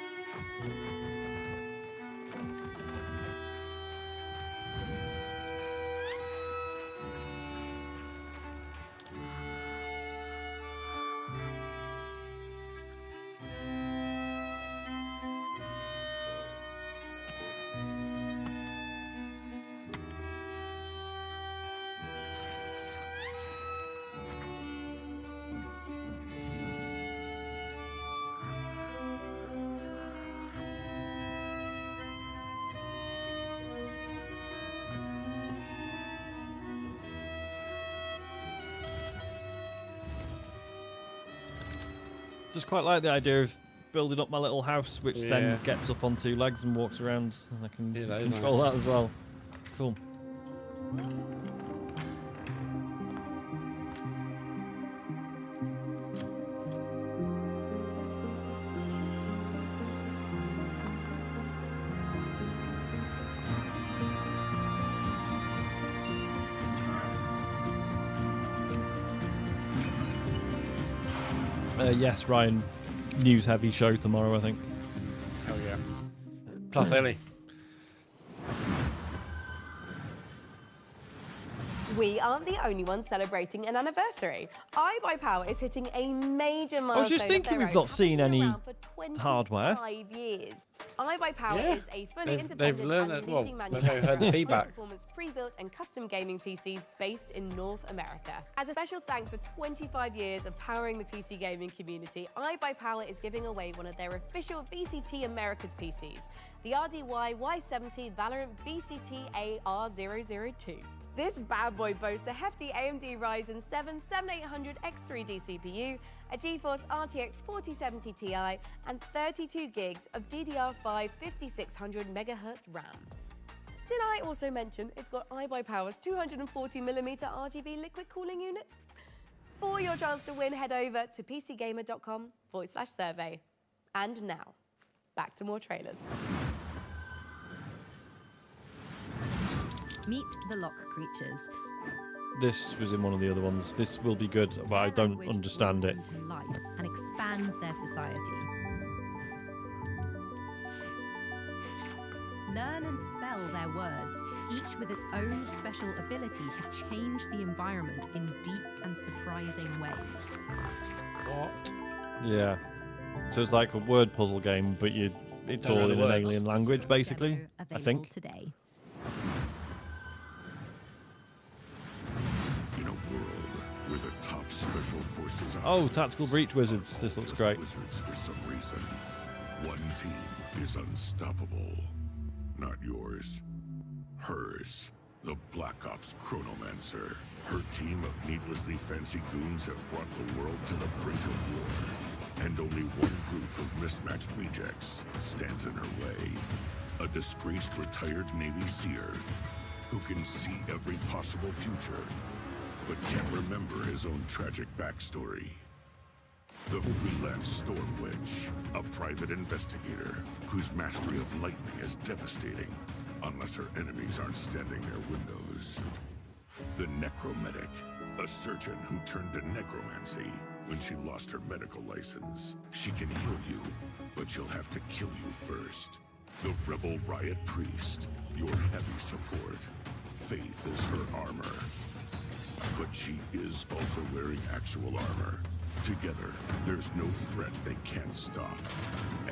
Just quite like the idea of building up my little house, which Yeah. then gets up on two legs and walks around, and I can that is control nice. that as well. Cool. Yes, Ryan. News heavy show tomorrow, I think. Hell yeah. Plus Ellie. We aren't the only ones celebrating an anniversary. iBuyPower is hitting a major milestone. I was just thinking we've not seen any hardware. 5 years. iBuyPower Yeah. is a fully They've independent learned and that- well, leading they've manufacturer heard the of feedback. high-performance pre-built and custom gaming PCs based in North America. As a special thanks for 25 years of powering the PC gaming community, iBuyPower is giving away one of their official VCT America's PCs, the RDY Y70 Valorant VCT AR002. This bad boy boasts a hefty AMD Ryzen 7 7800X3D CPU, a GeForce RTX 4070 Ti, and 32 gigs of DDR5 5600 MHz RAM. Did I also mention it's got iBuyPower's 240mm RGB liquid cooling unit? For your chance to win, head over to pcgamer.com/survey. And now, back to more trailers. Meet the lock creatures. This was in one of the other ones. This will be good, but I don't Language understand it. brings them to life and expands their society. Learn and spell their words, each with its own special ability to change the environment in deep and surprising ways. What? Yeah. So it's like a word puzzle game, but it's Don't know all the in an words. alien language, basically. I Available think. today. In a world where the top special forces are Oh, Tactical Breach Wizards. This looks great. wizards for some reason, one team is unstoppable. Not yours. Hers. The Black Ops Chronomancer. Her team of needlessly fancy goons have brought the world to the brink of war. And only one group of mismatched rejects stands in her way. A disgraced retired Navy seer who can see every possible future, but can't remember his own tragic backstory. The freelance Storm Witch, a private investigator whose mastery of lightning is devastating, unless her enemies aren't standing near windows. The Necromedic, a surgeon who turned to necromancy when she lost her medical license. She can heal you, but she'll have to kill you first. The Rebel Riot Priest, your heavy support. Faith is her armor. But she is also wearing actual armor. Together, there's no threat they can't stop.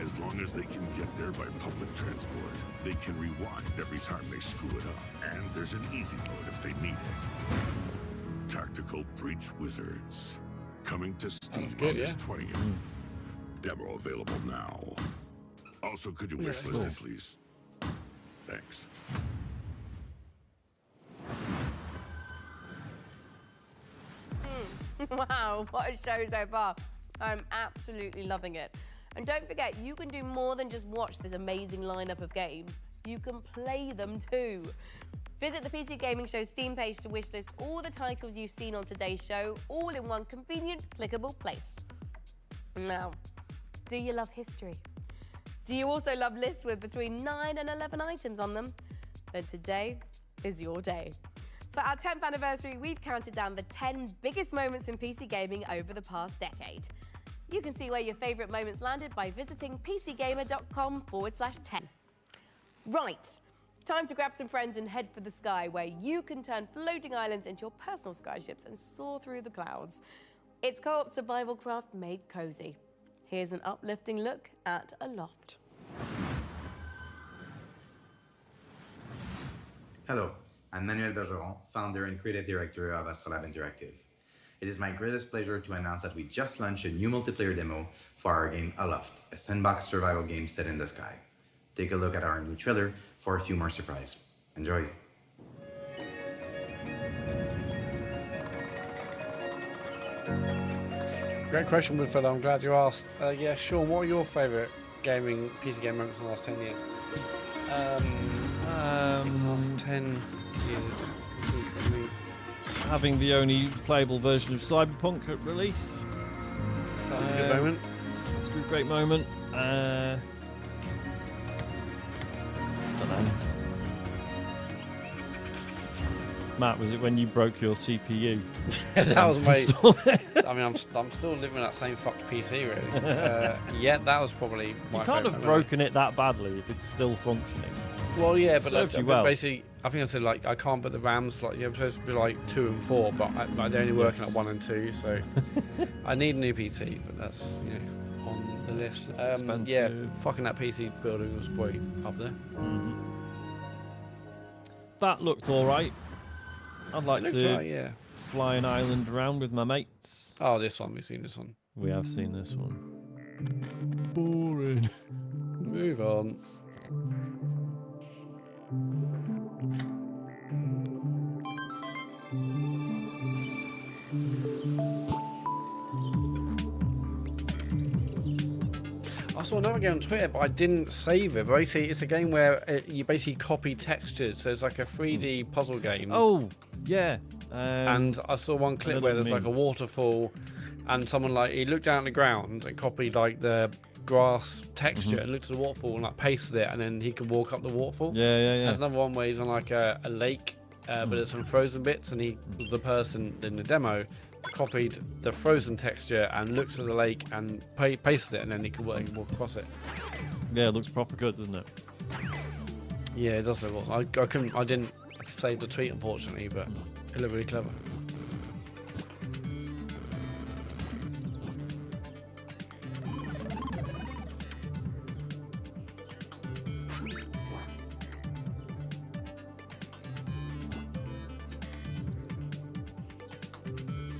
As long as they can get there by public transport, they can rewind every time they screw it up. And there's an easy mode if they need it. Tactical Breach Wizards. Coming to Steam August 20th. Demo available now. Also, could you wish list it, please? Thanks. Wow, what a show so far. I'm absolutely loving it. And don't forget, you can do more than just watch this amazing lineup of games. You can play them too. Visit the PC Gaming Show Steam page to wishlist all the titles you've seen on today's show, all in one convenient, clickable place. Now, do you love history? Do you also love lists with between 9 and 11 items on them? Then today is your day. For our 10th anniversary, we've counted down the 10 biggest moments in PC gaming over the past decade. You can see where your favourite moments landed by visiting pcgamer.com/10. Right, time to grab some friends and head for the sky, where you can turn floating islands into your personal skyships and soar through the clouds. It's co-op survival craft made cozy. Here's an uplifting look at Aloft. Hello, I'm Manuel Bergeron, founder and creative director of Astrolab Interactive. It is my greatest pleasure to announce that we just launched a new multiplayer demo for our game Aloft, a sandbox survival game set in the sky. Take a look at our new trailer for a few more surprises. Enjoy. Great question, Woodford. I'm glad you asked. Yeah, Sean, what are your favourite PC game moments in the last 10 years? Last 10 years. Having the only playable version of Cyberpunk at release. That was a good moment. That's a great moment. I don't know. Matt, was it when you broke your CPU? That was my. I mean, I'm still living that same fucked PC, really. Yeah, that was probably my You can't have favourite broken it that badly if it's still functioning. Well, yeah, but Served like, you well. basically, I think I said like I can't put the RAMs like you're supposed to be like 2 and 4, but they're only working at 1 and 2, so I need a new PC, but that's on the list. Yeah, fucking that PC building was quite up there. That looked all right. I'd like Looked to all right, yeah. fly an island around with my mates. Oh, this one, we've seen this one. We have seen this one. Boring. Move on. I saw another game on Twitter, but I didn't save it. But basically, it's a game where you basically copy textures. So it's like a 3D puzzle game. Oh, yeah. And I saw one clip where there's like a waterfall, and someone like he looked down at the ground and copied like the grass texture and looked at the waterfall and like pasted it, and then he could walk up the waterfall. Yeah. There's another one where he's on like a lake but it's from frozen bits, and the person in the demo copied the frozen texture and looked at the lake and pasted it, and then he can walk across it. Yeah, it looks proper good, doesn't it? Yeah, it does look awesome. I didn't save the tweet, unfortunately, but it looked really clever.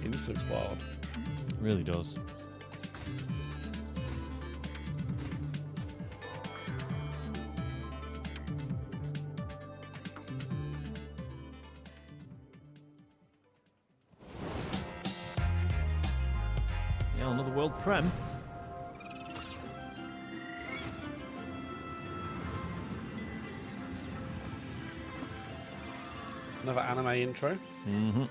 This looks wild. It really does. Yeah, another world prem. Another anime intro. Mm-hmm.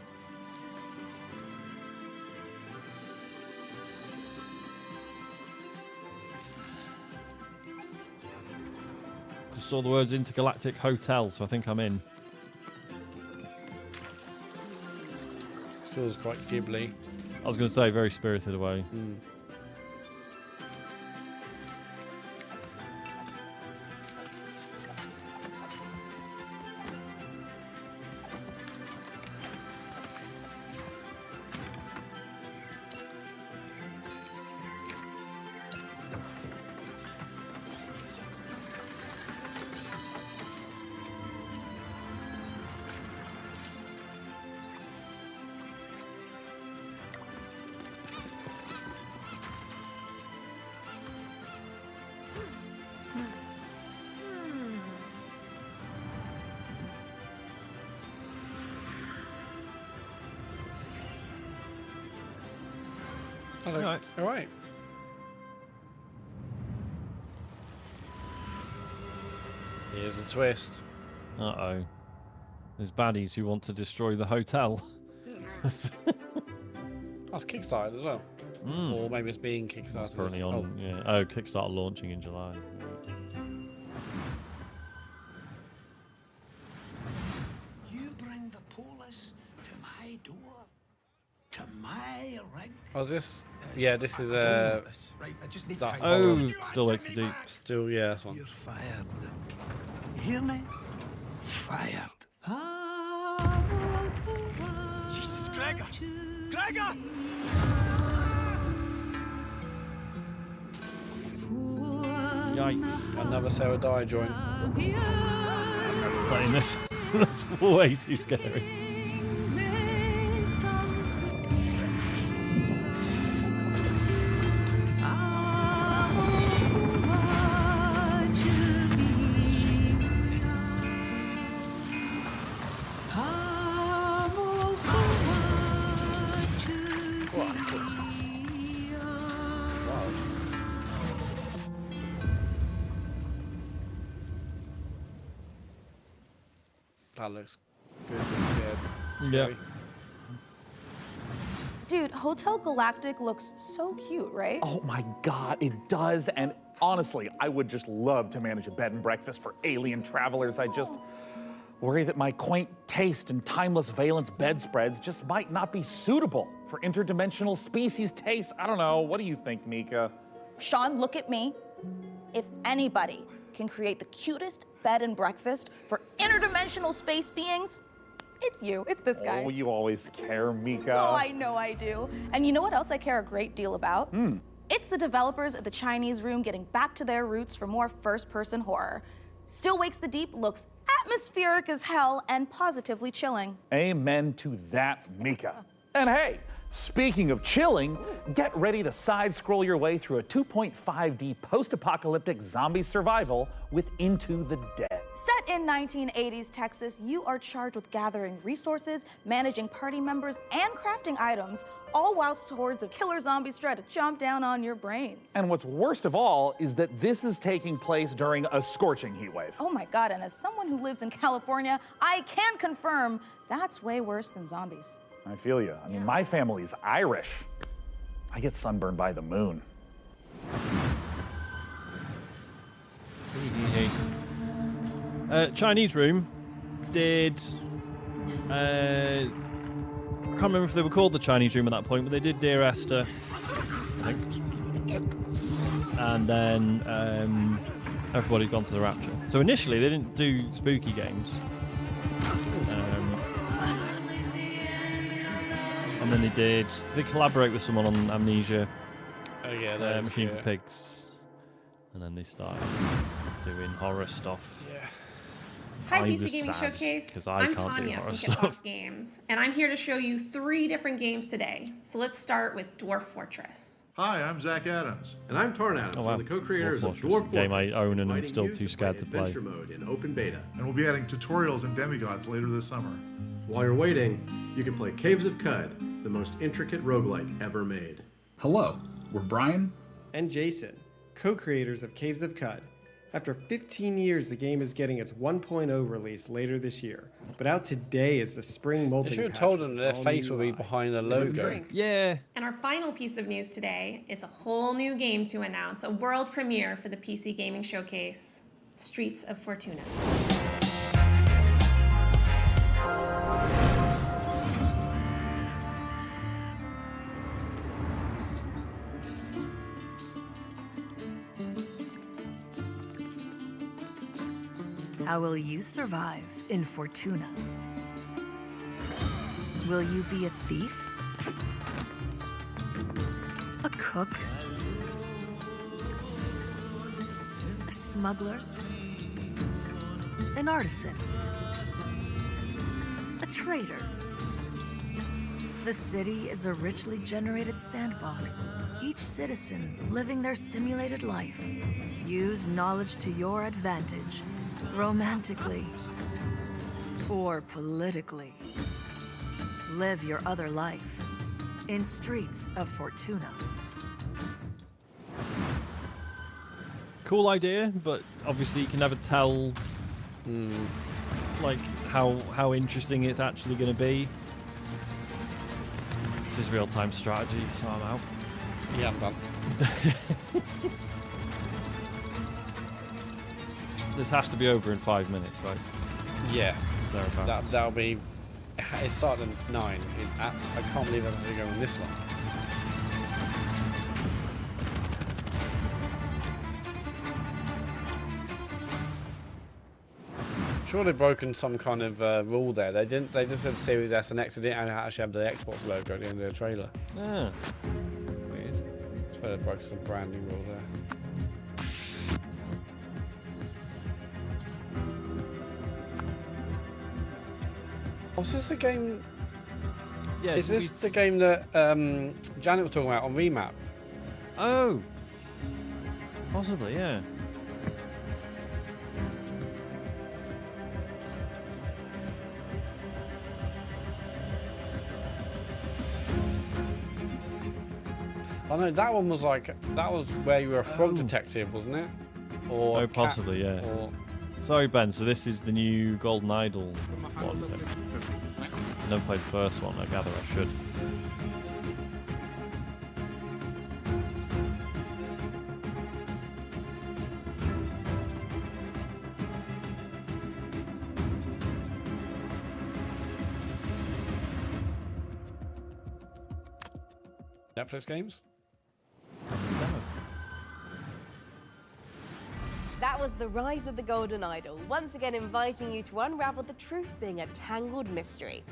Just saw the words Intergalactic Hotel, so I think I'm in. Feels quite Ghibli. I was going to say very Spirited Away. Mm. All right. Here's a twist. Uh-oh. There's baddies who want to destroy the hotel. That's Kickstarted as well. Mm. Or maybe it's being Kickstarted. It's currently on, yeah. Oh, Kickstarter launching in July. You bring the police to my door, to my rig. Oh, is this? Yeah, this is Right, I just need that time. horror. Still Wakes the Deep. Still, yeah, that's one. You're fired. You hear me? Fired. Jesus, Gregor! Gregor! Yikes. Another Sarah Die joint. I'm never playing this. That's way too scary. That looks good. Scared. Yeah. Scary. Dude, Hotel Galactic looks so cute, right? Oh my God, it does. And honestly, I would just love to manage a bed and breakfast for alien travelers. I just worry that my quaint taste and timeless valence bedspreads just might not be suitable for interdimensional species tastes. I don't know. What do you think, Mika? Sean, look at me. If anybody can create the cutest bed and breakfast for interdimensional space beings, it's you. It's this guy. Oh, you always care, Mika. Oh, I know I do. And you know what else I care a great deal about? It's the developers at the Chinese Room getting back to their roots for more first-person horror. Still Wakes the Deep looks atmospheric as hell and positively chilling. Amen to that, Mika. And hey, speaking of chilling, get ready to side-scroll your way through a 2.5D post-apocalyptic zombie survival with Into the Dead. Set in 1980s Texas, you are charged with gathering resources, managing party members, and crafting items, all whilst hordes of killer zombies try to chomp down on your brains. And what's worst of all is that this is taking place during a scorching heat wave. Oh my God, and as someone who lives in California, I can confirm that's way worse than zombies. I feel you. I mean, my family's Irish. I get sunburned by the moon. Chinese Room did I can't remember if they were called the Chinese Room at that point, but they did Dear Esther, I think. And then Everybody's Gone to the Rapture. So initially they didn't do spooky games. And then they collaborate with someone on Amnesia. Oh yeah, Machine for Pigs. And then they started doing horror stuff. Yeah. Hi, I PC was Gaming sad, Showcase. 'cause I I'm can't do Tanya horror from stuff. Kitbox Games, and I'm here to show you 3 different games today. So let's start with Dwarf Fortress. Hi, I'm Zach Adams. And I'm Torn Adams, Oh, one wow. of the co-creators of Dwarf Dwarf Fortress, a game I Fortress, own and I'm inviting still you too scared to play. Adventure mode in open beta. And we'll be adding tutorials and demigods later this summer. While you're waiting, you can play Caves of Cud, the most intricate roguelike ever made. Hello, we're Brian and Jason, co-creators of Caves of Cud. After 15 years, the game is getting its 1.0 release later this year. But out today is the spring They molting should have patch told with them its their all face new will be UI. behind the And a logo. drink. Yeah. And our final piece of news today is a whole new game to announce, a world premiere for the PC Gaming Showcase, Streets of Fortuna. How will you survive in Fortuna? Will you be a thief? A cook? A smuggler? An artisan? A trader? The city is a richly generated sandbox, each citizen living their simulated life. Use knowledge to your advantage, romantically or politically. Live your other life in Streets of Fortuna. Cool idea, but obviously you can never tell like how interesting it's actually going to be. This is real-time strategy, so I'm out. Yeah, I'm done. This has to be over in 5 minutes, right? Yeah. Thereabouts. That'll be. It started at 9. I can't believe I'm going to go on this long. Sure, they've broken some kind of rule there. They didn't. They just said Series S and X. They didn't actually have the Xbox logo at the end of the trailer. Ah. Weird. I suppose they broke some branding rule there. Was this the game? Yeah. Is this the game that Janet was talking about on Remap? Oh. Possibly, yeah. Oh no, that one was like that was where you were a frog detective, wasn't it? Or Oh, possibly, yeah. Or Sorry, Ben. So this is the new Golden Idol one. I never played the first one. I gather I should. Netflix games? That was The Rise of the Golden Idol, once again inviting you to unravel the truth being a tangled mystery.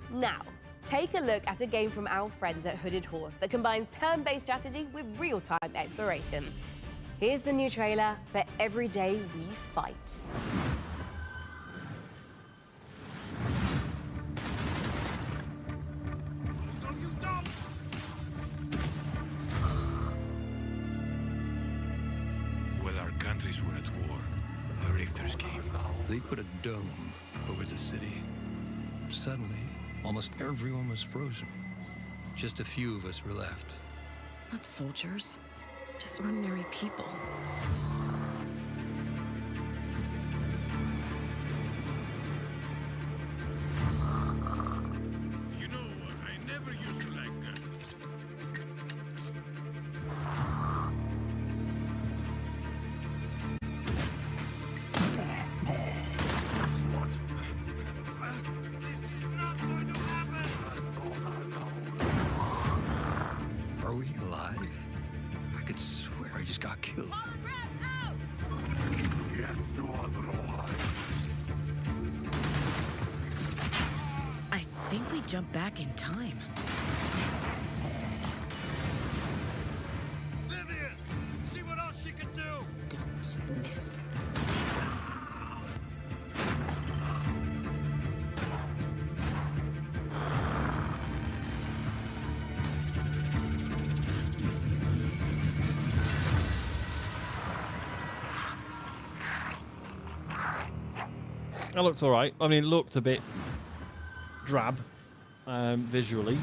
Now, take a look at a game from our friends at Hooded Horse that combines turn-based strategy with real-time exploration. Here's the new trailer for Every Day We Fight. While our countries were at war, the Rifters came. They put a dome over the city. Suddenly, almost everyone was frozen. Just a few of us were left. Not soldiers, just ordinary people. You know what? I never used to like guns. think we jump back in time. Vivian, see what else she can do. Don't miss. That looked alright. I mean, it looked a bit drab visually,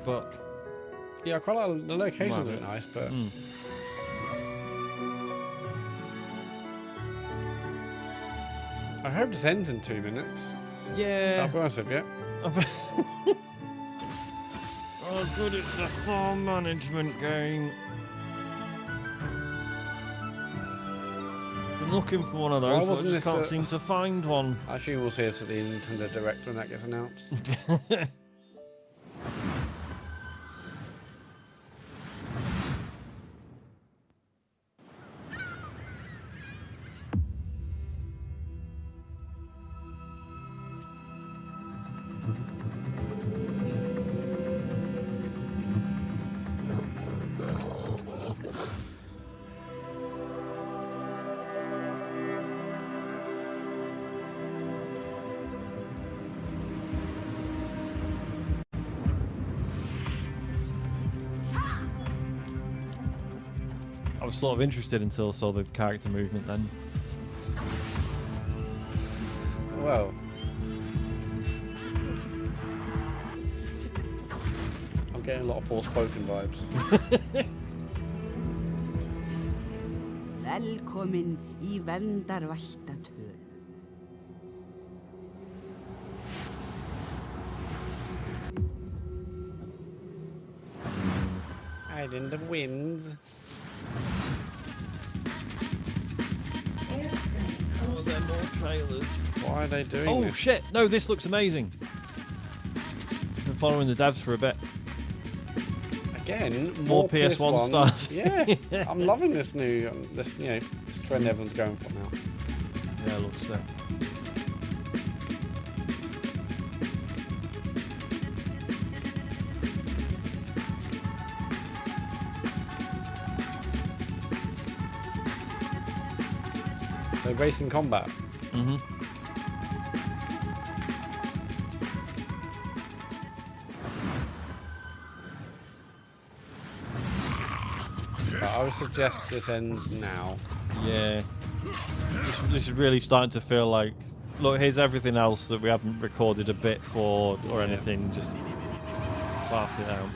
but yeah, I quite like the locations are nice, but I hope this ends in 2 minutes. Yeah, I'll be honest with you. Oh, good, it's a farm management game. Been looking for one of those, but I just can't seem to find one. I assume we'll see us at the Nintendo Direct when that gets announced. I was sort of interested until I saw the character movement then. Well, I'm getting a lot of Forspoken vibes. Velkomin í verndarvættatölu. Hide in the winds. Oh, there are more trailers. Why are they doing this? Oh shit! No, this looks amazing. Been following the devs for a bit. Again, more PS1 stars. Yeah, I'm loving this new, this trend everyone's going for now. Yeah, it looks so. So racing combat. Mm-hmm. I would suggest this ends now. Yeah. This is really starting to feel like, look, here's everything else that we haven't recorded a bit for or anything. Just fart it out.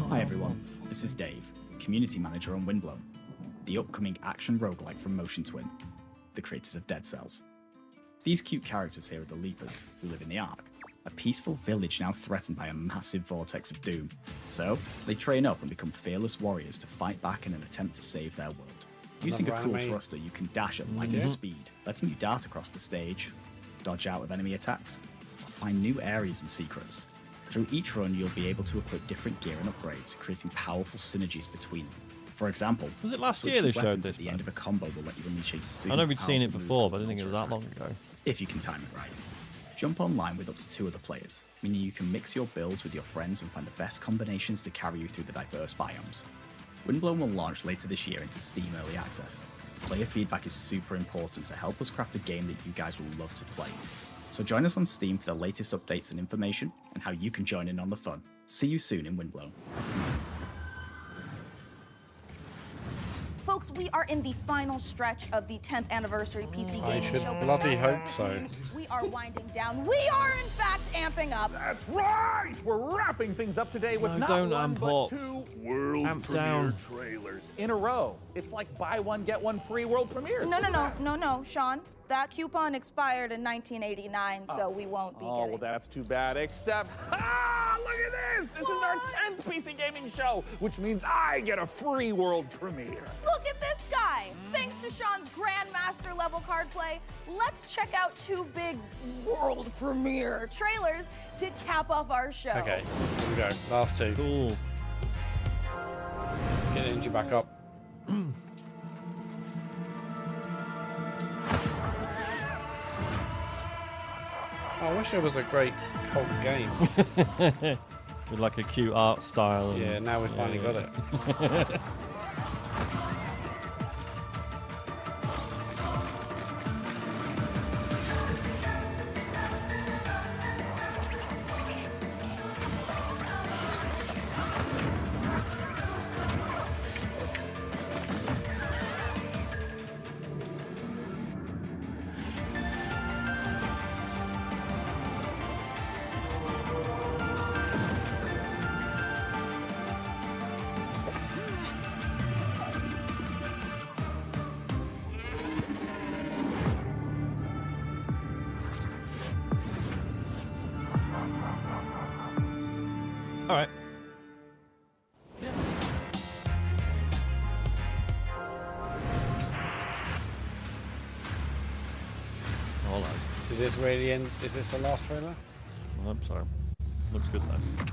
Hi everyone, this is Dave, Community Manager on Windblown, the upcoming action roguelike from Motion Twin, the creators of Dead Cells. These cute characters here are the Leapers, who live in the Ark, a peaceful village now threatened by a massive vortex of doom. So, they train up and become fearless warriors to fight back in an attempt to save their world. Using a cool thruster, you can dash at lightning speed, letting you dart across the stage, dodge out of enemy attacks, or find new areas and secrets. Through each run, you'll be able to equip different gear and upgrades, creating powerful synergies between them. For example, was it last year switching they showed weapons this? At the end of a combo will let you unleash a super I know we'd seen it powerful before, move but I didn't think it was that long ago. if you can time it right. Jump online with up to 2 other players, meaning you can mix your builds with your friends and find the best combinations to carry you through the diverse biomes. Windblown will launch later this year into Steam Early Access. Player feedback is super important to help us craft a game that you guys will love to play. So join us on Steam for the latest updates and information, and how you can join in on the fun. See you soon in Windblown. Folks, we are in the final stretch of the 10th anniversary PC I Gaming should Show. bloody hope so. We are winding down. We are, in fact, amping up. That's right! We're wrapping things up today with No, not don't one, amp but up. 2 world Amp premiere down. trailers in a row. It's like buy one, get one free world premieres. No, Sean. that coupon expired in 1989, so we won't be Oh, getting well, that's too bad, except, look at this! This is our 10th PC Gaming Show, which means I get a free world premiere. Look at this guy! Thanks to Sean's Grandmaster level card play, let's check out 2 big world premiere trailers to cap off our show. Okay, here we go. Last 2. Cool. Let's get Ingy back up. Oh, I wish there was a great cult game. With like a cute art style. And, yeah, now we finally got it. All right. All right. Is this really the end? Is this the last trailer? Well, I'm sorry. Looks good though.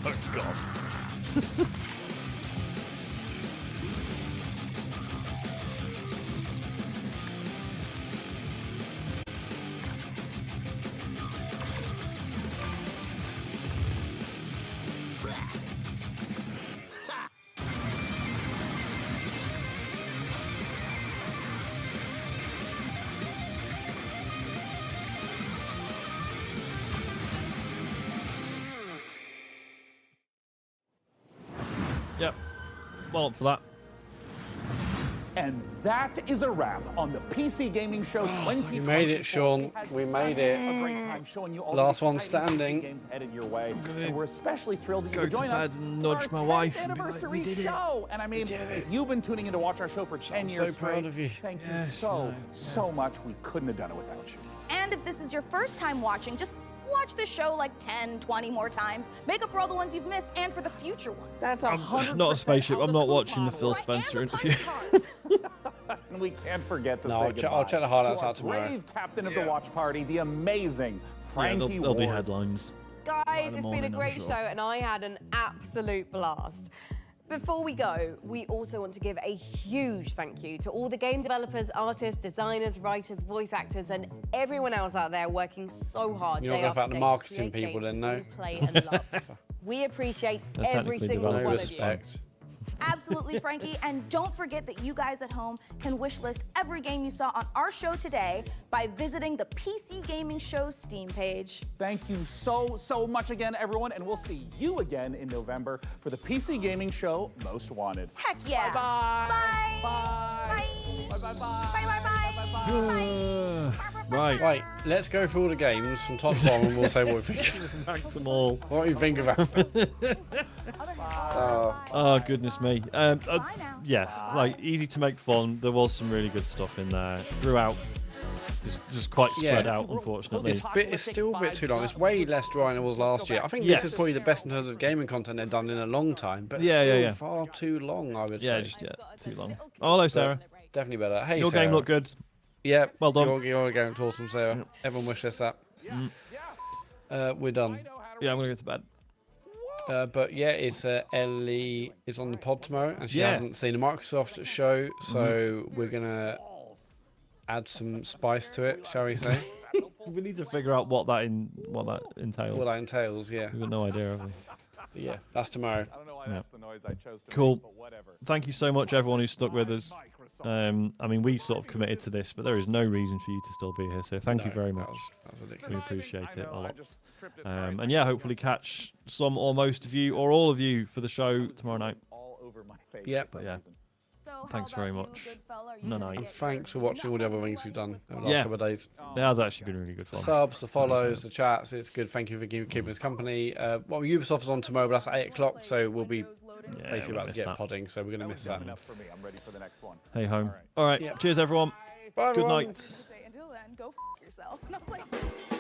Oh God. Yep. Well up for that. And that is a wrap on the PC Gaming Show 2024. You made it, Sean. We made it. A great time showing you all Last the one exciting standing. PC games headed your way. And we're especially thrilled that you Go could to join us bed and for nudge our my 10th wife and be like, anniversary "We did it. show. And I mean, if you've been tuning in to watch our show for 10 years so proud straight, of you. thank you Yes, so much. We couldn't have done it without you. And if this is your first time watching, just watch the show like 10, 20 more times. Make up for all the ones you've missed and for the future ones. That's I'm 100% not a spaceship. how I'm the not coupon watching the Phil works. Spencer And the interview. punch card. And we can't forget to No, say I'll goodbye check the highlights to our out tomorrow. brave captain of the watch party, the amazing Yeah, Frankie there'll be Ward. headlines. Guys, the it's been a morning, I'm great sure. show and I had an absolute blast. Before we go, we also want to give a huge thank you to all the game developers, artists, designers, writers, voice actors, and everyone else out there working so hard You're not day going after to the day marketing to create people games then, no? we play and love. We appreciate They're every technically single No one developers. of you. respect. Absolutely, Frankie. And don't forget that you guys at home can wishlist every game you saw on our show today by visiting the PC Gaming Show Steam page. Thank you so much again, everyone, and we'll see you again in November for the PC Gaming Show Most Wanted. Heck yeah. Bye-bye. Bye. Bye. Bye-bye. Bye. Right. Right, let's go through all the games from top to bottom and we'll say what we think. Rank them all. What do you think about them? Oh, goodness me. Yeah, like, easy to make fun. There was some really good stuff in there throughout. Just quite spread out, unfortunately. It's still a bit too long. It's way less dry than it was last year. I think Yes. this is probably the best in terms of gaming content they've done in a long time, but Yeah, still yeah. far too long, I would Yeah, say. just too long. Oh, hello, Sarah. Definitely better. Hey, Your Sarah. game looked good. Yeah, Well done. Your game looked awesome, Sarah. Everyone wish us that. We're done. Yeah, I'm going to go to bed. But yeah, it's Ellie is on the pod tomorrow, and she Yeah. hasn't seen a Microsoft show, so we're gonna add some spice to it, shall we say? We need to figure out what that entails. What that entails, yeah. We've got no idea, have we? But yeah, that's tomorrow. I don't know why Yeah. that's the noise I chose to Cool. make, but whatever. Thank you so much, everyone who stuck with us. I mean, we sort of committed to this, but there is no reason for you to still be here. So thank you No, very that much. was ridiculous. We appreciate it a I lot. just tripped it And yeah, hopefully catch some or most of you or all of you for the show tomorrow night. all over over my face. Yep. for some Yeah. reason. Thanks very much. No, no. And thanks for watching all the other things we've done over the last Yeah. couple of days. It has actually been really good The fun. subs, the follows, the chats, it's good. Thank you for keeping us company. Well, Ubisoft is on tomorrow, but that's at 8 o'clock, so we'll be basically about to get podding, so we're going to miss that. Enough for me. I'm ready for the next one. Hey home. All right. Yep. Cheers, everyone. Bye, Good everyone. night. Until then, go f yourself. And I was like.